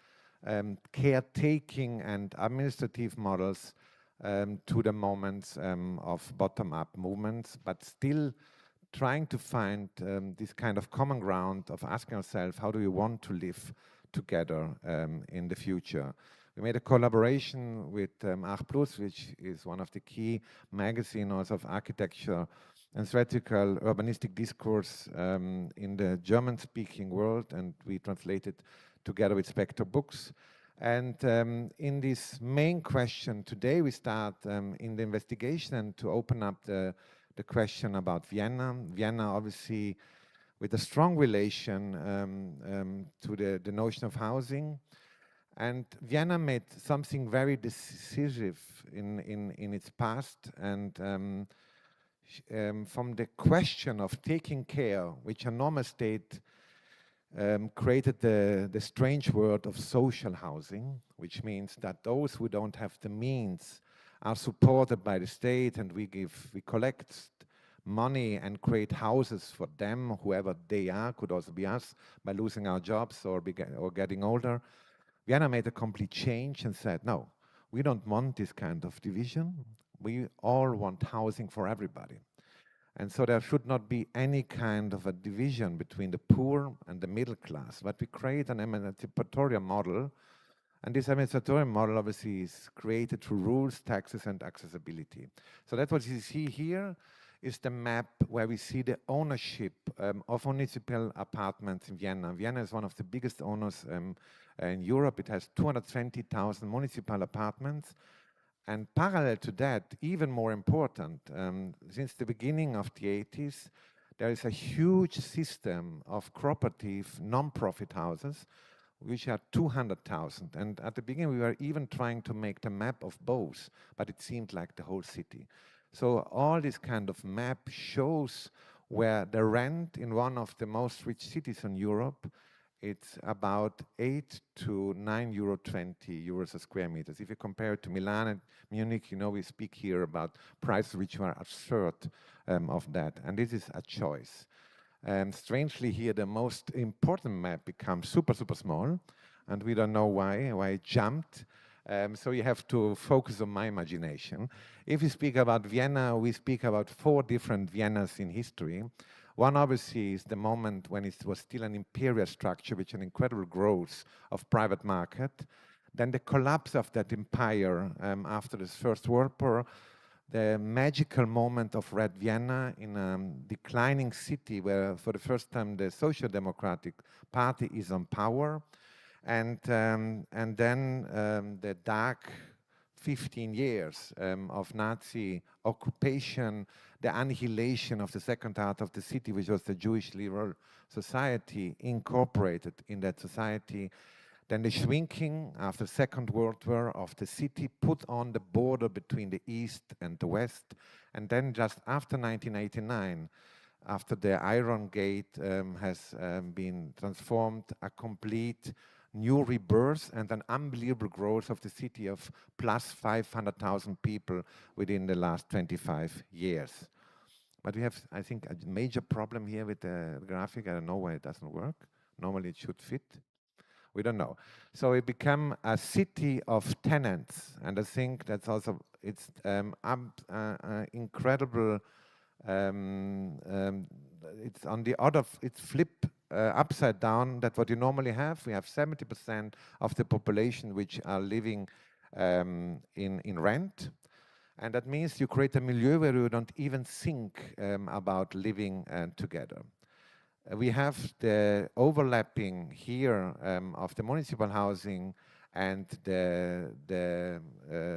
caretaking and administrative models to the moments of bottom-up movements, but still trying to find this kind of common ground of asking ourselves, how do we want to live together in the future? We made a collaboration with Art Plus, which is one of the key magazines of architecture and theoretical urbanistic discourse in the German-speaking world, and we translated together with Spectre Books. And in this main question today, we start in the investigation and to open up the question about Vienna. Vienna, obviously, with a strong relation to the notion of housing. And Vienna made something very decisive in its past. And from the question of taking care, which a normal state created the strange word of social housing, which means that those who don't have the means are supported by the state, and we collect money and create houses for them, whoever they are, could also be us, by losing our jobs or getting older. Vienna made a complete change and said, no, we don't want this kind of division. We all want housing for everybody. And so there should not be any kind of a division between the poor and the middle class, but we create an emancipatory model. And this emancipatory model obviously is created through rules, taxes, and accessibility. So that's what you see here is the map where we see the ownership of municipal apartments in Vienna. Vienna is one of the biggest owners in Europe. It has 220,000 municipal apartments. And parallel to that, even more important, since the beginning of the 80s, there is a huge system of cooperative non-profit houses, which are 200,000. And at the beginning, we were even trying to make the map of both, but it seemed like the whole city. So all this kind of map shows where the rent in one of the most rich cities in Europe, it's about 8 to 9.20 euros a square meters. If you compare it to Milan and Munich, you know, we speak here about prices which are a third of that. And this is a choice. And strangely here, the most important map becomes super, super small. And we don't know why it jumped. So you have to focus on my imagination. If we speak about Vienna, we speak about 4 different Viennas in history. One obviously is the moment when it was still an imperial structure with an incredible growth of private market. Then the collapse of that empire after the First World War, the magical moment of Red Vienna in a declining city where for the first time the Social Democratic Party is on power. And then the dark 15 years of Nazi occupation, the annihilation of the second part of the city, which was the Jewish liberal society, incorporated in that society. Then the shrinking after the Second World War of the city put on the border between the East and the West. And then just after 1989, after the Iron Gate has been transformed, a complete new rebirth and an unbelievable growth of the city of plus 500,000 people within the last 25 years. But we have, I think, a major problem here with the graphic. I don't know why it doesn't work. Normally it should fit. We don't know. So it became a city of tenants. And I think that's also, it's incredible. It's on the other, it's flip upside down that what you normally have. We have 70% of the population which are living in rent. And that means you create a milieu where you don't even think about living together. We have the overlapping here of the municipal housing and the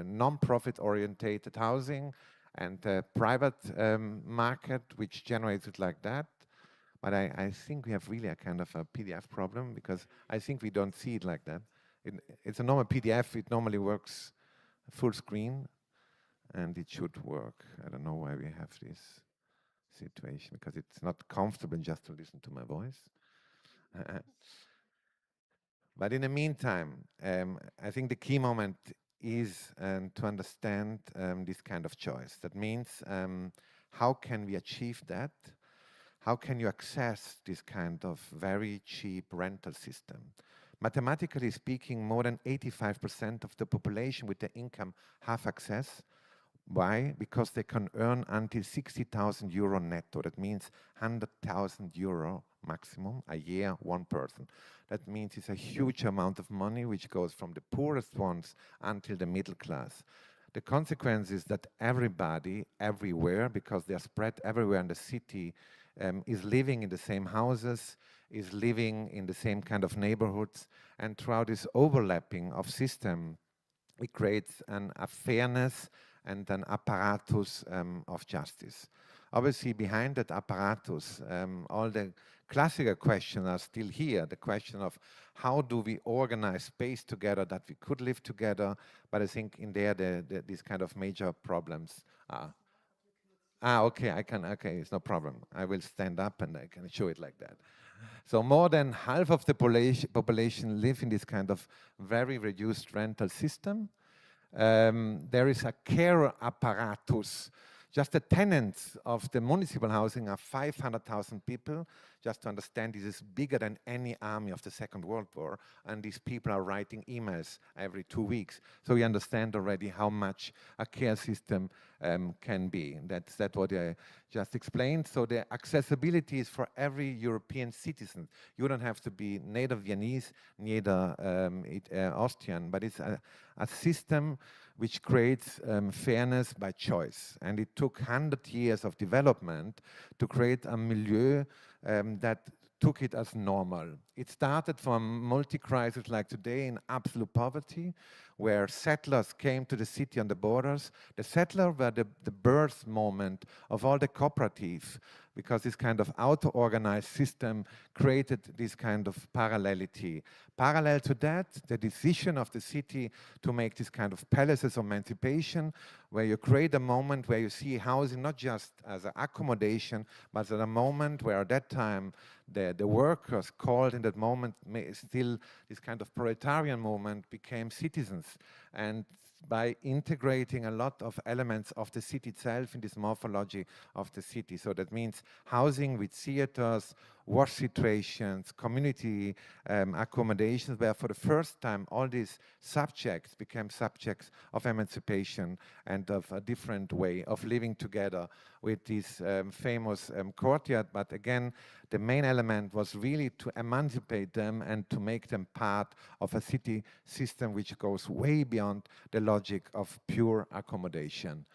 non-profit orientated housing and the private market, which generates it like that. But I think we have really a kind of a PDF problem because I think we don't see it like that. It's a normal PDF. It normally works full screen, and it should work. I don't know why we have this situation, because it's not comfortable just to listen to my voice. But in the meantime, I think the key moment is to understand this kind of choice. That means how can we achieve that? How can you access this kind of very cheap rental system? Mathematically speaking, more than 85% of the population with the income have access. Why? Because they can earn until 60,000 euro netto. That means 100,000 euro maximum a year, one person. That means it's a huge amount of money which goes from the poorest ones until the middle class. The consequence is that everybody, everywhere, because they are spread everywhere in the city, is living in the same houses, is living in the same kind of neighborhoods, and throughout this overlapping of system, it creates a fairness and an apparatus of justice. Obviously, behind that apparatus, all the classical questions are still here. The question of how do we organize space together that we could live together, but I think in there, these kind of major problems are. Okay, okay, it's no problem. I will stand up and I can show it like that. So more than half of the population live in this kind of very reduced rental system. There is a care apparatus. Just the tenants of the municipal housing are 500,000 people. Just to understand, this is bigger than any army of the Second World War, and these people are writing emails every 2 weeks. So we understand already how much a care system can be. That's what I just explained. So the accessibility is for every European citizen. You don't have to be neither Viennese, neither Austrian, but it's a system which creates fairness by choice. And it took 100 years of development to create a milieu that took it as normal. It started from multi-crisis like today in absolute poverty, where settlers came to the city on the borders. The settlers were the birth moment of all the cooperatives, because this kind of auto-organized system created this kind of parallelity. Parallel to that, the decision of the city to make this kind of palaces of emancipation, where you create a moment where you see housing not just as an accommodation, but as a moment where at that time the workers called in that moment, still this kind of proletarian movement, became citizens. And by integrating a lot of elements of the city itself in this morphology of the city. So that means housing with theaters, wash situations, community accommodations, where for the first time all these subjects became subjects of emancipation and of a different way of living together with this famous courtyard. But again, the main element was really to emancipate them and to make them part of a city system which goes way beyond the logic of pure accommodation.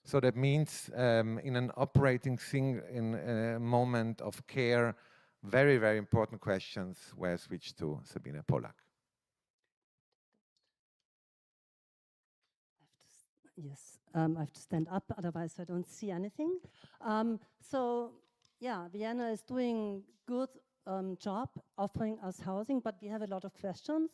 So that means in an operating thing, in a moment of care, very, very important questions were switched to Sabine Pollack. Yes, I have to stand up, otherwise I don't see anything. So, yeah, Vienna is doing good job offering us housing, but we have a lot of questions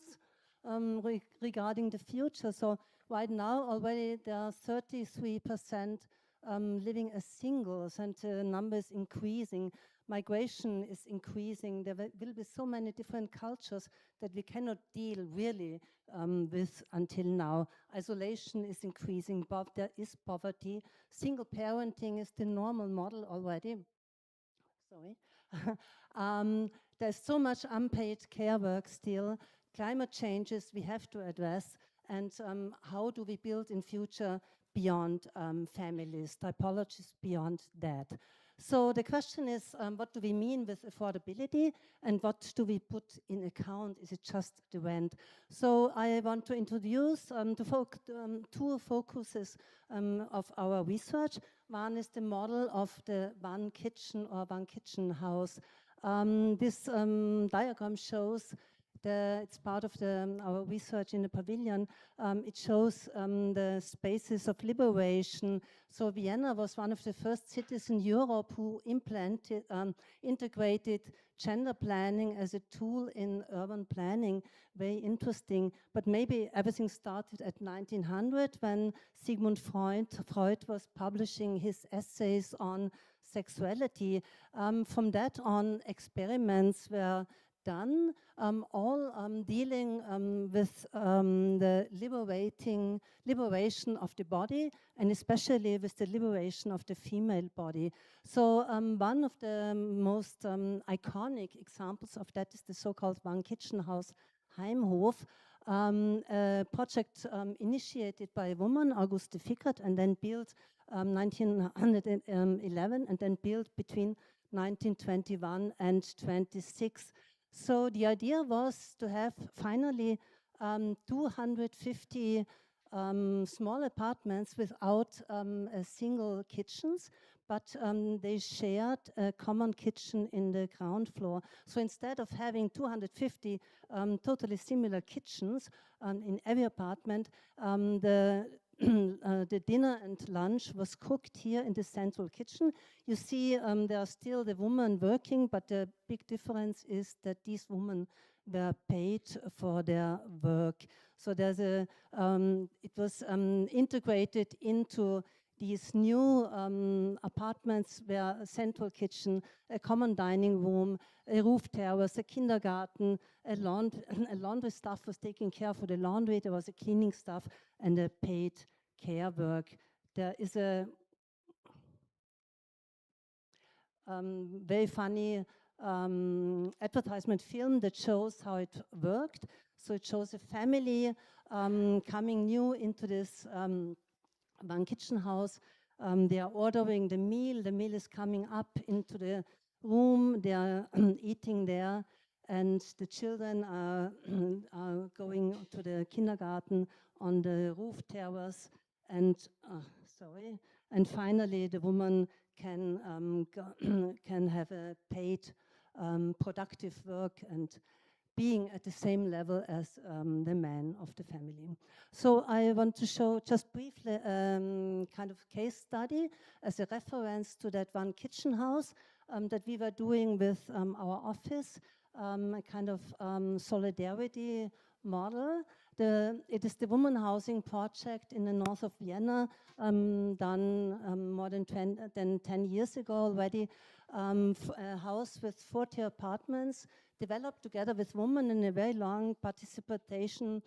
regarding the future. So right now already there are 33% living as singles, and the number is increasing. Migration is increasing. There will be so many different cultures that we cannot deal really with until now. Isolation is increasing, but there is poverty. Single parenting is the normal model already. Sorry. There's so much unpaid care work still. Climate changes we have to address, and how do we build in future beyond families, typologies beyond that. So the question is, what do we mean with affordability, and what do we put in account? Is it just the rent? So I want to introduce two focuses of our research. One is the model of the one kitchen or one kitchen house. This diagram shows it's part of our research in the pavilion. It shows the spaces of liberation. So Vienna was one of the first cities in Europe who integrated gender planning as a tool in urban planning. Very interesting. But maybe everything started at 1900 when Sigmund Freud was publishing his essays on sexuality. From that on, experiments were done, all dealing with the liberation of the body, and especially with the liberation of the female body. So one of the most iconic examples of that is the so-called one kitchen house Heimhof, a project initiated by a woman, Auguste Fickert, and then built 1911, and then built between 1921 and 26. So the idea was to have finally 250 small apartments without single kitchens, but they shared a common kitchen in the ground floor. So instead of having 250 totally similar kitchens in every apartment, the dinner and lunch was cooked here in the central kitchen. You see there are still the women working, but the big difference is that these women were paid for their work. So there's it was integrated into these new apartments where a central kitchen, a common dining room, a roof terrace, a kindergarten, a laundry staff was taking care for the laundry, there was a cleaning staff, and a paid care work. There is a very funny advertisement film that shows how it worked. So it shows a family coming new into this one kitchen house. They are ordering the meal is coming up into the room, they are eating there, and the children are going to the kindergarten on the roof terrace, and and finally the woman can have a paid productive work and being at the same level as the man of the family. So I want to show just briefly kind of case study as a reference to that one kitchen house that we were doing with our office, a kind of solidarity model. It is the woman housing project in the north of Vienna, done more than 10 years ago already. A house with 40 apartments, developed together with women in a very long participation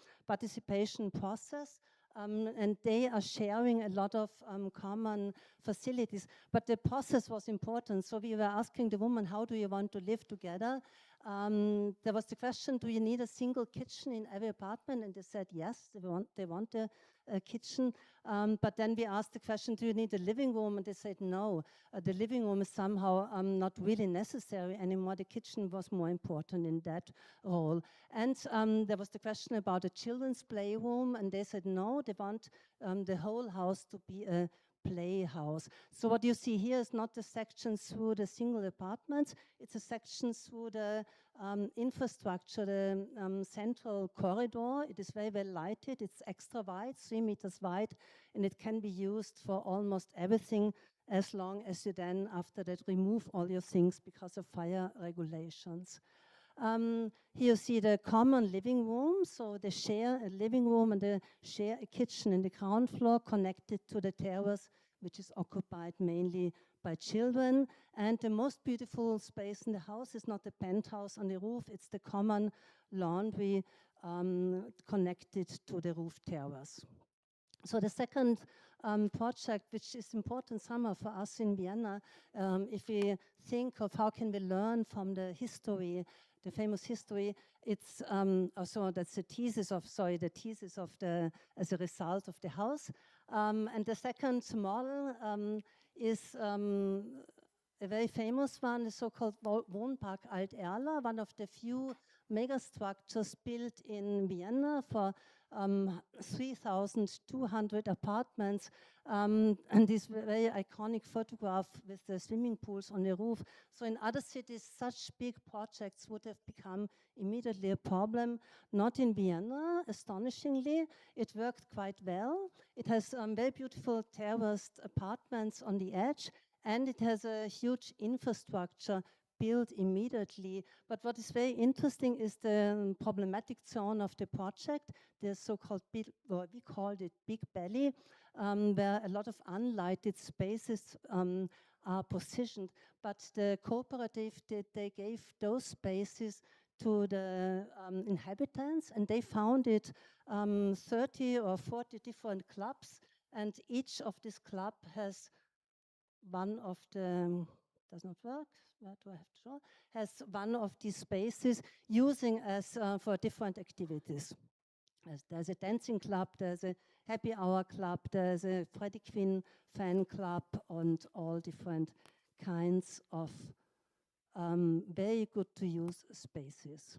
process. and they are sharing a lot of common facilities. But the process was important. So we were asking the woman, how do you want to live together? There was the question, do you need a single kitchen in every apartment? And they said yes, they want a kitchen. But then we asked the question, do you need a living room? And they said no, the living room is somehow not really necessary anymore. The kitchen was more important in that role. And there was the question about a children's playroom, and they said no, they want the whole house to be a playhouse. So what you see here is not the section through the single apartments, it's a section through the infrastructure, the central corridor. It is very well lighted, it's extra wide, 3 meters wide, and it can be used for almost everything, as long as you then after that remove all your things because of fire regulations. Here you see the common living room, so they share a living room and they share a kitchen in the ground floor connected to the terrace, which is occupied mainly by children. And the most beautiful space in the house is not the penthouse on the roof, it's the common laundry connected to the roof terrace. So the second project, which is important somehow for us in Vienna, if we think of how can we learn from the history, the famous history, it's also that's the thesis of the, as a result of the house. And the second model is a very famous one, the so-called Wohnpark Alt-Erla, one of the few megastructures built in Vienna for 3,200 apartments, and this very iconic photograph with the swimming pools on the roof. So in other cities, such big projects would have become immediately a problem. Not in Vienna, astonishingly. It worked quite well. It has very beautiful terraced apartments on the edge, and it has a huge infrastructure built immediately. But what is very interesting is the problematic zone of the project, the so-called, well, we called it Big Belly, where a lot of unlighted spaces are positioned. But the cooperative, they gave those spaces to the inhabitants, and they founded 30 or 40 different clubs, and each of this club has one of the, does not work, where do I have to draw? Has one of these spaces using as for different activities. There's a dancing club, there's a happy hour club, there's a Freddie Quinn fan club, and all different kinds of very good to use spaces.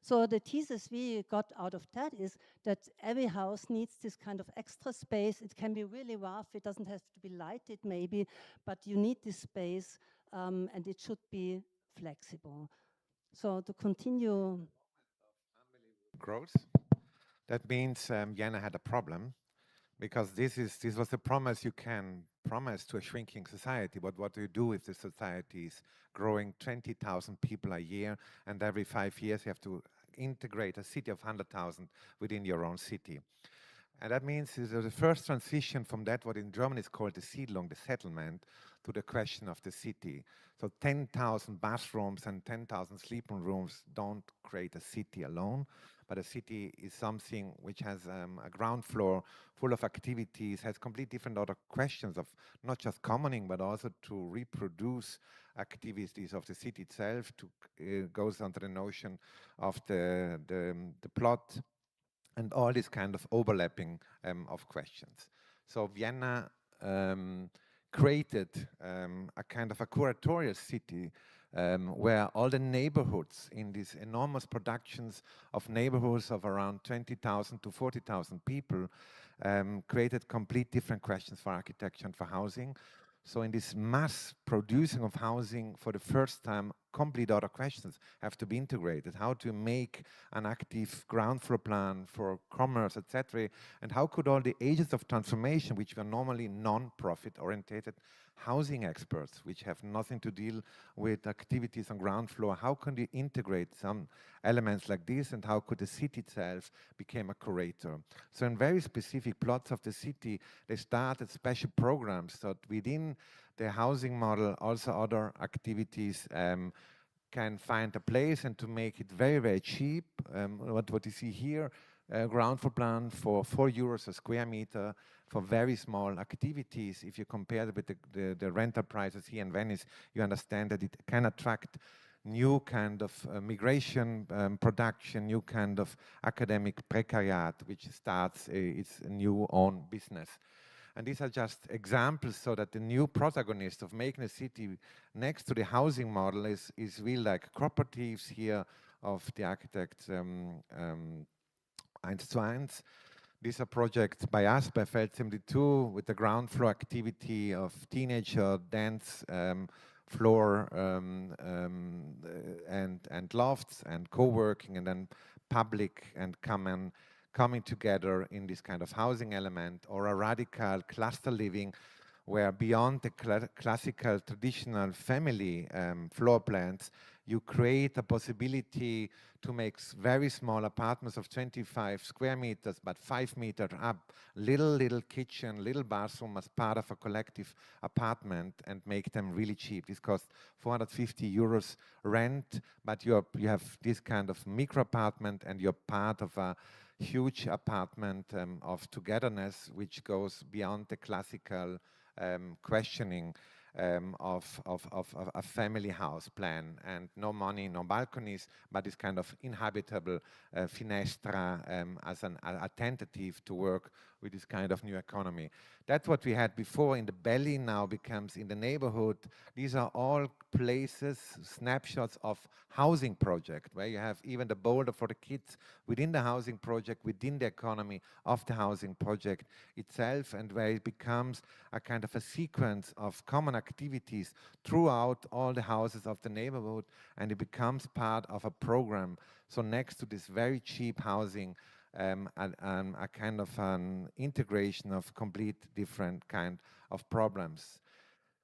So the thesis we got out of that is that every house needs this kind of extra space. It can be really rough, it doesn't have to be lighted maybe, but you need this space and it should be flexible. So to continue. Growth. That means Vienna had a problem, because this was a promise you can promise to a shrinking society. But what do you do if the society is growing 20,000 people a year, and every 5 years you have to integrate a city of 100,000 within your own city? And that means the first transition from that, what in German is called the Siedlung, the settlement, to the question of the city. So 10,000 bathrooms and 10,000 sleeping rooms don't create a city alone, but a city is something which has a ground floor full of activities, has completely different other questions of not just commoning, but also to reproduce activities of the city itself, to goes under the notion of the plot, and all this kind of overlapping of questions. So Vienna created a kind of a curatorial city where all the neighborhoods in these enormous productions of neighborhoods of around 20,000 to 40,000 people created complete different questions for architecture and for housing. So in this mass producing of housing, for the first time, complete other questions have to be integrated. How to make an active ground floor plan for commerce, etc. And how could all the agents of transformation, which were normally non-profit orientated housing experts, which have nothing to deal with activities on ground floor, how can they integrate some elements like this, and how could the city itself become a curator? So in very specific plots of the city, they started special programs that within the housing model, also other activities can find a place, and to make it very, very cheap. What you see here, ground floor plan for €4 a square meter for very small activities. If you compare it with the rental prices here in Venice, you understand that it can attract new kind of migration production, new kind of academic precariat, which starts its new own business. And these are just examples so that the new protagonist of making a city next to the housing model is really like cooperatives here of the architect Heinz. These are projects by us, by Feld 72, with the ground floor activity of teenager dance floor and lofts and co-working, and then public and coming together in this kind of housing element, or a radical cluster living where beyond the classical traditional family floor plans, you create a possibility to make very small apartments of 25 square meters, but 5 meters up, little kitchen, little bathroom as part of a collective apartment, and make them really cheap. This costs €450 rent, but you have this kind of micro apartment, and you're part of a huge apartment of togetherness, which goes beyond the classical questioning of a family house plan, and no money, no balconies, but this kind of inhabitable finestra as a tentative to work with this kind of new economy. That's what we had before in the belly, now becomes in the neighborhood. These are all places, snapshots of housing project, where you have even the boulder for the kids within the housing project, within the economy of the housing project itself, and where it becomes a kind of a sequence of common activities throughout all the houses of the neighborhood, and it becomes part of a program. So next to this very cheap housing, a kind of an integration of complete different kind of problems.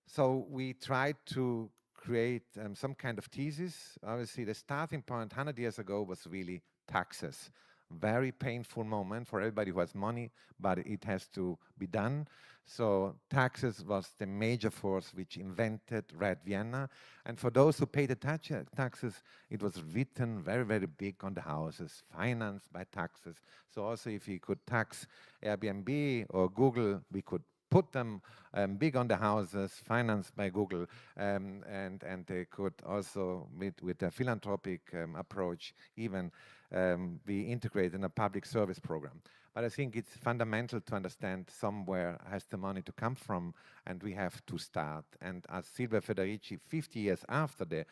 So we tried to create some kind of thesis. Obviously, the starting point 100 years ago was really taxes. Very painful moment for everybody who has money, but it has to be done. So taxes was the major force which invented Red Vienna. And for those who pay the taxes, it was written very, very big on the houses, financed by taxes. So also if you could tax Airbnb or Google, we could put them big on the houses, financed by Google, and they could also, with a philanthropic approach, even be integrated in a public service program. But I think it's fundamental to understand somewhere has the money to come from, and we have to start. And as Silvia Federici, 50 years after the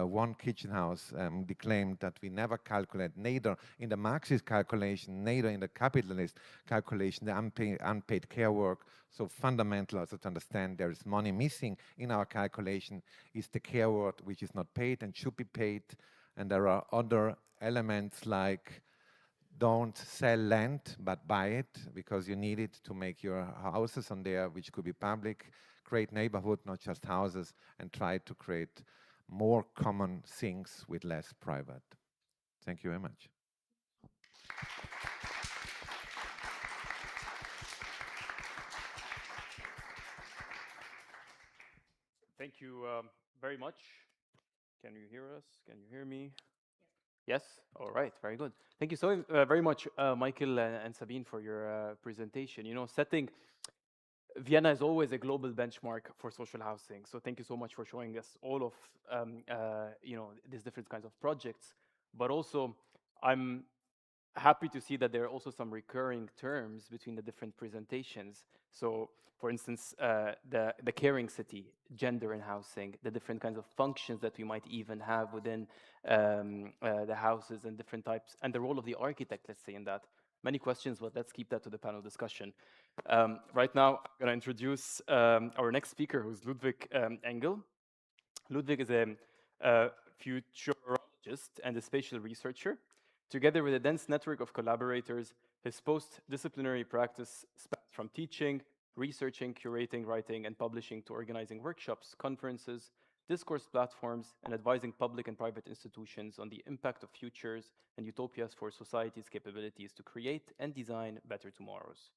One Kitchen House declaimed that we never calculate, neither in the Marxist calculation, neither in the capitalist calculation, the unpaid care work. So fundamental also to understand there is money missing in our calculation is the care work which is not paid and should be paid. And there are other elements like don't sell land, but buy it, because you need it to make your houses on there, which could be public, create neighborhood, not just houses, and try to create more common things with less private. Thank you very much. Thank you very much. Can you hear us? Can you hear me? Yes? All right, very good. Thank you so very much, Michael and Sabine, for your presentation. You know, Vienna is always a global benchmark for social housing. So thank you so much for showing us all of, these different kinds of projects. But also, I'm happy to see that there are also some recurring terms between the different presentations. So, for instance, the caring city, gender in housing, the different kinds of functions that we might even have within the houses and different types, and the role of the architect, let's say, in that. Many questions, but let's keep that to the panel discussion. Right now, I'm going to introduce our next speaker, who's Ludwig Engel. Ludwig is a futurologist and a spatial researcher. Together with a dense network of collaborators, his post-disciplinary practice spans from teaching, researching, curating, writing, and publishing to organizing workshops, conferences, discourse platforms, and advising public and private institutions on the impact of futures and utopias for society's capabilities to create and design better tomorrows.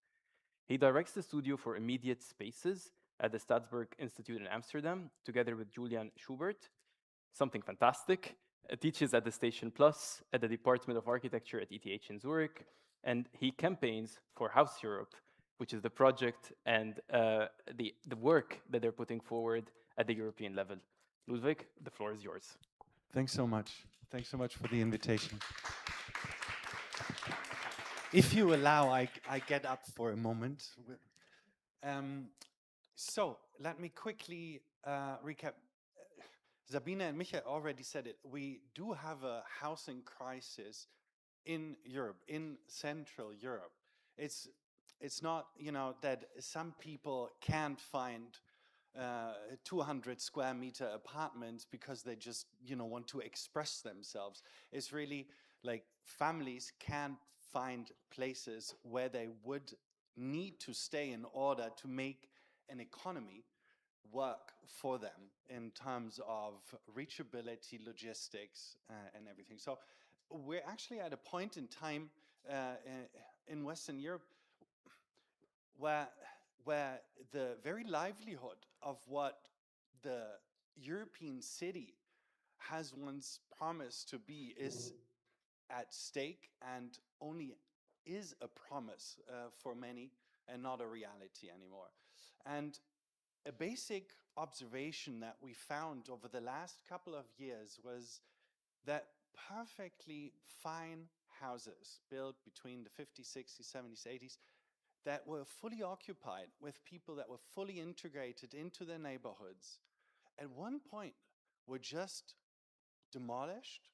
He directs the Studio for Immediate Spaces at the Stadsberg Institute in Amsterdam, together with Julian Schubert. Something fantastic. teaches at the Station Plus at the Department of Architecture at ETH in Zurich, and he campaigns for House Europe, which is the project and the work that they're putting forward at the European level. Ludwig, the floor is yours. Thanks so much. Thanks so much for the invitation. If you allow, I get up for a moment. So let me quickly recap. Sabine and Michael already said it. We do have a housing crisis in Europe, in Central Europe. It's not, you know, that some people can't find 200 square meter apartments because they just, you know, want to express themselves. It's really like families can't find places where they would need to stay in order to make an economy work for them in terms of reachability, logistics, and everything. So we're actually at a point in time in Western Europe where the very livelihood of what the European city has once promised to be is at stake, and only is a promise for many and not a reality anymore. And a basic observation that we found over the last couple of years was that perfectly fine houses built between the 50s, 60s, 70s, 80s that were fully occupied with people that were fully integrated into their neighborhoods, at one point were just demolished,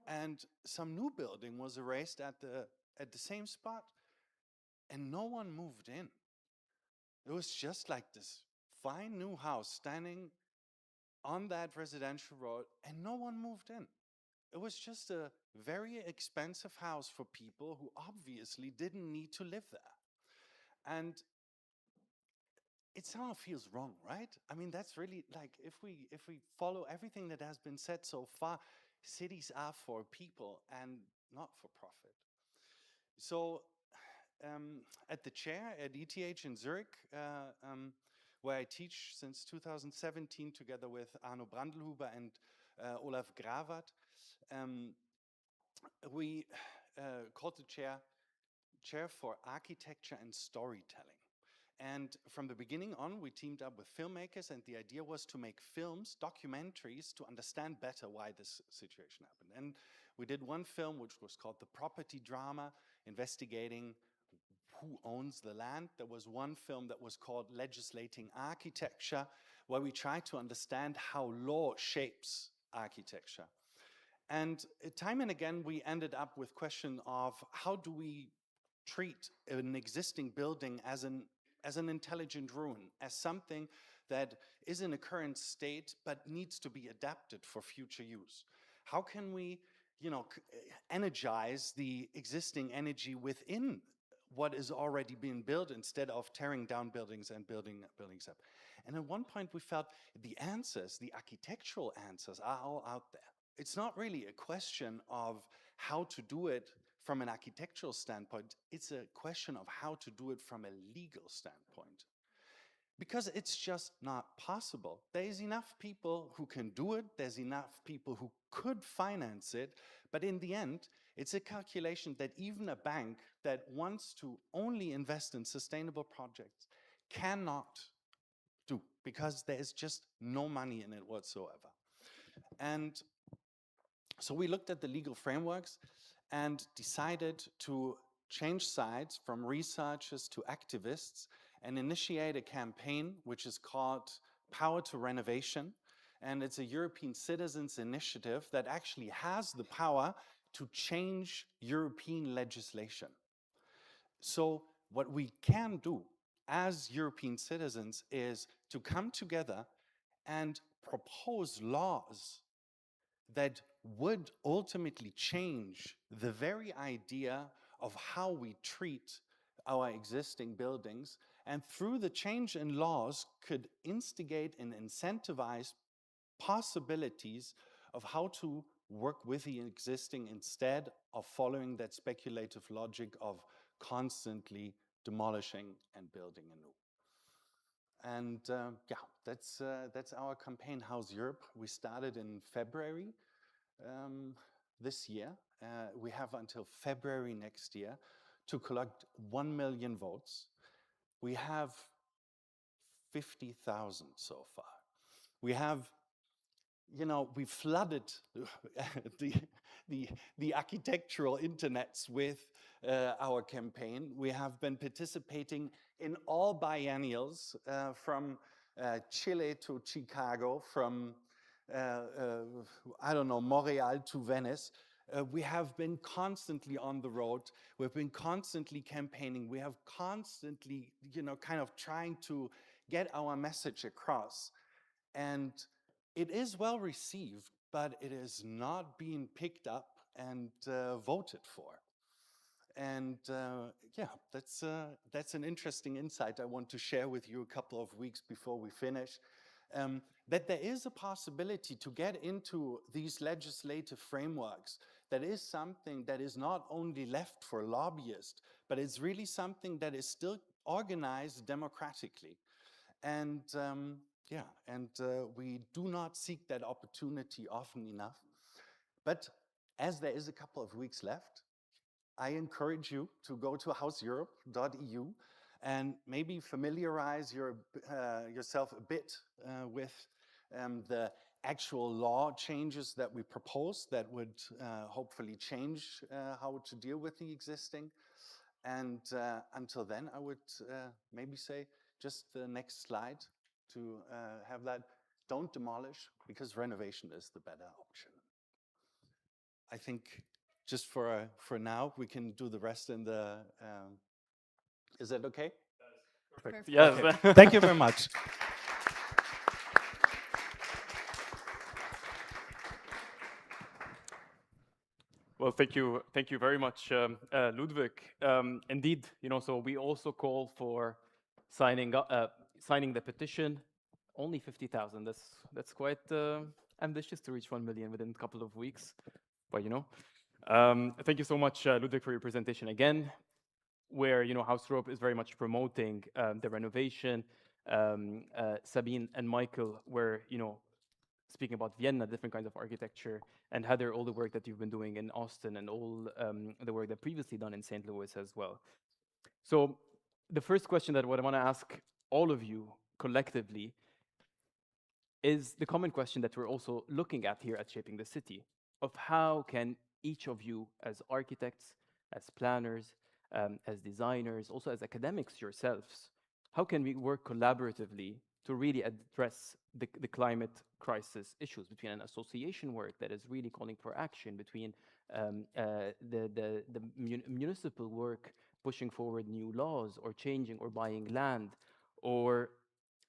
and some new building was erased at the same spot, and no one moved in. It was just like this fine new house standing on that residential road, and no one moved in. It was just a very expensive house for people who obviously didn't need to live there. And it somehow feels wrong, right? I mean, that's really like, if we follow everything that has been said so far, cities are for people and not for profit. So at the chair at ETH in Zurich, where I teach since 2017 together with Arno Brandelhuber and Olaf Gravert, we called the chair for architecture and storytelling. And from the beginning on, we teamed up with filmmakers, and the idea was to make films, documentaries, to understand better why this situation happened. And we did one film which was called The Property Drama, investigating who owns the land. There was one film that was called Legislating Architecture, where we tried to understand how law shapes architecture. And time and again, we ended up with question of how do we treat an existing building as an intelligent ruin, as something that is in a current state but needs to be adapted for future use. How can we, you know, energize the existing energy within what is already being built instead of tearing down buildings and buildings up? And at one point we felt the answers, the architectural answers, are all out there. It's not really a question of how to do it from an architectural standpoint. It's a question of how to do it from a legal standpoint. Because it's just not possible. There's enough people who can do it, there's enough people who could finance it, but in the end, it's a calculation that even a bank that wants to only invest in sustainable projects cannot do, because there's just no money in it whatsoever. And so we looked at the legal frameworks and decided to change sides from researchers to activists and initiate a campaign which is called Power to Renovation. And it's a European citizens initiative that actually has the power to change European legislation. So what we can do as European citizens is to come together and propose laws that would ultimately change the very idea of how we treat our existing buildings, and through the change in laws could instigate and incentivize possibilities of how to work with the existing instead of following that speculative logic of constantly demolishing and building anew. And yeah, that's our campaign, House Europe. We started in February. this year. We have until February next year to collect 1 million votes. We have 50,000 so far. We have, you know, we flooded the architectural internets with our campaign. We have been participating in all biennials from Chile to Chicago, from I don't know, Montreal to Venice. We have been constantly on the road. We've been constantly campaigning. We have constantly, you know, kind of trying to get our message across. And it is well received, but it is not being picked up and voted for. And yeah, that's an interesting insight I want to share with you a couple of weeks before we finish. That there is a possibility to get into these legislative frameworks. That is something that is not only left for lobbyists, but it's really something that is still organized democratically. And yeah, and we do not seek that opportunity often enough. But as there is a couple of weeks left, I encourage you to go to houseeurope.eu and maybe familiarize yourself a bit with the actual law changes that we propose that would hopefully change how to deal with the existing. And until then, I would maybe say just the next slide to have that. Don't demolish, because renovation is the better option. I think just for now, we can do the rest in the. Is that okay? Perfect. Yes. Okay. Thank you very much. Well, thank you very much, Ludwig. Indeed, you know, so we also call for signing the petition. Only 50,000. That's quite ambitious to reach 1 million within a couple of weeks. But you know, thank you so much, Ludwig, for your presentation again, where you know House Europe is very much promoting the renovation. Sabine and Michael were speaking about Vienna, different kinds of architecture, and Heather, all the work that you've been doing in Austin and all the work that previously done in St. Louis as well. So the first question that what I want to ask all of you collectively is the common question that we're also looking at here at Shaping the City, of how can each of you as architects, as planners, as designers, also as academics yourselves, how can we work collaboratively to really address the climate crisis issues, between an association work that is really calling for action, between the municipal work pushing forward new laws or changing or buying land, or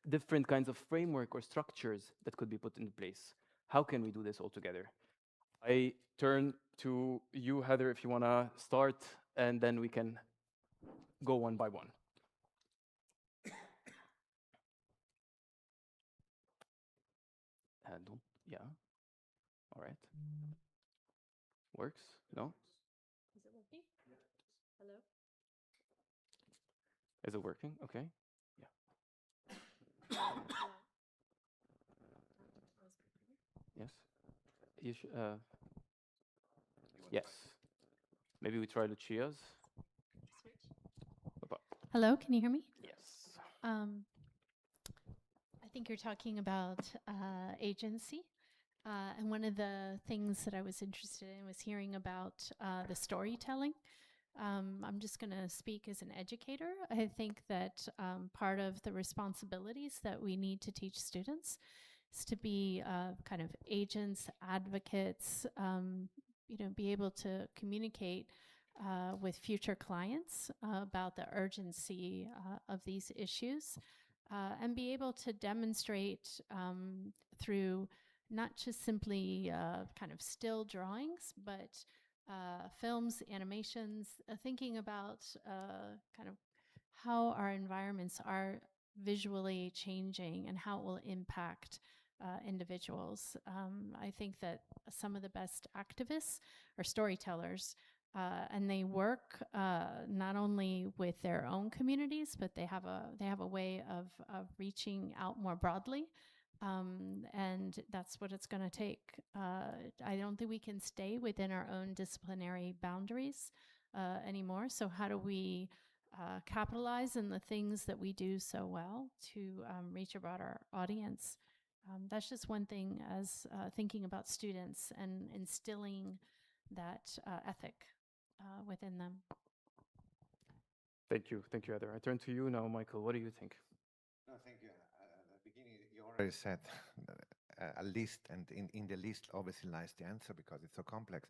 different kinds of framework or structures that could be put in place. How can we do this all together? I turn to you, Heather, if you want to start, and then we can go one by one. Yeah. All right. Works? No? Is it working? Yeah. Hello? Is it working? Okay. Yeah. Yes. You yes. Maybe we try Lucia's. Hello, can you hear me? Yes. I think you're talking about agency. And one of the things that I was interested in was hearing about the storytelling. I'm just going to speak as an educator. I think that part of the responsibilities that we need to teach students is to be kind of agents, advocates, be able to communicate with future clients about the urgency of these issues, and be able to demonstrate through not just simply kind of still drawings, but films, animations, thinking about kind of how our environments are visually changing and how it will impact individuals. I think that some of the best activists are storytellers, and they work not only with their own communities, but they have a way of reaching out more broadly And that's what it's going to take. I don't think we can stay within our own disciplinary boundaries anymore. So how do we capitalize on the things that we do so well to reach a broader audience? That's just one thing as thinking about students and instilling that ethic within them. Thank you, Heather. I turn to you now, Michael. What do you think? No, thank you. At the beginning, you already said a list, and in the list obviously lies the answer because it's so complex.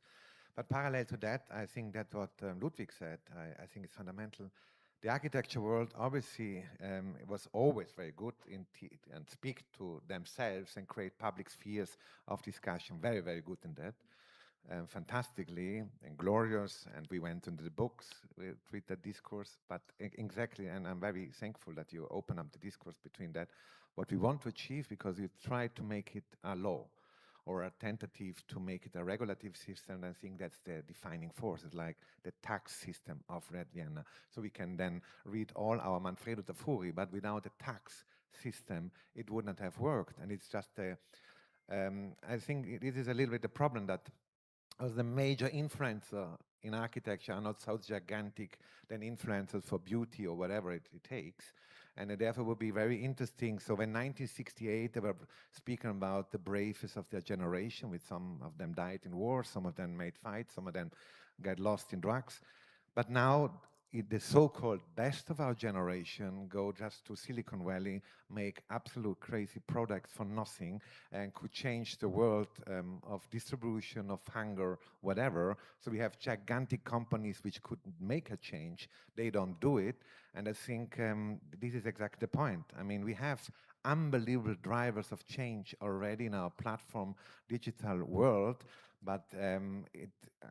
But parallel to that, I think that what Ludwig said, I think is fundamental. The architecture world obviously was always very good and speak to themselves and create public spheres of discussion. Very, very good in that. Fantastically and glorious, and we went into the books with the discourse, but exactly, and I'm very thankful that you open up the discourse between that, what we want to achieve, because you try to make it a law or a tentative to make it a regulative system. And I think that's the defining force. It's like the tax system of Red Vienna. So we can then read all our Manfredo Tafuri, but without a tax system, it would not have worked. And it's just I think this is a little bit the problem, that as the major influencer in architecture are not so gigantic than influencers for beauty or whatever it takes. And it therefore would be very interesting. So when 1968, they were speaking about the bravest of their generation, with some of them died in war, some of them made fights, some of them got lost in drugs. But now the so-called best of our generation go just to Silicon Valley, make absolute crazy products for nothing, and could change the world of distribution, of hunger, whatever. So we have gigantic companies which could make a change. They don't do it. And I think this is exactly the point. I mean, we have unbelievable drivers of change already in our platform digital world. But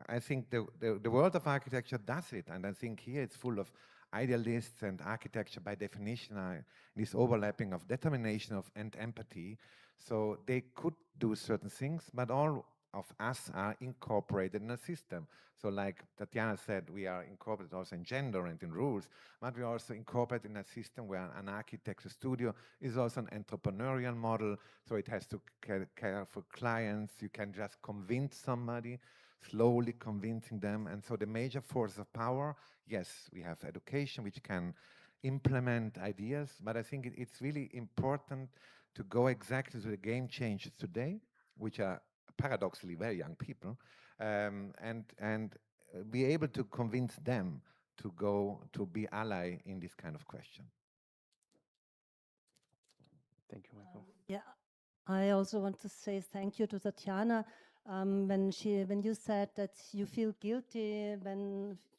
I think the world of architecture does it. And I think here it's full of idealists, and architecture by definition are this overlapping of determination and empathy. So they could do certain things, but all of us are incorporated in a system. So like Tatiana said, we are incorporated also in gender and in rules, but we are also incorporated in a system where an architecture studio is also an entrepreneurial model. So it has to care for clients. You can just convince somebody, slowly convincing them. And so the major force of power, yes, we have education, which can implement ideas, but I think it's really important to go exactly to the game changers today, which are paradoxically very young people, and be able to convince them to go to be ally in this kind of question. Thank you, Michael. Yeah, I also want to say thank you to Tatiana. When you said that you feel guilty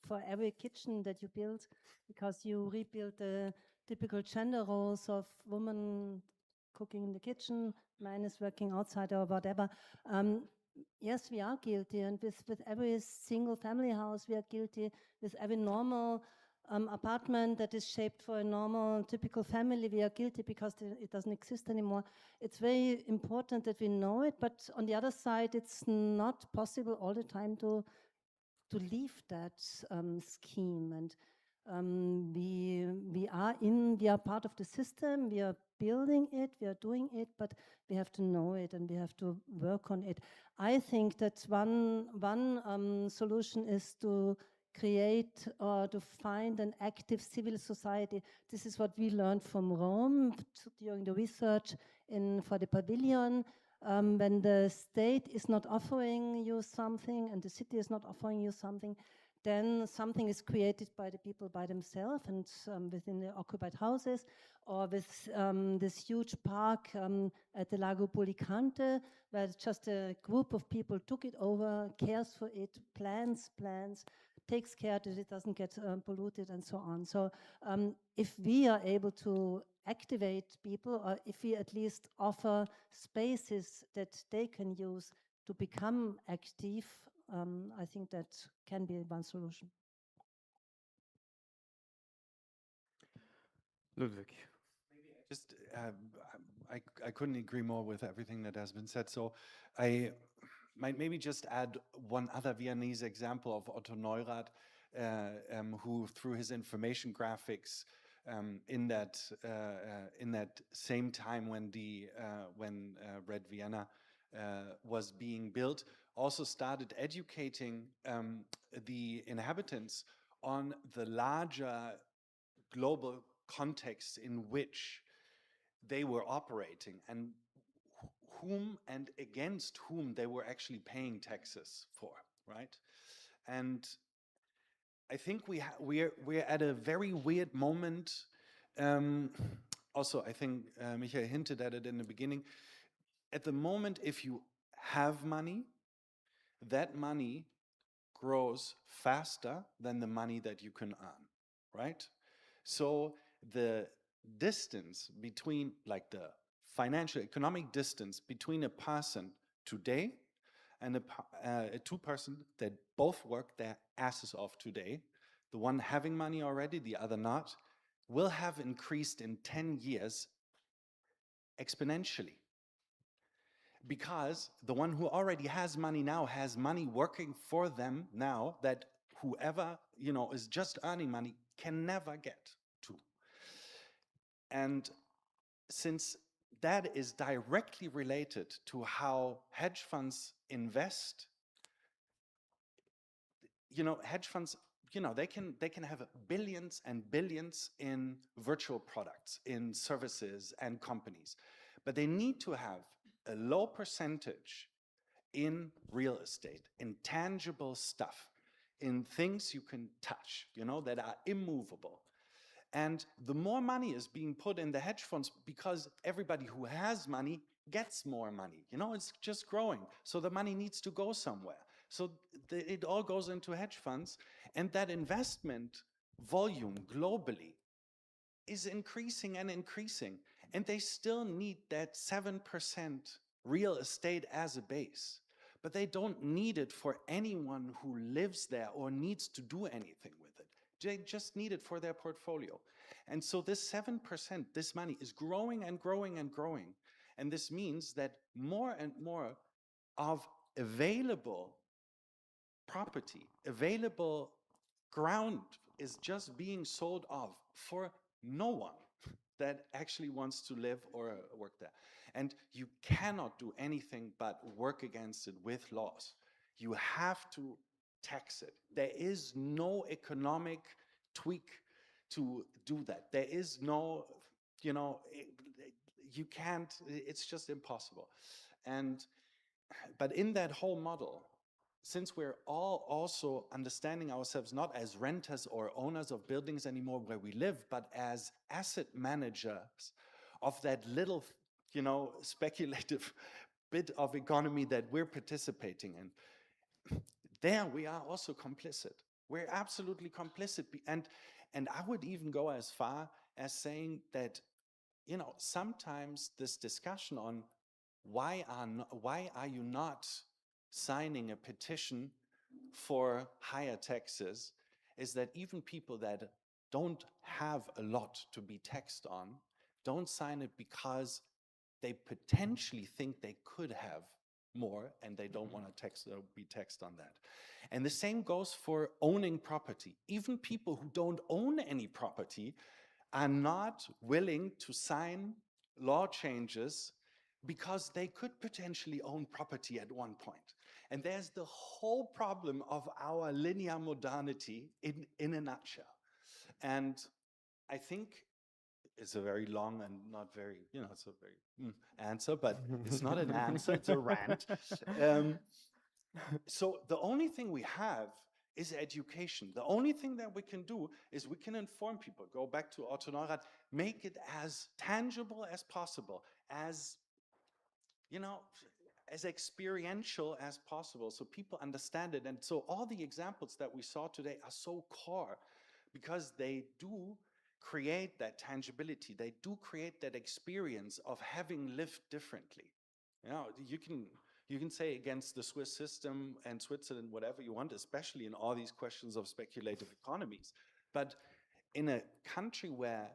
for every kitchen that you build, because you rebuild the typical gender roles of women cooking in the kitchen, man is working outside or whatever. Yes, we are guilty, and with every single family house, we are guilty. With every normal apartment that is shaped for a normal, typical family, we are guilty because it doesn't exist anymore. It's very important that we know it, but on the other side, it's not possible all the time to leave that scheme. And we are part of the system. We are building it. We are doing it, but we have to know it and we have to work on it. I think that one solution is to create or to find an active civil society. This is what we learned from Rome during the research for the pavilion. When the state is not offering you something and the city is not offering you something, then something is created by the people by themselves and within the occupied houses, or with this huge park at the Lago Policante, where just a group of people took it over, cares for it, plans, takes care that it doesn't get polluted and so on. So if we are able to activate people, or if we at least offer spaces that they can use to become active, I think that can be one solution. Ludwig. Just, I couldn't agree more with everything that has been said. So I might maybe just add one other Viennese example of Otto Neurath, who through his information graphics in that same time when Red Vienna was being built, also started educating the inhabitants on the larger global context in which they were operating and whom and against whom they were actually paying taxes for, right? And I think we're at a very weird moment. Also, I think Michael hinted at it in the beginning. At the moment, if you have money, that money grows faster than the money that you can earn, right? So the distance between, like the financial economic distance between a person today and a two-person that both work their asses off today, the one having money already, the other not, will have increased in 10 years exponentially. Because the one who already has money now has money working for them now that whoever, you know, is just earning money can never get to. And since that is directly related to how hedge funds invest, you know, hedge funds, you know, they can have billions and billions in virtual products, in services and companies, but they need to have a low percentage in real estate, in tangible stuff, in things you can touch, you know, that are immovable. And the more money is being put in the hedge funds, because everybody who has money gets more money, you know, it's just growing. So the money needs to go somewhere. So it all goes into hedge funds, and that investment volume globally is increasing and increasing. And they still need that 7% real estate as a base. But they don't need it for anyone who lives there or needs to do anything with it. They just need it for their portfolio. And so this 7%, this money is growing and growing and growing. And this means that more and more of available property, available ground is just being sold off for no one that actually wants to live or work there. And you cannot do anything but work against it with laws. You have to tax it. There is no economic tweak to do that. There is no, you know, you can't, it's just impossible. But in that whole model, since we're all also understanding ourselves not as renters or owners of buildings anymore where we live, but as asset managers of that little, you know, speculative bit of economy that we're participating in, there we are also complicit. We're absolutely complicit. And I would even go as far as saying that, you know, sometimes this discussion on why are you not signing a petition for higher taxes is that even people that don't have a lot to be taxed on don't sign it because they potentially think they could have more and they don't want to be taxed on that. And the same goes for owning property. Even people who don't own any property are not willing to sign law changes because they could potentially own property at one point. And there's the whole problem of our linear modernity in a nutshell. And I think it's a very long and not very, you know, it's a very answer, but it's not an answer, it's a rant. So the only thing we have is education. The only thing that we can do is we can inform people, go back to Otto Neurath, make it as tangible as possible, as, you know, as experiential as possible so people understand it. And so all the examples that we saw today are so core because they do create that tangibility. They do create that experience of having lived differently. You know, you can say against the Swiss system and Switzerland whatever you want, especially in all these questions of speculative economies. But in a country where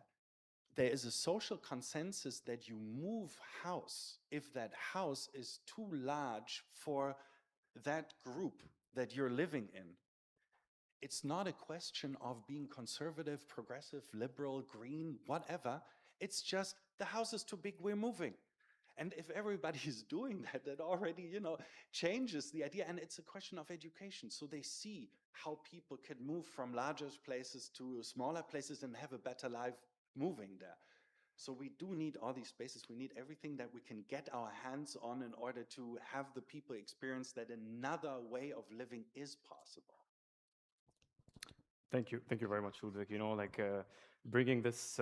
there is a social consensus that you move house if that house is too large for that group that you're living in, it's not a question of being conservative, progressive, liberal, green, whatever. It's just the house is too big, we're moving. And if everybody is doing that, that already, you know, changes the idea. And it's a question of education. So they see how people can move from larger places to smaller places and have a better life moving there. So we do need all these spaces. We need everything that we can get our hands on in order to have the people experience that another way of living is possible. Thank you very much, Ludwig. You know, like bringing this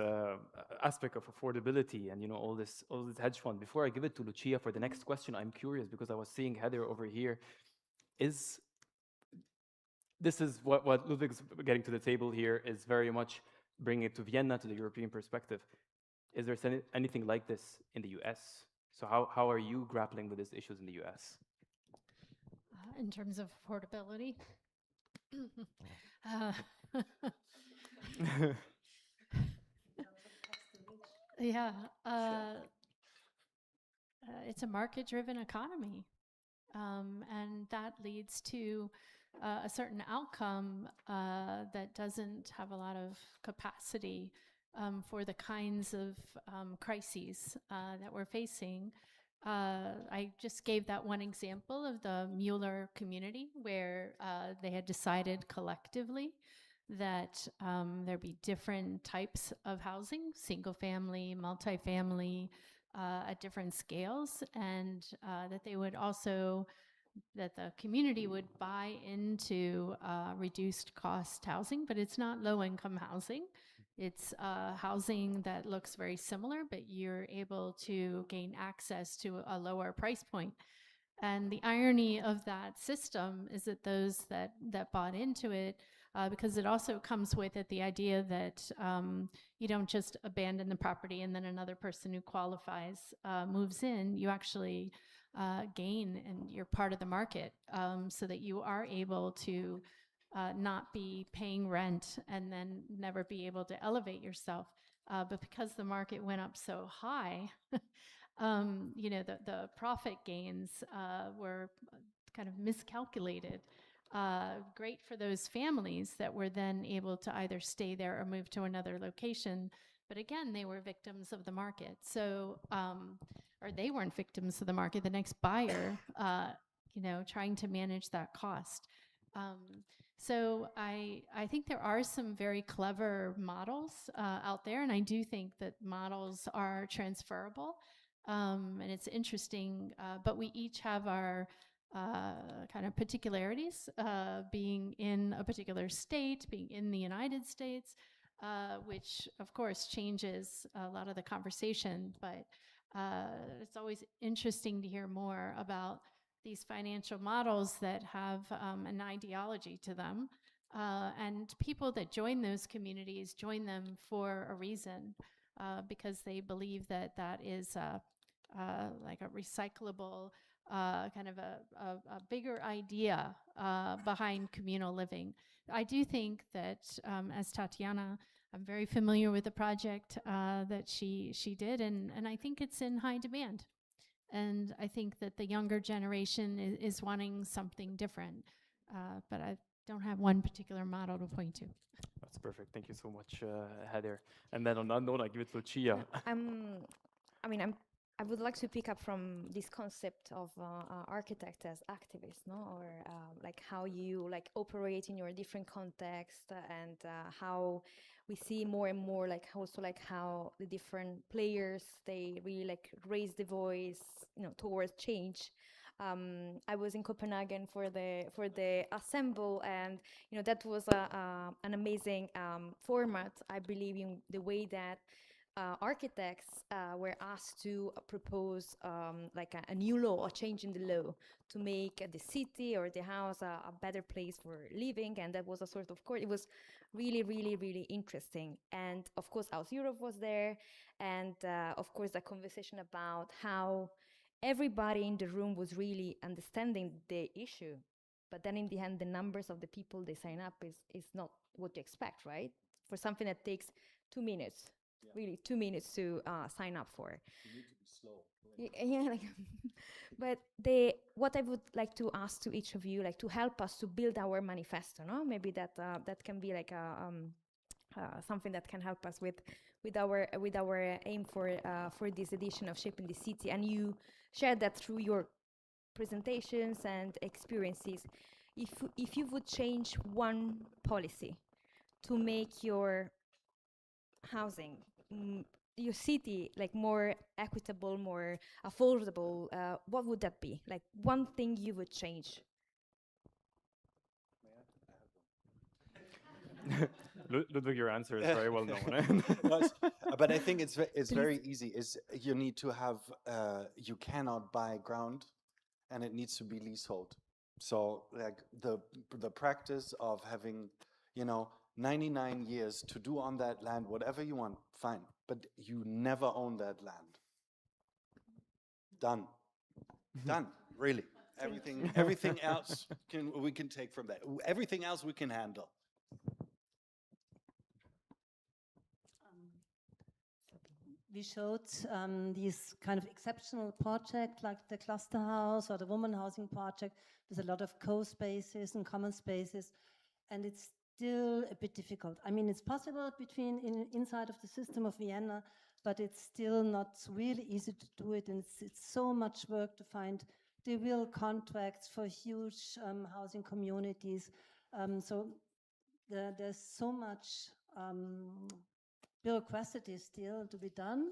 aspect of affordability and, you know, all this hedge fund. Before I give it to Lucia for the next question, I'm curious because I was seeing Heather over here. This is what Ludwig's getting to the table here is very much bringing it to Vienna, to the European perspective. Is there anything like this in the US? So how are you grappling with these issues in the US? In terms of affordability? Yeah, it's a market-driven economy, and that leads to a certain outcome that doesn't have a lot of capacity for the kinds of crises that we're facing. I just gave that one example of the Mueller community where they had decided collectively that there'd be different types of housing, single family, multifamily, at different scales, and that they would also, that the community would buy into reduced cost housing, but it's not low income housing. It's housing that looks very similar, but you're able to gain access to a lower price point. And the irony of that system is that those that bought into it, because it also comes with it the idea that you don't just abandon the property and then another person who qualifies moves in, you actually gain and you're part of the market, so that you are able to not be paying rent and then never be able to elevate yourself. But because the market went up so high, you know, the profit gains were kind of miscalculated. Great for those families that were then able to either stay there or move to another location. But again, they were victims of the market. So, or they weren't victims of the market, the next buyer, you know, trying to manage that cost. So I think there are some very clever models out there, and I do think that models are transferable, and it's interesting, but we each have our kind of particularities, being in a particular state, being in the United States, which of course changes a lot of the conversation, but it's always interesting to hear more about these financial models that have an ideology to them. And people that join those communities join them for a reason, because they believe that that is like a recyclable kind of a bigger idea behind communal living. I do think that as Tatiana, I'm very familiar with the project that she did, and I think it's in high demand. And I think that the younger generation is wanting something different, but I don't have one particular model to point to. That's perfect. Thank you so much, Heather. And then on that note, I give it to Lucia. I would like to pick up from this concept of architect as activist, no, or like how you like operate in your different contexts, and how we see more and more like also like how the different players, they really like raise the voice, you know, towards change. I was in Copenhagen for the Assemble, and you know that was an amazing format. I believe in the way that architects were asked to propose like a new law, a change in the law to make the city or the house a better place for living. And that was a sort of course, it was really, really, really interesting. And of course, House Europe was there. And of course, the conversation about how everybody in the room was really understanding the issue. But then in the end, the numbers of the people they sign up is not what you expect, right? For something that takes 2 minutes. Yeah. Really 2 minutes to sign up for. You need to be slow. Yeah, like But what I would like to ask to each of you, like to help us to build our manifesto, no? Maybe that can be like something that can help us with our aim for this edition of Shaping the City. And you shared that through your presentations and experiences. If you would change one policy to make your housing, your city, like more equitable, more affordable, what would that be? Like one thing you would change? Ludwig, your answer is very well known. But I think it's very easy. Is you need to have you cannot buy ground, and it needs to be leasehold. So like the practice of having 99 years to do on that land whatever you want, fine, but you never own that land. Done. Done. Really. Everything else we can take from that. Everything else we can handle. We showed these kind of exceptional projects like the cluster house or the woman housing project with a lot of co-spaces and common spaces, and it's still a bit difficult. I mean, it's possible inside of the system of Vienna, but it's still not really easy to do it, and it's so much work to find the real contracts for huge housing communities. So there's so much bureaucracy still to be done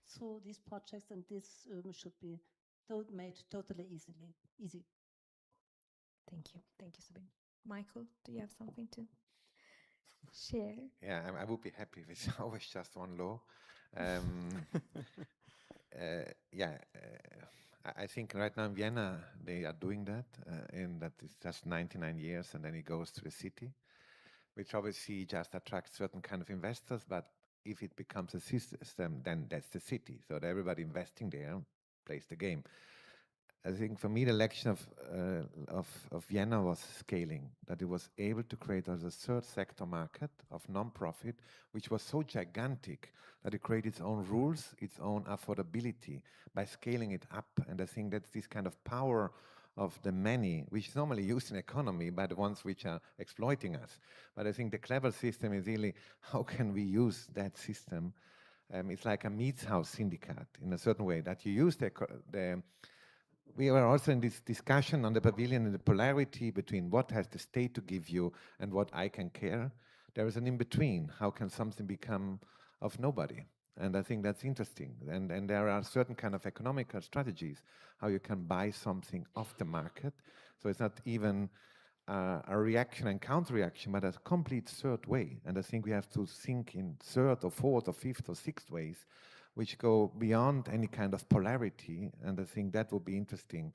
through these projects, and this should be made totally easy. Thank you, Sabine. Michael, do you have something to share? Yeah, I would be happy if it's always just one law. I think right now in Vienna they are doing that, and that is just 99 years, and then it goes to the city, which obviously just attracts certain kind of investors. But if it becomes a system, then that's the city. So that everybody investing there plays the game. I think for me, the election of Vienna was scaling, that it was able to create as a third sector market of non-profit, which was so gigantic that it created its own rules, its own affordability by scaling it up. And I think that's this kind of power of the many, which is normally used in economy by the ones which are exploiting us. But I think the clever system is really, how can we use that system? It's like a Mietshaus syndicate in a certain way, that you use we were also in this discussion on the pavilion and the polarity between what has the state to give you and what I can care. There is an in-between. How can something become of nobody? And I think that's interesting. And there are certain kind of economical strategies, how you can buy something off the market. So it's not even a reaction and counter-reaction, but a complete third way. And I think we have to think in third or fourth or fifth or sixth ways, which go beyond any kind of polarity, and I think that will be interesting.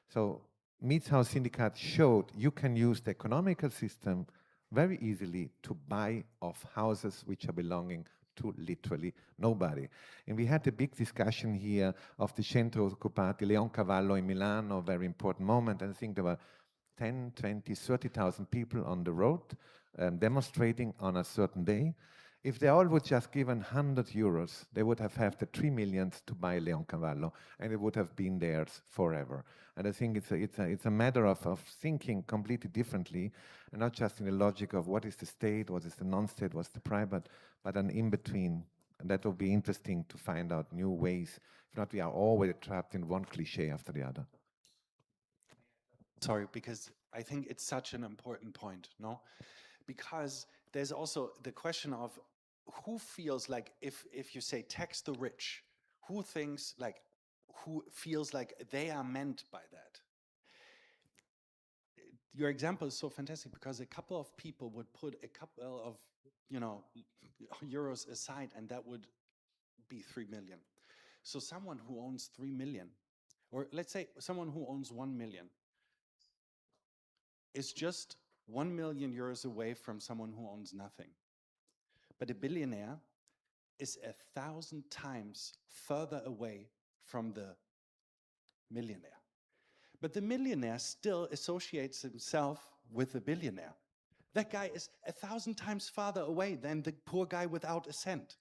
So Mietshaus Syndicate showed you can use the economical system very easily to buy off houses which are belonging to literally nobody. And we had a big discussion here of the Centro Occupati Leoncavallo in Milano, a very important moment, and I think there were 10, 20, 30,000 people on the road demonstrating on a certain day. If they all would just given 100 euros, they would have had the 3 million to buy Leoncavallo, and it would have been theirs forever. And I think it's a matter of thinking completely differently, and not just in the logic of what is the state, what is the non-state, what's the private, but an in-between. And that will be interesting to find out new ways. If not, we are always trapped in one cliche after the other. Sorry, because I think it's such an important point, no? Because there's also the question of who feels like, if you say tax the rich, who feels like they are meant by that? Your example is so fantastic because a couple of people would put a couple of euros aside, and that would be 3 million. So someone who owns 3 million, or let's say someone who owns 1 million, is just 1 million euros away from someone who owns nothing. But a billionaire is 1,000 times further away from the millionaire. But the millionaire still associates himself with the billionaire. That guy is 1,000 times farther away than the poor guy without a cent.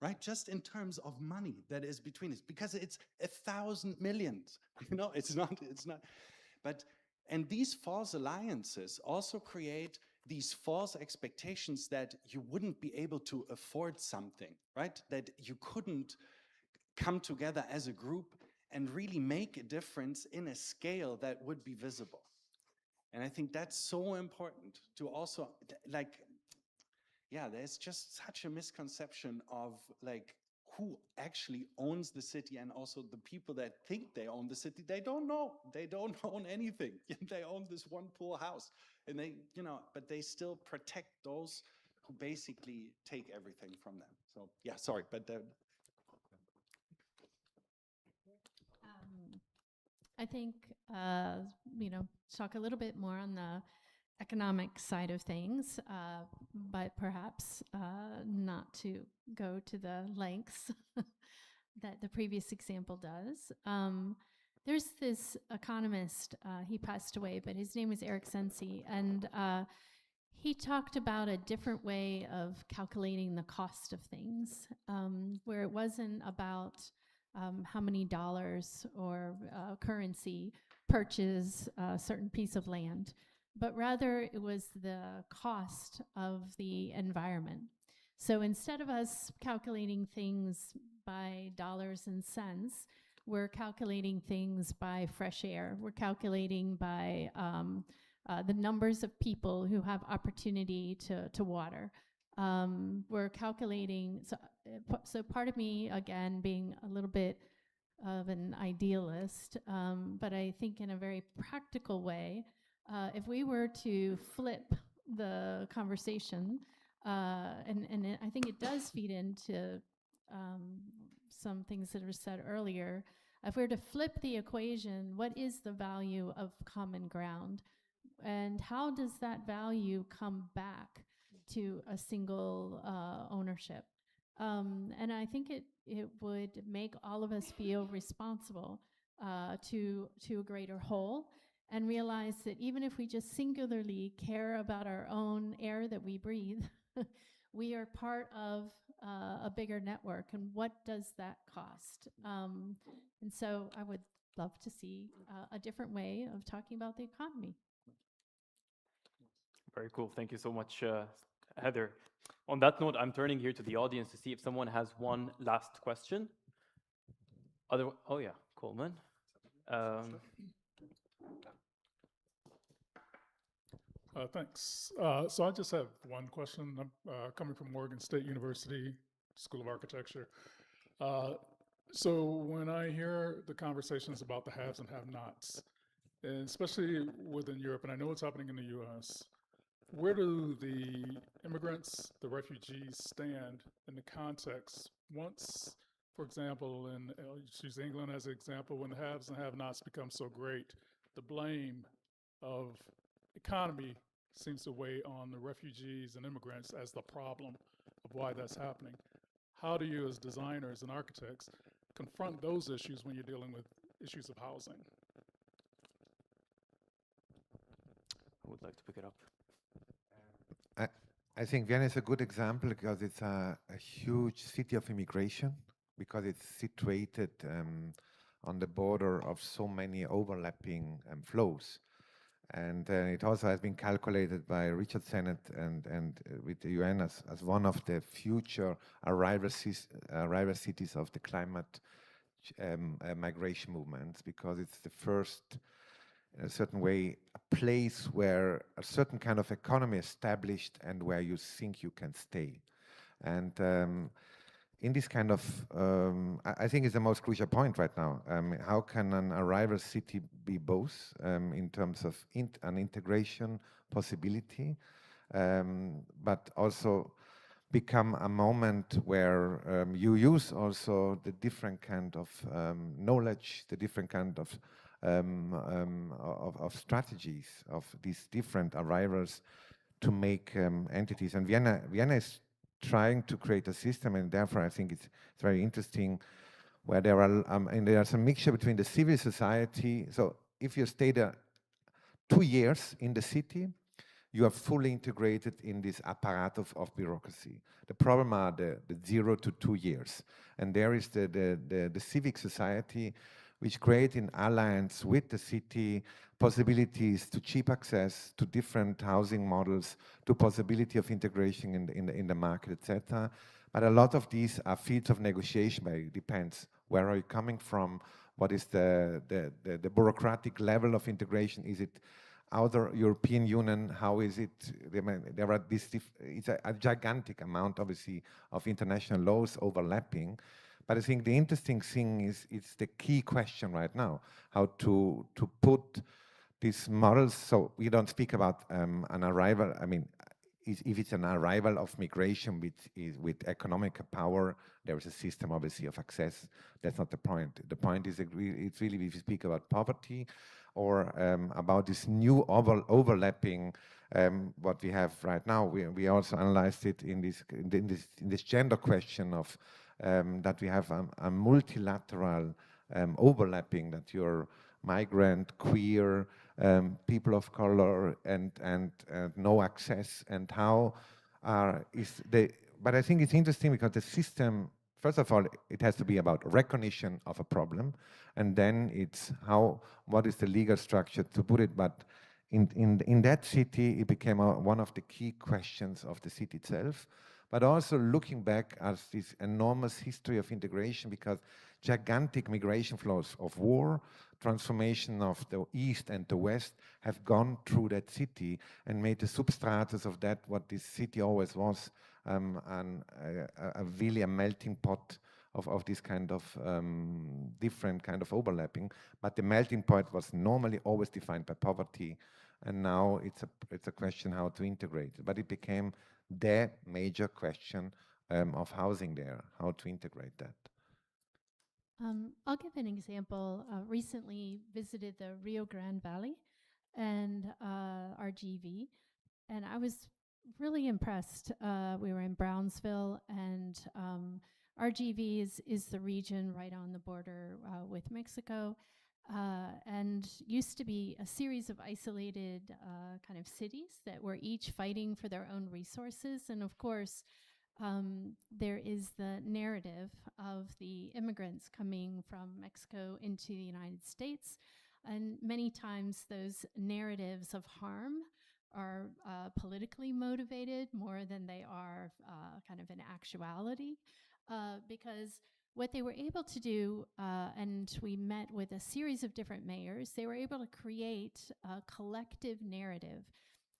right? Just in terms of money that is between us, because it's 1,000 million. It's not, but, and these false alliances also create these false expectations that you wouldn't be able to afford something, right? That you couldn't come together as a group and really make a difference in a scale that would be visible. And I think that's so important to also, like, yeah, there's just such a misconception of like who actually owns the city, and also the people that think they own the city, they don't know. They don't own anything. They own this one pool house, and they, but they still protect those who basically take everything from them. So yeah, sorry, but I think, talk a little bit more on the economic side of things, but perhaps not to go to the lengths that the previous example does. There's this economist, he passed away, but his name was Eric Sensi, and he talked about a different way of calculating the cost of things, where it wasn't about how many dollars or currency purchase a certain piece of land, but rather it was the cost of the environment. So instead of us calculating things by dollars and cents, we're calculating things by fresh air. We're calculating by the numbers of people who have opportunity to water. We're calculating, so part of me, again, being a little bit of an idealist, but I think in a very practical way, if we were to flip the conversation, and I think it does feed into some things that were said earlier, if we were to flip the equation, what is the value of common ground? And how does that value come back to a single ownership? And I think it would make all of us feel responsible to a greater whole, and realize that even if we just singularly care about our own air that we breathe, we are part of a bigger network. And what does that cost? And so I would love to see a different way of talking about the economy. Very cool. Thank you so much, Heather. On that note, I'm turning here to the audience to see if someone has one last question. Oh yeah, Coleman. Thanks. So I just have one question. I'm coming from Morgan State University School of Architecture. So when I hear the conversations about the haves and have-nots, and especially within Europe, and I know what's happening in the US, where do the immigrants, the refugees stand in the context once, for example, in use England as an example, when the haves and have-nots become so great, the blame of economy seems to weigh on the refugees and immigrants as the problem of why that's happening. How do you, as designers and architects, confront those issues when you're dealing with issues of housing? Who would like to pick it up? I think Vienna is a good example because it's a huge city of immigration, because it's situated on the border of so many overlapping flows. And it also has been calculated by Richard Sennett and with the UN as one of the future arrival cities of the climate migration movements, because it's the first, in a certain way, a place where a certain kind of economy established and where you think you can stay. And in this kind of, I think it's the most crucial point right now. How can an arrival city be both in terms of an integration possibility, but also become a moment where you use also the different kind of knowledge, the different kind of strategies of these different arrivals to make entities. And Vienna is trying to create a system, and therefore I think it's very interesting, where there are and there's a mixture between the civil society. So if you stay there 2 years in the city, you are fully integrated in this apparatus of bureaucracy. The problem are the 0 to 2 years. And there is the civic society, which create in alliance with the city possibilities to cheap access to different housing models, to possibility of integration in the market, etc. But a lot of these are fields of negotiation, but it depends. Where are you coming from? What is the bureaucratic level of integration? Is it outer European Union? How is it? There are it's a gigantic amount, obviously, of international laws overlapping. But I think the interesting thing is it's the key question right now, how to put these models. So we don't speak about an arrival. I mean, if it's an arrival of migration with economic power, there is a system, obviously, of access. That's not the point. The point is it's really if you speak about poverty or about this new overlapping what we have right now. We also analyzed it in this gender question of that we have a multilateral overlapping, that you're migrant, queer, people of color, and no access, and how but I think it's interesting because the system, first of all, it has to be about recognition of a problem, and then it's what is the legal structure to put it. But in that city, it became one of the key questions of the city itself, but also looking back at this enormous history of integration, because gigantic migration flows of war, transformation of the East and the West have gone through that city and made the substratus of that what this city always was, really a melting pot of this kind of different kind of overlapping. But the melting pot was normally always defined by poverty, and now it's a question how to integrate it. But it became the major question of housing there, how to integrate that. I'll give an example. Recently visited the Rio Grande Valley and RGV, and I was really impressed. We were in Brownsville, and RGV is the region right on the border with Mexico, and used to be a series of isolated kind of cities that were each fighting for their own resources. And of course, there is the narrative of the immigrants coming from Mexico into the United States. And many times those narratives of harm are politically motivated more than they are kind of an actuality, because what they were able to do, and we met with a series of different mayors, they were able to create a collective narrative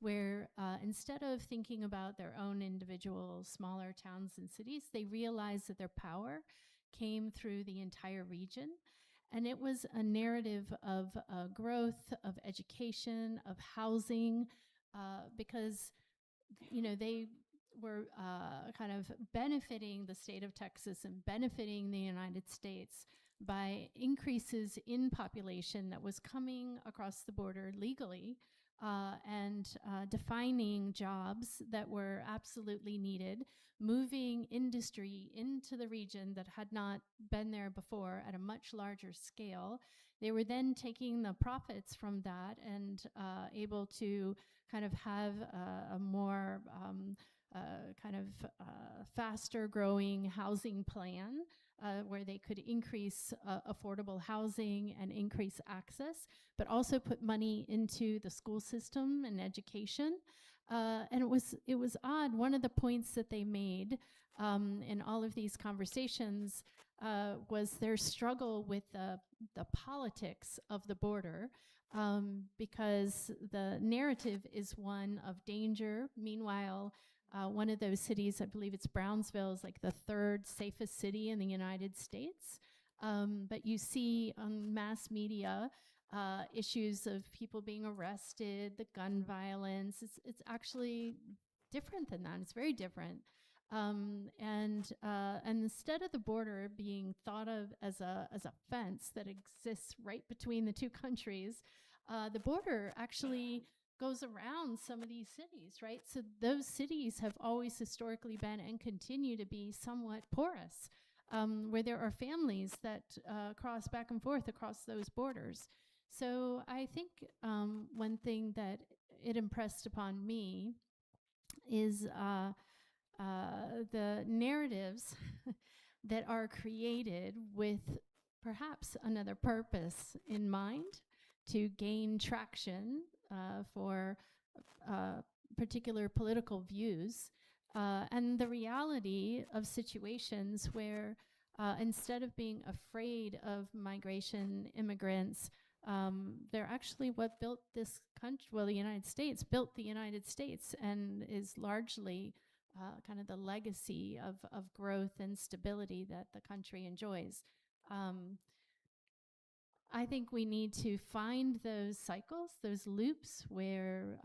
where instead of thinking about their own individual smaller towns and cities, they realized that their power came through the entire region. And it was a narrative of growth, of education, of housing, because they were kind of benefiting the state of Texas and benefiting the United States by increases in population that was coming across the border legally, and defining jobs that were absolutely needed, moving industry into the region that had not been there before at a much larger scale. They were then taking the profits from that and able to kind of have a more faster growing housing plan where they could increase affordable housing and increase access, but also put money into the school system and education. And it was odd. One of the points that they made in all of these conversations was their struggle with the politics of the border, because the narrative is one of danger. Meanwhile, one of those cities, I believe it's Brownsville, is like the third safest city in the United States. But you see on mass media issues of people being arrested, the gun violence. It's actually different than that. It's very different. And instead of the border being thought of as a fence that exists right between the two countries, the border actually goes around some of these cities, right? So those cities have always historically been and continue to be somewhat porous, where there are families that cross back and forth across those borders. So I think one thing that it impressed upon me is the narratives that are created with perhaps another purpose in mind, to gain traction for particular political views, and the reality of situations where instead of being afraid of migration, immigrants, they're actually what built this country. Well, the United States built the United States and is largely kind of the legacy of growth and stability that the country enjoys. I think we need to find those cycles, those loops where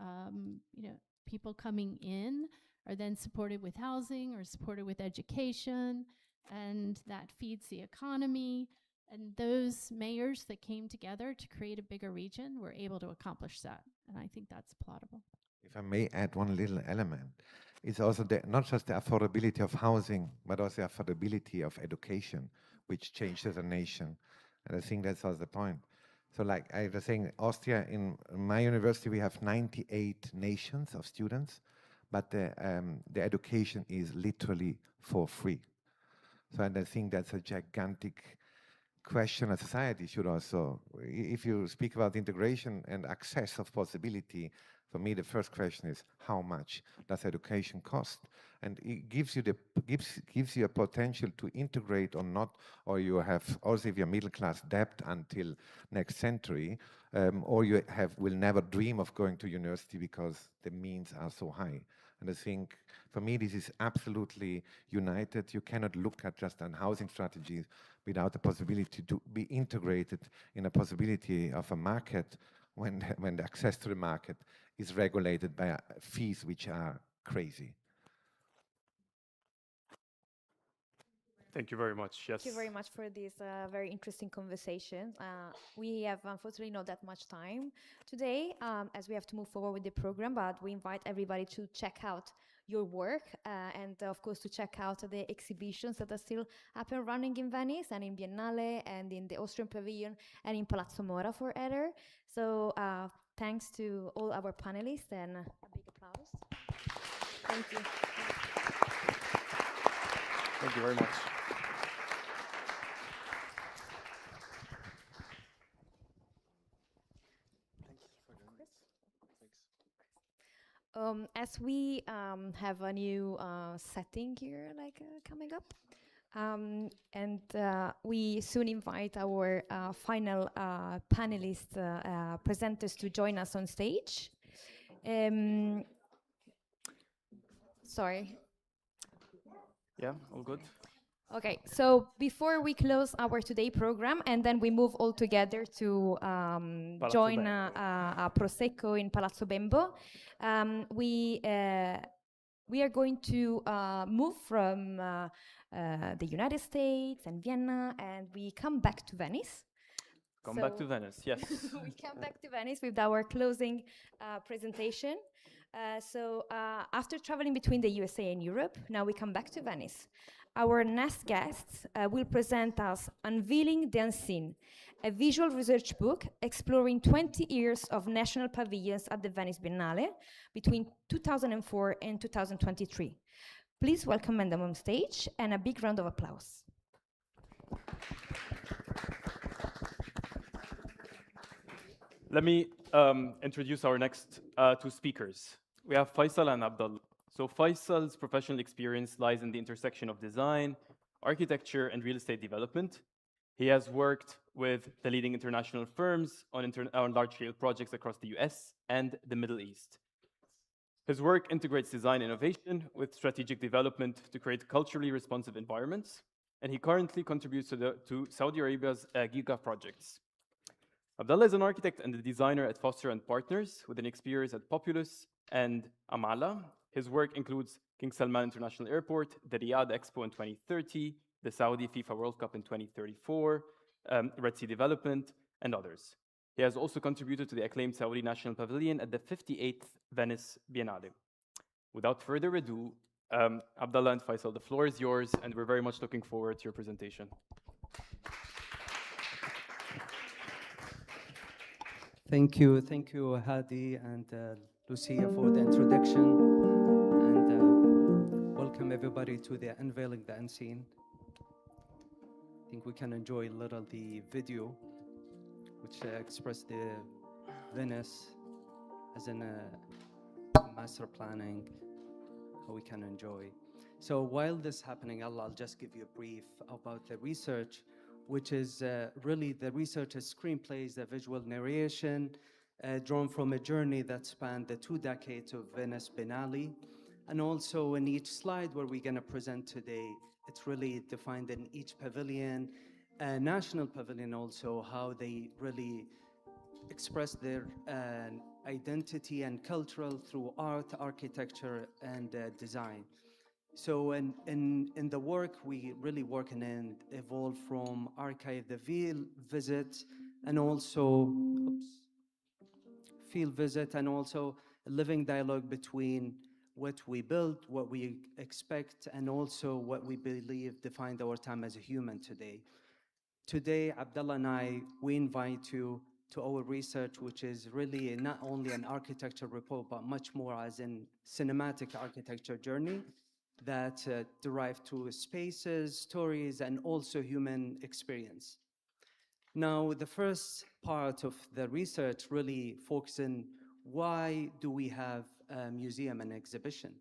people coming in are then supported with housing or supported with education, and that feeds the economy. And those mayors that came together to create a bigger region were able to accomplish that. And I think that's applaudable. If I may add one little element, it's also not just the affordability of housing, but also the affordability of education, which changes a nation. And I think that's also the point. So like I was saying, Austria, in my university, we have 98 nations of students, but the education is literally for free. So and I think that's a gigantic question a society should also, if you speak about integration and access of possibility, for me the first question is how much does education cost? And it gives you a potential to integrate or not, or you have also if you're middle class debt until next century, or you will never dream of going to university because the means are so high. And I think for me this is absolutely united. You cannot look at just an housing strategy without the possibility to be integrated in a possibility of a market when the access to the market is regulated by fees which are crazy. Thank you very much. Yes. Thank you very much for this very interesting conversation. We have unfortunately not that much time today as we have to move forward with the program, but we invite everybody to check out your work and of course to check out the exhibitions that are still up and running in Venice and in Biennale and in the Austrian Pavilion and in Palazzo Mora for Eder. So thanks to all our panelists and a big applause. Thank you. Thank you very much. As we have a new setting here, coming up, and we soon invite our final panelist presenters to join us on stage. Sorry. Yeah, all good. Okay, so before we close our today program and then we move all together to join a Prosecco in Palazzo Bembo, we are going to move from the United States and Vienna, and we come back to Venice. Come back to Venice, yes. We come back to Venice with our closing presentation. After traveling between the USA and Europe, now we come back to Venice. Our next guests will present us Unveiling the Unseen, a visual research book exploring 20 years of national pavilions at the Venice Biennale between 2004 and 2023. Please welcome them on stage and a big round of applause. Let me introduce our next two speakers. We have Faisal and Abdullah. So Faisal's professional experience lies in the intersection of design, architecture, and real estate development. He has worked with the leading international firms on large-scale projects across the US and the Middle East. His work integrates design innovation with strategic development to create culturally responsive environments, and he currently contributes to Saudi Arabia's Giga projects. Abdullah is an architect and a designer at Foster & Partners with an experience at Populous and Amala. His work includes King Salman International Airport, the Riyadh Expo in 2030, the Saudi FIFA World Cup in 2034, Red Sea Development, and others. He has also contributed to the acclaimed Saudi National Pavilion at the 58th Venice Biennale. Without further ado, Abdullah and Faisal, the floor is yours, and we're very much looking forward to your presentation. Thank you, Hadi and Lucia for the introduction, and welcome everybody to the Unveiling the Unseen. I think we can enjoy a little the video, which expressed the Venice as in master planning, how we can enjoy. So while this is happening, I'll just give you a brief about the research, which is really the research is screenplays, the visual narration, drawn from a journey that spanned the 2 decades of Venice Biennale. And also in each slide where we're gonna present today, it's really defined in each pavilion, national pavilion also, how they really express their identity and cultural through art, architecture, and design. So in the work, we really work and evolve from archive the field visit and also field visit and also a living dialogue between what we build, what we expect, and also what we believe defined our time as a human today. Today, Abdullah and I, we invite you to our research, which is really not only an architecture report, but much more as in cinematic architecture journey that derive to spaces, stories, and also human experience. Now, the first part of the research really focuses on why do we have a museum and exhibition,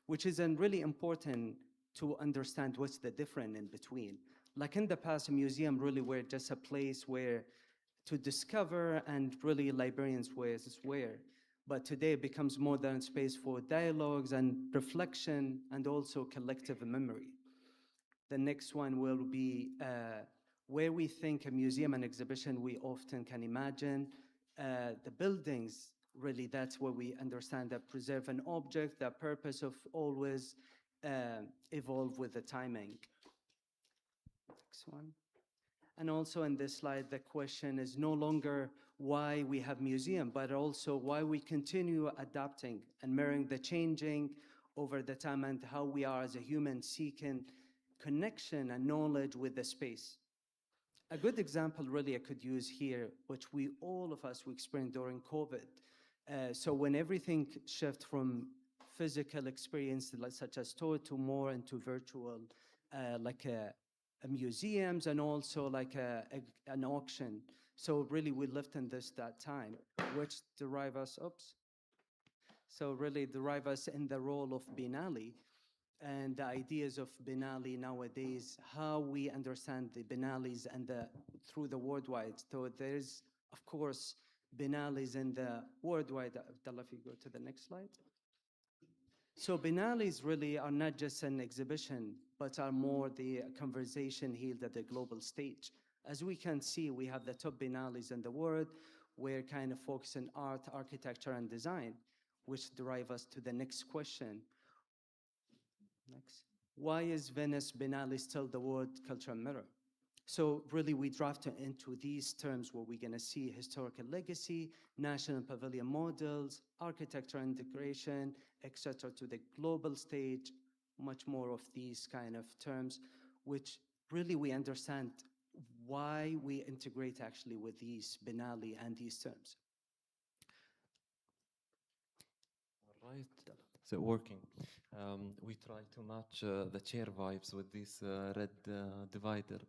which is really important to understand what's the difference in between. Like in the past, a museum really were just a place where to discover and really librarians were. But today it becomes more than space for dialogues and reflection and also collective memory. The next one will be where we think a museum and exhibition we often can imagine. The buildings, really, that's where we understand that preserve an object, the purpose of always evolve with the timing. Next one. And also in this slide, the question is no longer why we have museum, but also why we continue adapting and mirroring the changing over the time and how we are as a human seeking connection and knowledge with the space. A good example really I could use here, which all of us experienced during COVID. So when everything shifted from physical experience such as tour to more into virtual, like museums and also like an auction. So really we lived in that time, which derive us, So really derive us in the role of Biennale and the ideas of Biennale nowadays, how we understand the Biennales and through the worldwide. So there's, of course, Biennales in the worldwide. Abdullah, if you go to the next slide. So Biennales really are not just an exhibition, but are more the conversation held at the global stage. As we can see, we have the top Biennales in the world. We're kind of focused on art, architecture, and design, which drive us to the next question. Next. Why is Venice Biennale still the world cultural mirror? So really we draft into these terms where we're gonna see historical legacy, national pavilion models, architecture integration, etc. to the global stage, much more of these kind of terms, which really we understand why we integrate actually with these Biennale and these terms. All right. Is it working? We try to match the chair vibes with this red divider.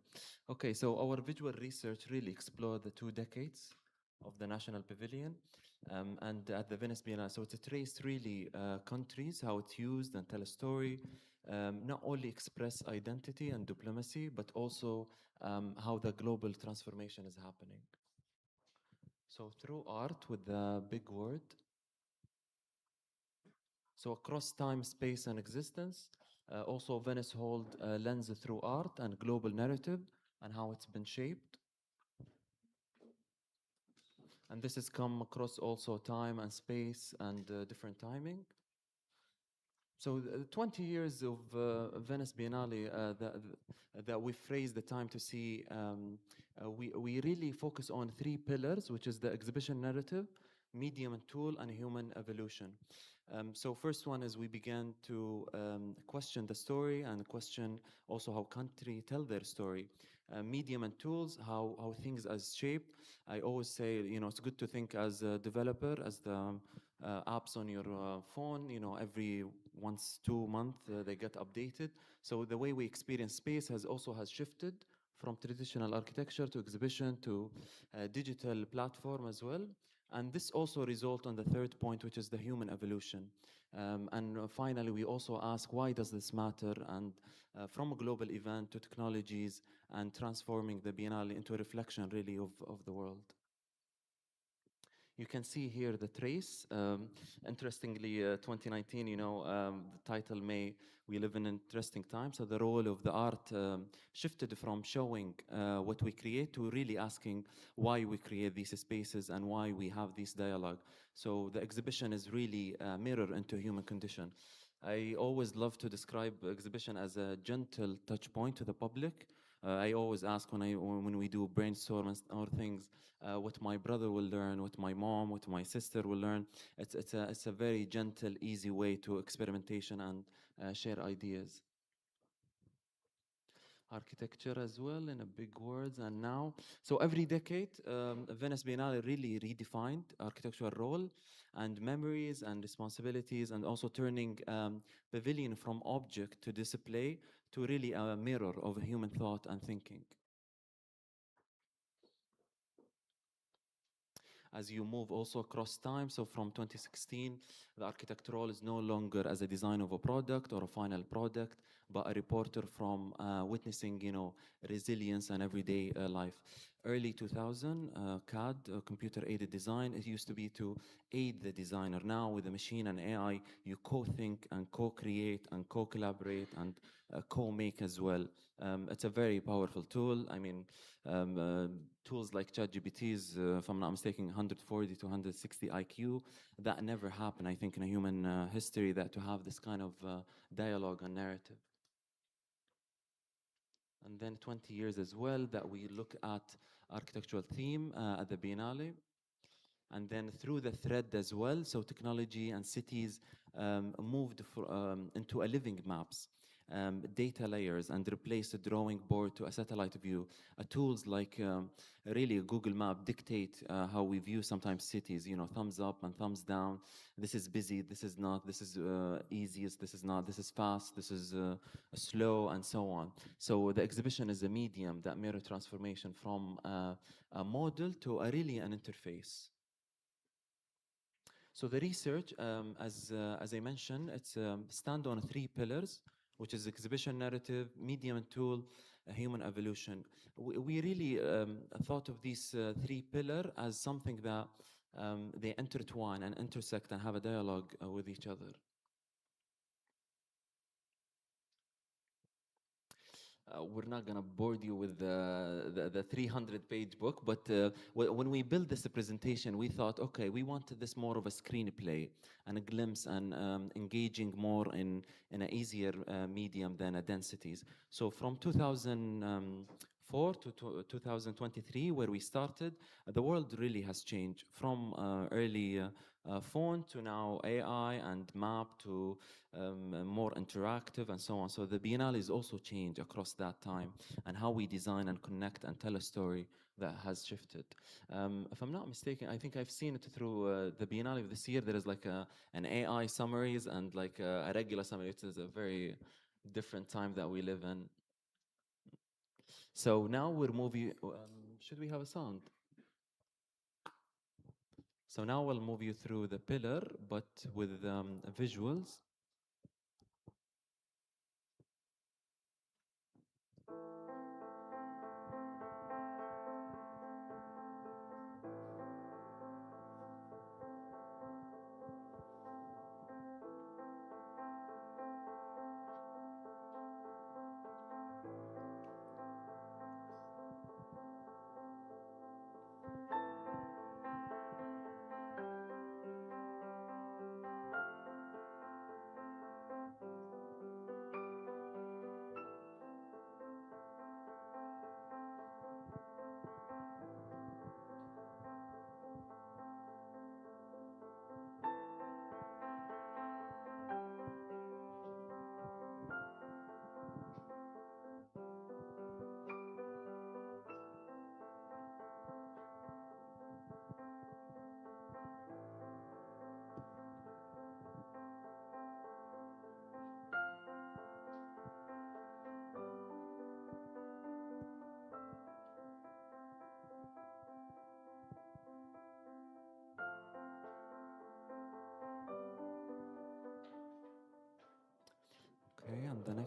Okay, so our visual research really explored the 2 decades of the National Pavilion and at the Venice Biennale. So it's traced really countries, how it's used and tell a story, not only express identity and diplomacy, but also how the global transformation is happening. So through art with the big word, so across time, space, and existence, also Venice hold a lens through art and global narrative and how it's been shaped. And this has come across also time and space and different timing. So 20 years of Venice Biennale that we phrase the time to see, we really focus on 3 pillars, which is the exhibition narrative, medium and tool, and human evolution. So first one is we began to question the story and question also how country tell their story. medium and tools, how things are shaped. I always say, it's good to think as a developer, as the apps on your phone, every once 2 months they get updated. So the way we experience space has shifted from traditional architecture to exhibition to digital platform as well. And this also results on the third point, which is the human evolution. And finally, we also ask, why does this matter? And from a global event to technologies and transforming the Biennale into a reflection really of the world. You can see here the trace. Interestingly, 2019, the title we live in interesting times. So the role of the art shifted from showing what we create to really asking why we create these spaces and why we have this dialogue. So the exhibition is really a mirror into human condition. I always love to describe exhibition as a gentle touch point to the public. I always ask when we do brainstorm or things, what my brother will learn, what my mom, what my sister will learn. It's a very gentle, easy way to experimentation and share ideas. Architecture as well in a big words. And now, so every decade, Venice Biennale really redefined architectural role and memories and responsibilities, and also turning pavilion from object to display to really a mirror of human thought and thinking. As you move also across time, so from 2016, the architect role is no longer as a design of a product or a final product, but a reporter from witnessing, resilience and everyday life. Early 2000, CAD, computer-aided design, it used to be to aid the designer. Now with the machine and AI, you co-think and co-create and co-collaborate and co-make as well. It's a very powerful tool. I mean, tools like ChatGPT's, if I'm not mistaken, 140 to 160 IQ. That never happened, I think, in a human history, that to have this kind of dialogue and narrative. And then 20 years as well that we look at architectural theme at the Biennale. And then through the thread as well, so technology and cities moved into a living maps. Data layers, and replace a drawing board to a satellite view. Tools like really a Google Map dictate how we view sometimes cities, thumbs up and thumbs down. This is busy, this is not, this is easiest, this is not, this is fast, this is slow, and so on. So the exhibition is a medium that mirror transformation from a model to really an interface. So the research, as I mentioned, it's stand on 3 pillars, which is exhibition narrative, medium and tool, human evolution. We really thought of these 3 pillars as something that they intertwine and intersect and have a dialogue with each other. We're not going to bore you with the 300-page book, but when we built this presentation, we thought, okay, we wanted this more of a screenplay and a glimpse and engaging more in an easier medium than a densities. So from 2004 to 2023, where we started, the world really has changed from early phone to now AI and map to more interactive and so on. So the Biennale is also changed across that time, and how we design and connect and tell a story that has shifted. If I'm not mistaken, I think I've seen it through the Biennale of this year. There is like an AI summaries and like a regular summary. It is a very different time that we live in. So now we're moving, should we have a sound? So now we'll move you through the pillar, but with visuals.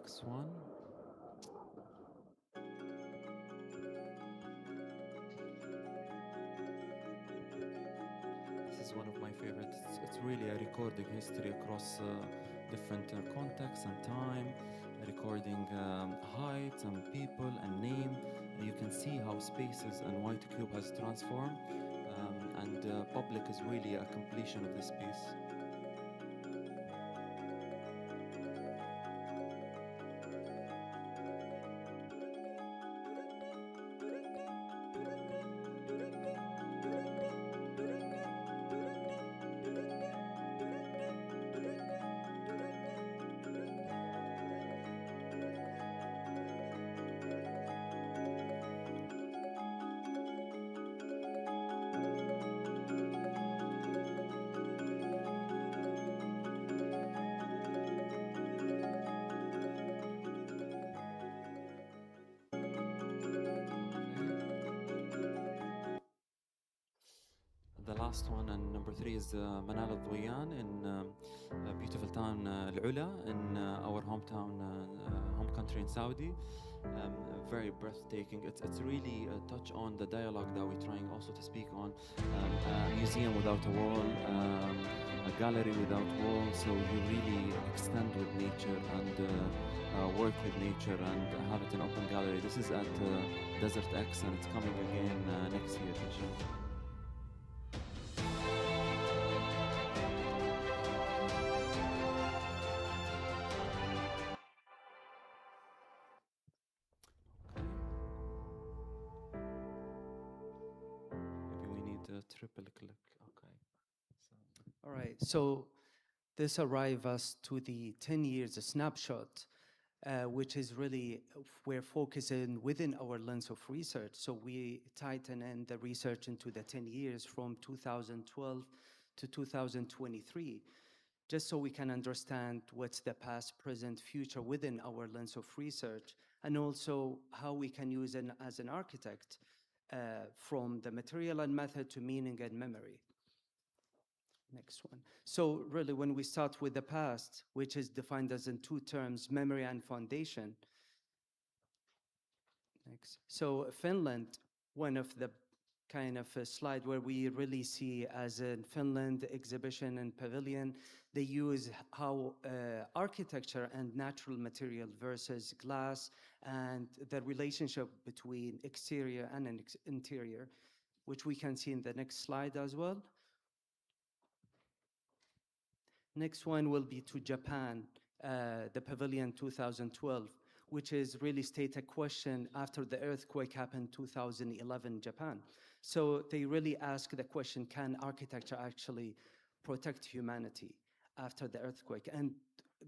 next one. This is one of my favorites. It's really a recording history across different contexts and time, recording height and people and name. You can see how spaces and White Cube has transformed, and public is really a completion of this piece. The last one and number 3 is Manal al-Dhawiyan in a beautiful town Al-Ula in our hometown, home country in Saudi. Very breathtaking. It's really a touch on the dialogue that we're trying also to speak on. A museum without a wall, a gallery without walls. So you really extend with nature and work with nature and have it an open gallery. This is at Desert X and it's coming again next year, inshallah. Triple click. Okay. All right. So this arrives us to the 10 years snapshot, which is really we're focusing within our lens of research. So we tighten in the research into the 10 years from 2012 to 2023, just so we can understand what's the past, present, future within our lens of research, and also how we can use it as an architect. From the material and method to meaning and memory. Next one. So really when we start with the past, which is defined as in 2 terms, memory and foundation. Next. So Finland, one of the kind of a slide where we really see as in Finland exhibition and pavilion, they use how architecture and natural material versus glass and the relationship between exterior and interior, which we can see in the next slide as well. Next one will be to Japan, the pavilion 2012, which is really state a question after the earthquake happened 2011 Japan. So they really ask the question, can architecture actually protect humanity after the earthquake? And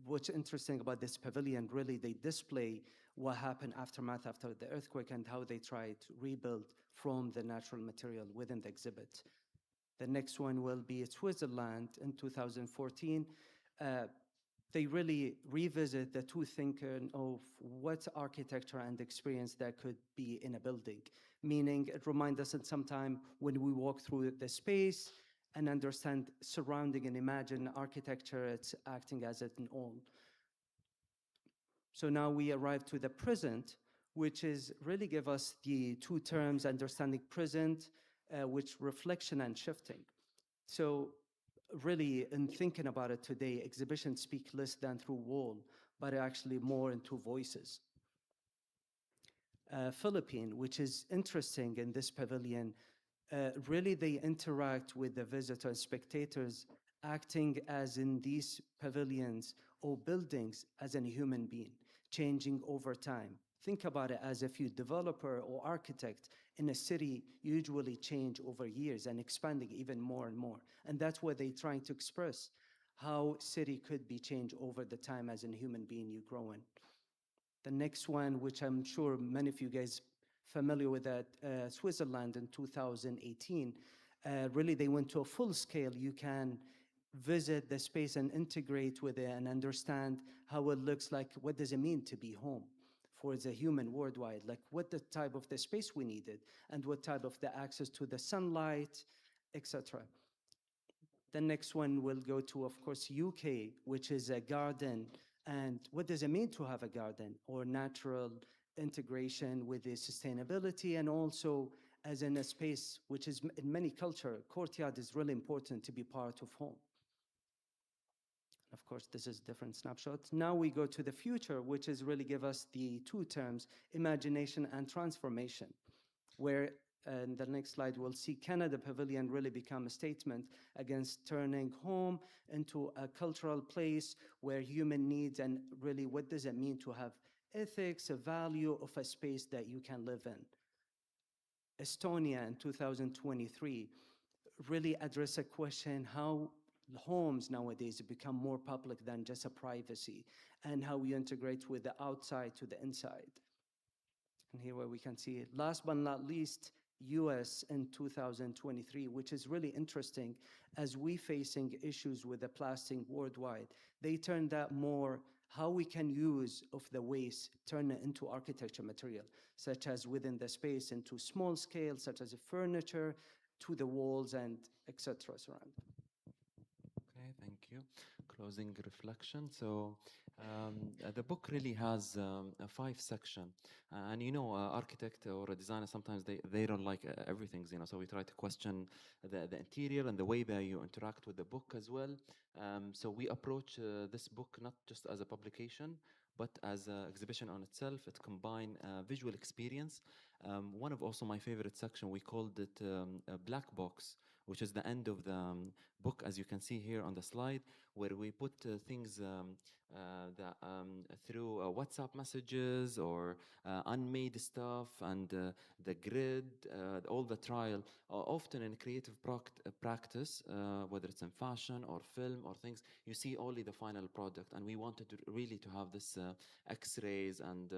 what's interesting about this pavilion, really they display what happened aftermath after the earthquake and how they try to rebuild from the natural material within the exhibit. The next one will be Switzerland in 2014. They really revisit the 2 thinking of what architecture and experience that could be in a building. Meaning it reminds us at some time when we walk through the space and understand surrounding and imagine architecture, it's acting as an all. So now we arrive to the present, which is really give us the 2 terms, understanding present, which reflection and shifting. So really in thinking about it today, exhibitions speak less than through wall, but actually more into voices. Philippine, which is interesting in this pavilion, really they interact with the visitors, spectators, acting as in these pavilions or buildings as a human being, changing over time. Think about it as if you developer or architect in a city usually change over years and expanding even more and more. And that's what they're trying to express, how city could be changed over the time as a human being you grow in. The next one, which I'm sure many of you guys familiar with that, Switzerland in 2018, really they went to a full scale. You can visit the space and integrate with it and understand how it looks like, what does it mean to be home for the human worldwide, like what the type of the space we needed and what type of the access to the sunlight, etc. The next one will go to, of course, UK, which is a garden And what does it mean to have a garden or natural integration with the sustainability, and also as in a space which is in many culture, courtyard is really important to be part of home. Of course, this is different snapshots. Now we go to the future, which is really give us the two terms, imagination and transformation, where in the next slide, we'll see Canada Pavilion really become a statement against turning home into a cultural place where human needs, and really what does it mean to have ethics, a value of a space that you can live in. Estonia in 2023 really address a question how homes nowadays become more public than just a privacy, and how we integrate with the outside to the inside. And here where we can see it. Last but not least, US in 2023, which is really interesting as we facing issues with the plastic worldwide. They turned that more how we can use of the waste, turn it into architecture material, such as within the space into small scale, such as furniture, to the walls and etc. surround. Okay, thank you. Closing reflection. So the book really has a 5-section, and you know, architect or a designer sometimes they don't like everything, you know. So we try to question the interior and the way that you interact with the book as well. So we approach this book not just as a publication, but as an exhibition on itself. It combines visual experience. One of also my favorite section, we called it a black box, which is the end of the book, as you can see here on the slide, where we put things that through WhatsApp messages or unmade stuff, and the grid, all the trial, often in creative practice, whether it's in fashion or film or things, you see only the final product. And we wanted to really to have this X-rays and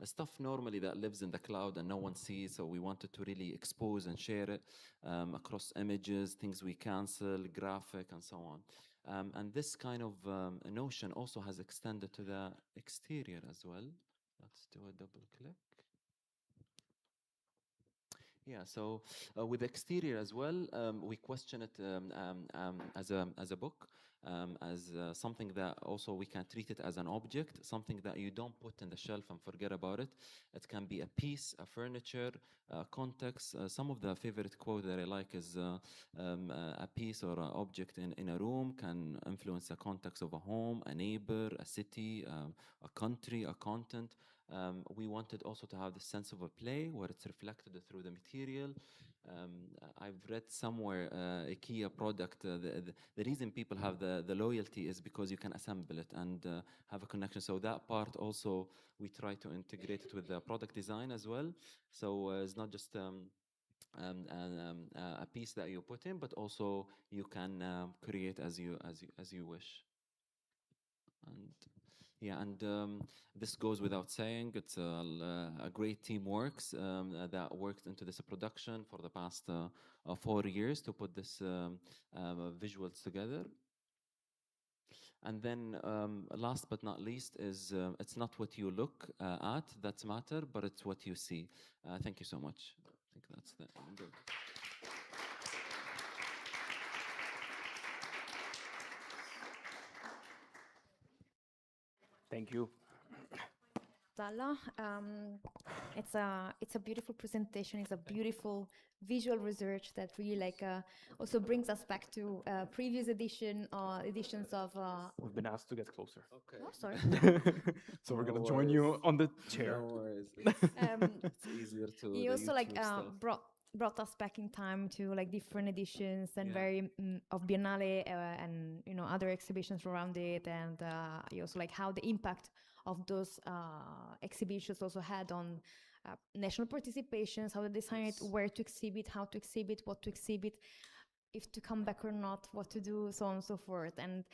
stuff normally that lives in the cloud and no one sees. So we wanted to really expose and share it across images, things we cancel, graphic, and so on. And this kind of notion also has extended to the exterior as well. Let's do a double click. Yeah, so with exterior as well, we question it as a book, as something that also we can treat it as an object, something that you don't put in the shelf and forget about it. It can be a piece, a furniture, a context. Some of the favorite quote that I like is a piece or an object in a room can influence the context of a home, a neighbor, a city, a country, a content. We wanted also to have the sense of a play where it's reflected through the material. I've read somewhere IKEA product, the reason people have the loyalty is because you can assemble it and have a connection. So that part also, we try to integrate it with the product design as well. So it's not just a piece that you put in, but also you can create as you wish. And yeah, and this goes without saying. It's a great teamwork that worked into this production for the past 4 years to put this visuals together. And then last but not least is it's not what you look at that matter, but it's what you see. Thank you so much. I think that's the end of it. Thank you. Abdullah, it's a beautiful presentation. It's a beautiful visual research that really also brings us back to previous editions of. We've been asked to get closer. Okay. Oh, sorry. So we're gonna join you on the chair. No worries. It's easier to. He also brought us back in time to different editions and of Biennale and other exhibitions around it, and he also how the impact of those exhibitions also had on national participations, how they decided where to exhibit, how to exhibit, what to exhibit, if to come back or not, what to do, so on and so forth. And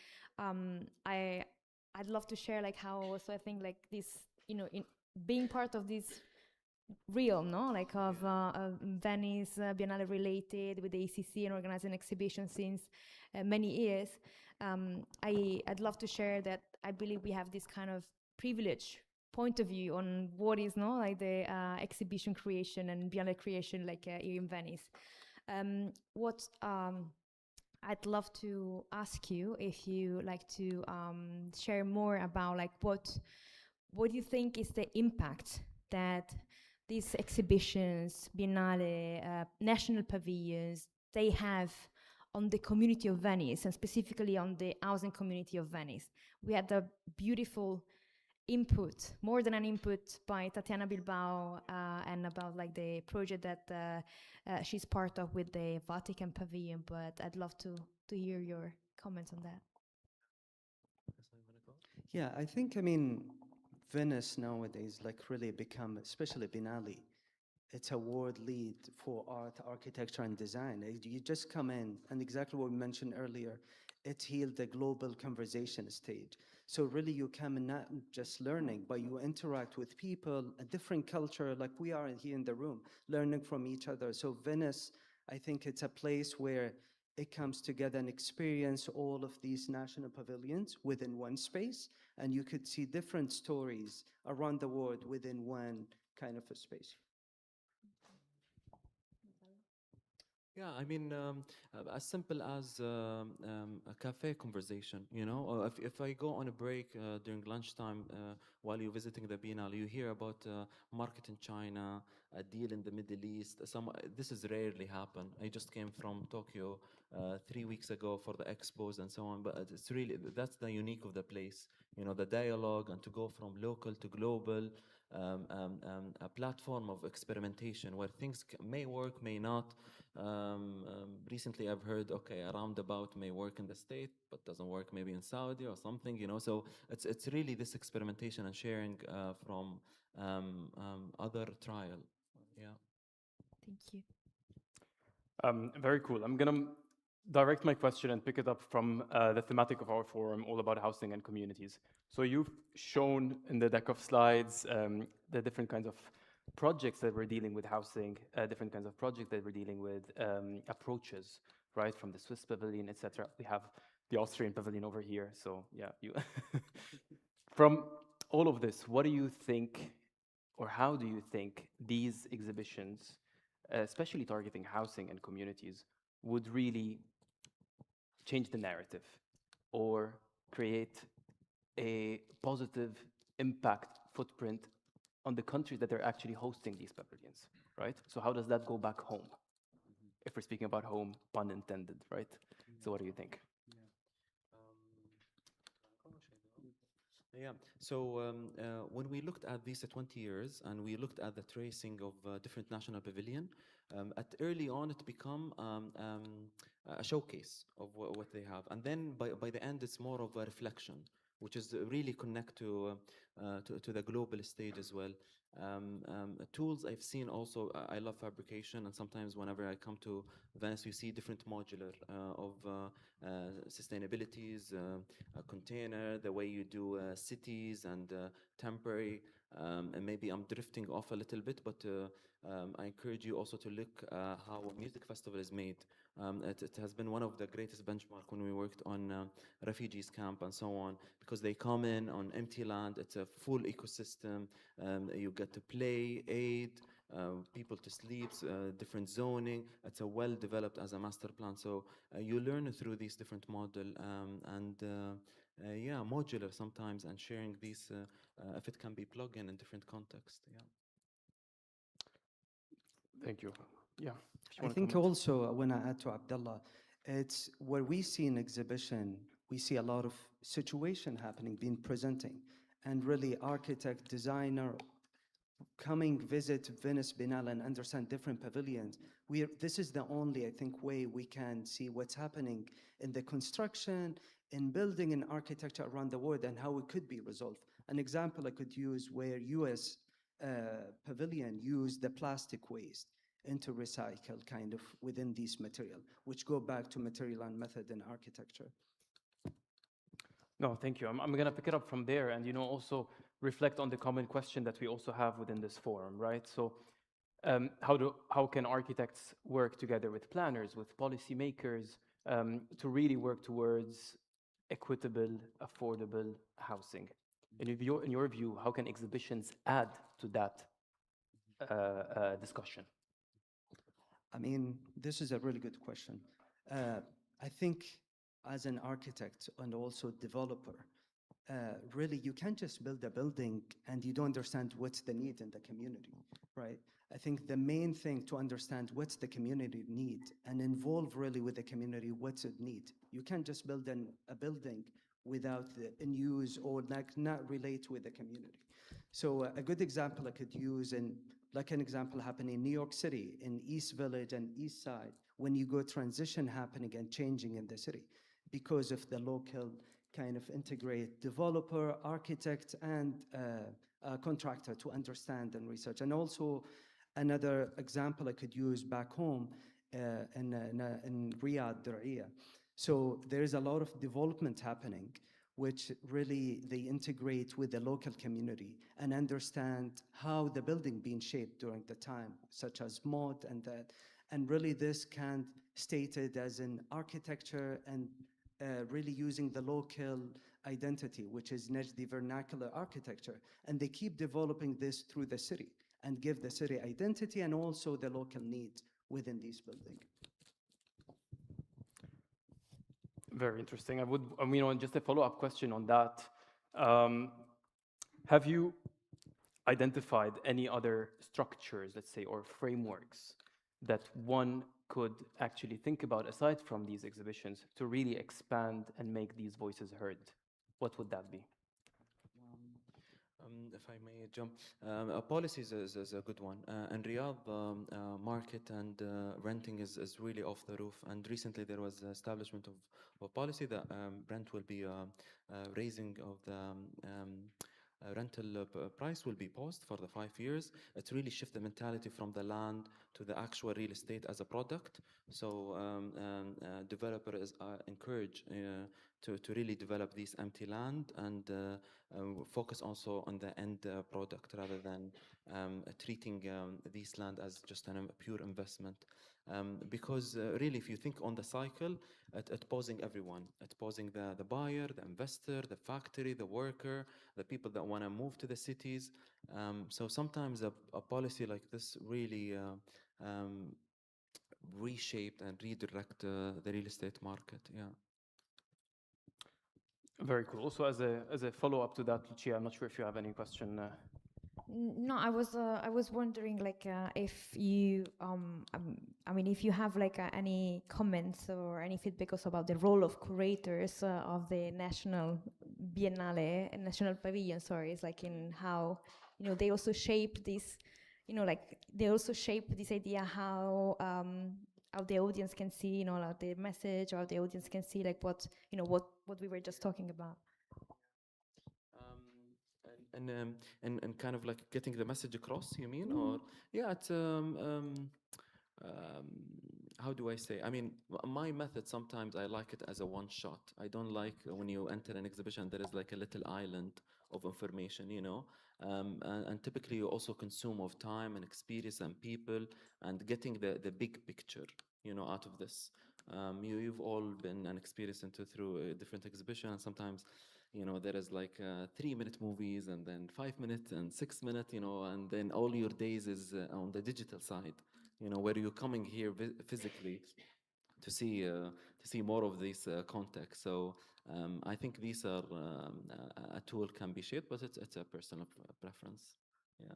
I'd love to share how also I think this, in being part of this realm, of Venice Biennale related with the ECC and organizing exhibitions since many years. I'd love to share that I believe we have this kind of privileged point of view on what is the exhibition creation and Biennale creation here in Venice. What I'd love to ask you if you like to share more about like what do you think is the impact that these exhibitions, Biennale, national pavilions, they have on the community of Venice, and specifically on the housing community of Venice. We had a beautiful input, more than an input, by Tatiana Bilbao, and about like the project that she's part of with the Vatican Pavilion, but I'd love to hear your comments on that. Yeah, I think, I mean, Venice nowadays, like really become, especially Biennale, it's a world lead for art, architecture, and design. You just come in, and exactly what we mentioned earlier, it healed the global conversation stage. So really you come in not just learning, but you interact with people, a different culture, like we are here in the room, learning from each other. So Venice, I think it's a place where it comes together and experience all of these national pavilions within one space, and you could see different stories around the world within one kind of a space. Yeah, I mean, as simple as a cafe conversation, you know, or if I go on a break during lunchtime while you're visiting the Biennale, you hear about market in China, a deal in the Middle East. This is rarely happen. I just came from Tokyo 3 weeks ago for the expos and so on, but it's really, that's the unique of the place, you know, the dialogue, and to go from local to global, a platform of experimentation where things may work, may not. Recently I've heard, okay, a roundabout may work in the state, but doesn't work maybe in Saudi or something, you know, so it's really this experimentation and sharing from other trial. Yeah. Thank you. Very cool. I'm gonna direct my question and pick it up from the thematic of our forum, all about housing and communities. So you've shown in the deck of slides the different kinds of projects that we're dealing with housing, different kinds of projects that we're dealing with, approaches, right, from the Swiss pavilion, etc. We have the Austrian pavilion over here, so yeah, you. From all of this, what do you think, or how do you think these exhibitions, especially targeting housing and communities, would really change the narrative or create a positive impact footprint on the countries that are actually hosting these pavilions, right? So how does that go back home? If we're speaking about home, pun intended, right? So what do you think? Yeah, so when we looked at these 20 years and we looked at the tracing of different national pavilion, at early on it become a showcase of what they have. And then by the end it's more of a reflection, which is really connect to the global stage as well. Tools I've seen also, I love fabrication, and sometimes whenever I come to Venice, you see different modular of sustainabilities, a container, the way you do cities and temporary, and maybe I'm drifting off a little bit, but I encourage you also to look how a music festival is made. It has been one of the greatest benchmark when we worked on refugees camp and so on, because they come in on empty land. It's a full ecosystem. You get to play, aid, people to sleep, different zoning. It's a well developed as a master plan. So you learn through these different model and yeah, modular sometimes, and sharing these if it can be plugged in different context. Yeah. Thank you. Yeah. I think also when I add to Abdullah, it's where we see an exhibition, we see a lot of situation happening, being presenting, and really architect, designer, coming visit Venice Biennale and understand different pavilions. This is the only, I think, way we can see what's happening in the construction, in building and architecture around the world, and how it could be resolved. An example I could use where US pavilion used the plastic waste into recycle kind of within these material, which go back to material and method in architecture. No, thank you. I'm going to pick it up from there and, you know, also reflect on the common question that we also have within this forum, right? So how can architects work together with planners, with policymakers to really work towards equitable, affordable housing? In your view, how can exhibitions add to that discussion? I mean, this is a really good question. I I think as an architect and also developer, really you can't just build a building and you don't understand what's the need in the community, right? I think the main thing to understand what's the community need and involve really with the community what's it need. You can't just build a building without the news or like not relate with the community. So a good example I could use, and like an example happening in New York City, in East Village and East Side, when you go transition happening and changing in the city because of the local kind of integrate developer, architect, and contractor to understand and research. And also another example I could use back home in Riyadh, Diriyah. So there is a lot of development happening, which really they integrate with the local community and understand how the building being shaped during the time, such as mode and that. And really this can stated as an architecture and really using the local identity, which is Najdi vernacular architecture. And they keep developing this through the city and give the city identity and also the local needs within these buildings. Very interesting. Just a follow-up question on that. Have you identified any other structures, let's say, or frameworks that one could actually think about aside from these exhibitions to really expand and make these voices heard? What would that be? If I may jump, policies is a good one. In Riyadh, market and renting is really off the roof. And recently there was the establishment of a policy that rent will be raising of the rental price will be paused for the 5 years. It really shifts the mentality from the land to the actual real estate as a product. So developer is encouraged to really develop this empty land and focus also on the end product rather than treating this land as just a pure investment. Because really, if you think on the cycle, it's posing everyone. It's posing the buyer, the investor, the factory, the worker, the people that want to move to the cities. So sometimes a policy like this really reshape and redirect the real estate market. Yeah. Very cool. So as a follow-up to that, Lucia, I'm not sure if you have any question. No, I was wondering if you if you have any comments or any feedback also about the role of curators of the National Biennale and National Pavilion, it's like in how they also shape this, they also shape this idea how the audience can see like the message, or the audience can see like what we were just talking about. And kind of like getting the message across, you mean? Mm-hmm. Or yeah, it's how do I say? I mean, my method sometimes I like it as a one shot. I don't like when you enter an exhibition there is like a little island of information, and typically you also consume of time and experience and people and getting the big picture, out of this. You've all been an experience through a different exhibition, and sometimes there is like 3-minute movies and then 5 minutes and 6 minutes, and then all your days is on the digital side, where you're coming here physically to see more of this context. So I think these are a tool can be shared, but it's a personal preference. Yeah.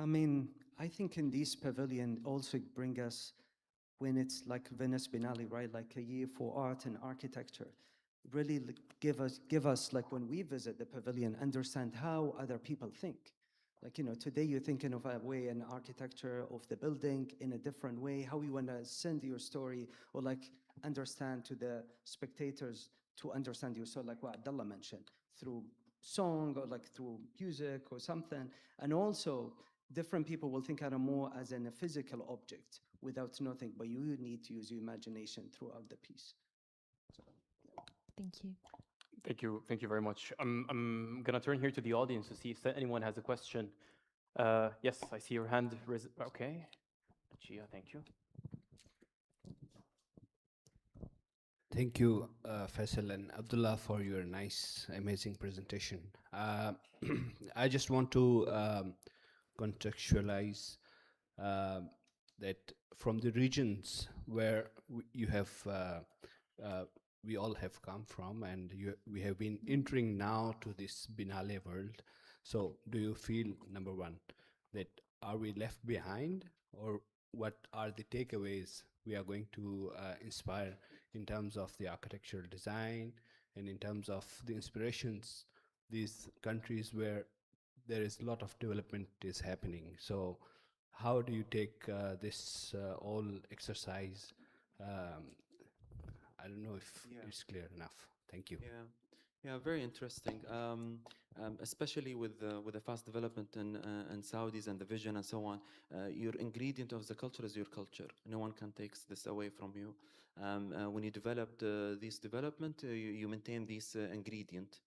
I mean, I think in this pavilion also bring us, when it's like Venice Biennale, right? Like a year for art and architecture, really give us like when we visit the pavilion, understand how other people think. Like, today you're thinking of a way in architecture of the building in a different way, how you want to send your story or like understand to the spectators to understand you. So like what Abdullah mentioned, through song or like through music or something. And also different people will think of it more as a physical object without nothing, but you need to use your imagination throughout the piece. So, yeah. Thank you. Thank you very much. I'm gonna turn here to the audience to see if anyone has a question. Yes, I see your hand raised. Okay, Gia, thank you. Thank you, Faisal and Abdullah, for your nice, amazing presentation. I just want to contextualize that from the regions where you have, we all have come from, and we have been entering now to this Biennale world. So do you feel, number one, that are we left behind, or what are the takeaways we are going to inspire in terms of the architectural design and in terms of the inspirations, these countries where there is a lot of development is happening? So how do you take this whole exercise? I don't know if it's clear enough. Thank you. Yeah, very interesting. Especially with the fast development in Saudis and the vision and so on. Your ingredient of the culture is your culture. No one can take this away from you. When you develop this development, you maintain this ingredient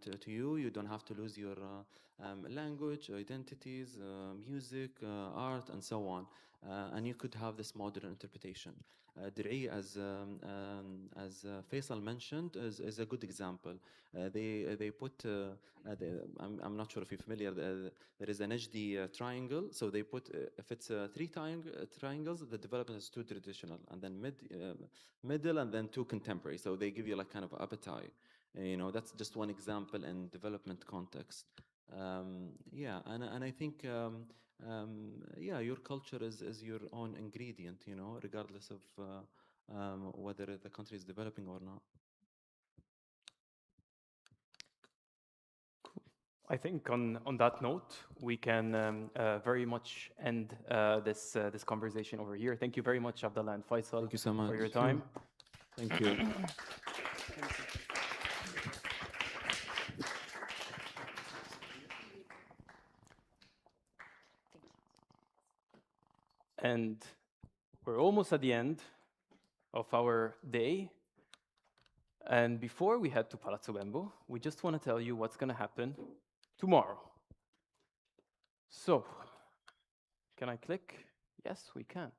to you. You don't have to lose your language, identities, music, art, and so on. And you could have this modern interpretation. Dir'i, as Faisal mentioned, is a good example. They put, I'm not sure if you're familiar, there is an HD triangle. So they put, if it's three triangles, the development is two traditional, and then middle, and then two contemporary. So they give you like kind of appetite. You know, that's just one example in development context. Yeah, and I think, yeah, your culture is your own ingredient, you know, regardless of whether the country is developing or not. I think on that note, we can very much end this conversation over here. Thank you very much, Abdullah and Faisal. Thank you so much for your time. Thank you. And we're almost at the end of our day. And before we head to Palazzo Bembo, we just want to tell you what's going to happen tomorrow. So, can I click? Yes, we can.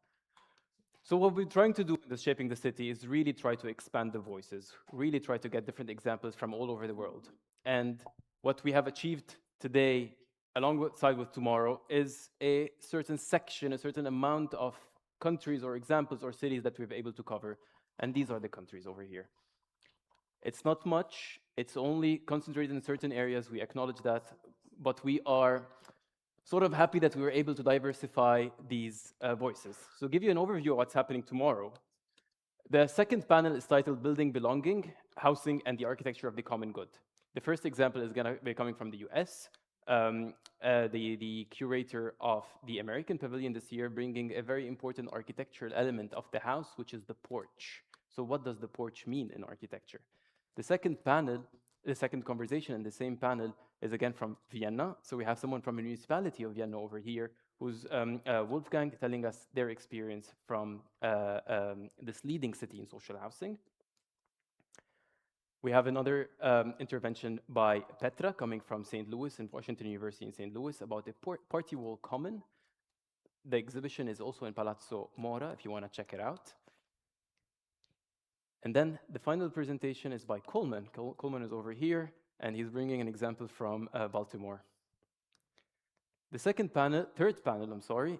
So what we're trying to do in this Shaping the City is really try to expand the voices, really try to get different examples from all over the world. And what we have achieved today, alongside with tomorrow, is a certain section, a certain amount of countries or examples or cities that we've been able to cover. And these are the countries over here. It's not much, it's only concentrated in certain areas, we acknowledge that, but we are sort of happy that we were able to diversify these voices. So give you an overview of what's happening tomorrow. The second panel is titled Building Belonging, Housing and the Architecture of the Common Good. The first example is going to be coming from the US. The curator of the American Pavilion this year, bringing a very important architectural element of the house, which is the porch. So what does the porch mean in architecture? The second panel, the second conversation in the same panel is again from Vienna. So we have someone from the municipality of Vienna over here, who's Wolfgang, telling us their experience from this leading city in social housing. We have another intervention by Petra coming from St. Louis and Washington University in St. Louis about the party wall common. The exhibition is also in Palazzo Mora if you want to check it out. And then the final presentation is by Coleman. Coleman is over here, and he's bringing an example from Baltimore. The third panel,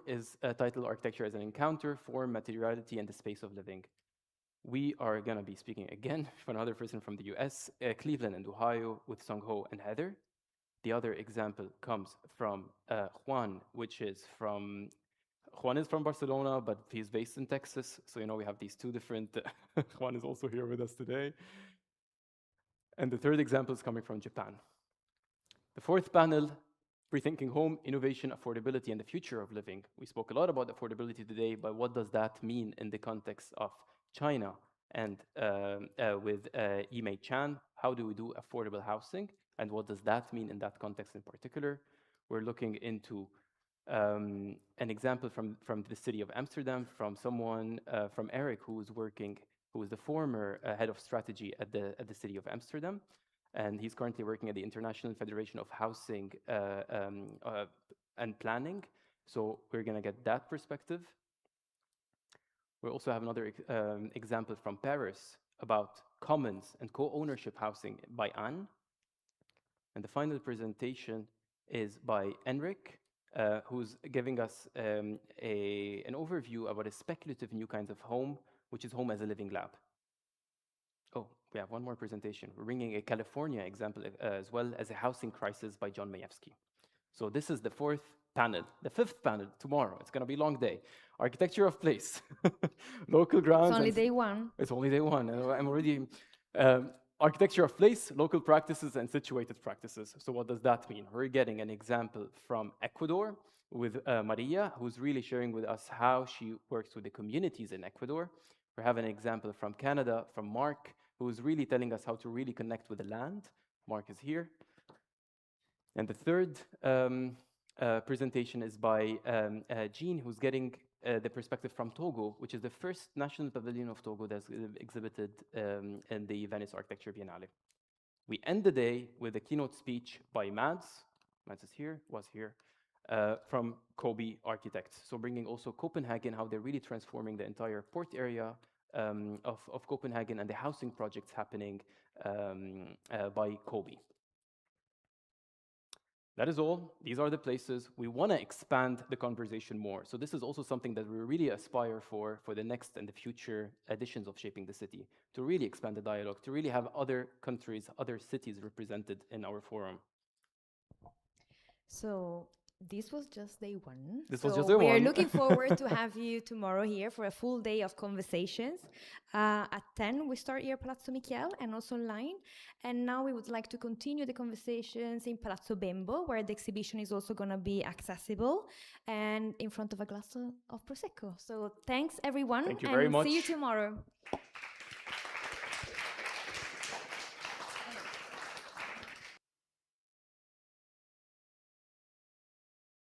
is titled Architecture as an Encounter, Form, Materiality, and the Space of Living. We are going to be speaking again from another person from the US, Cleveland and Ohio, with Sung Ho and Heather. The other example comes from Juan, Juan is from Barcelona, but he's based in Texas. So, we have these two different, Juan is also here with us today. And the third example is coming from Japan. The fourth panel, Rethinking Home, Innovation, Affordability, and the Future of Living. We spoke a lot about affordability today, but what does that mean in the context of China? And with Yimei Chan, how do we do affordable housing? And what does that mean in that context in particular? We're looking into an example from the city of Amsterdam, from someone, from Eric, who is the former head of strategy at the city of Amsterdam. And he's currently working at the International Federation of Housing and Planning. So we're going to get that perspective. We also have another example from Paris about commons and co-ownership housing by Anne. And the final presentation is by Enric who's giving us an overview about a speculative new kinds of home, which is home as a living lab. Oh, we have one more presentation. We're bringing a California example as well as a housing crisis by John Mayevsky. So this is the fourth panel. The fifth panel tomorrow. It's going to be a long day. Architecture of place. Local grounds. It's only day one. It's only day one. I'm already... architecture of place, local practices, and situated practices. So what does that mean? We're getting an example from Ecuador with Maria, who's really sharing with us how she works with the communities in Ecuador. We have an example from Canada, from Mark, who's really telling us how to really connect with the land. Mark is here. And the third presentation is by Jean, who's getting the perspective from Togo, which is the first national pavilion of Togo that's exhibited in the Venice Architecture Biennial. We end the day with a keynote speech by Mads. Mads is here, was here, from Kobe Architects. So bringing also Copenhagen, how they're really transforming the entire port area of Copenhagen and the housing projects happening by Kobe. That is all. These are the places. We want to expand the conversation more. So this is also something that we really aspire for the next and the future editions of Shaping the City, to really expand the dialogue, to really have other countries, other cities represented in our forum. So this was just day one. This was just day one. We are looking forward to have you tomorrow here for a full day of conversations. At 10, we start here at Palazzo Michiel and also online. And now we would like to continue the conversations in Palazzo Bembo, where the exhibition is also going to be accessible and in front of a glass of Prosecco. So thanks, everyone. Thank you very much. See you tomorrow.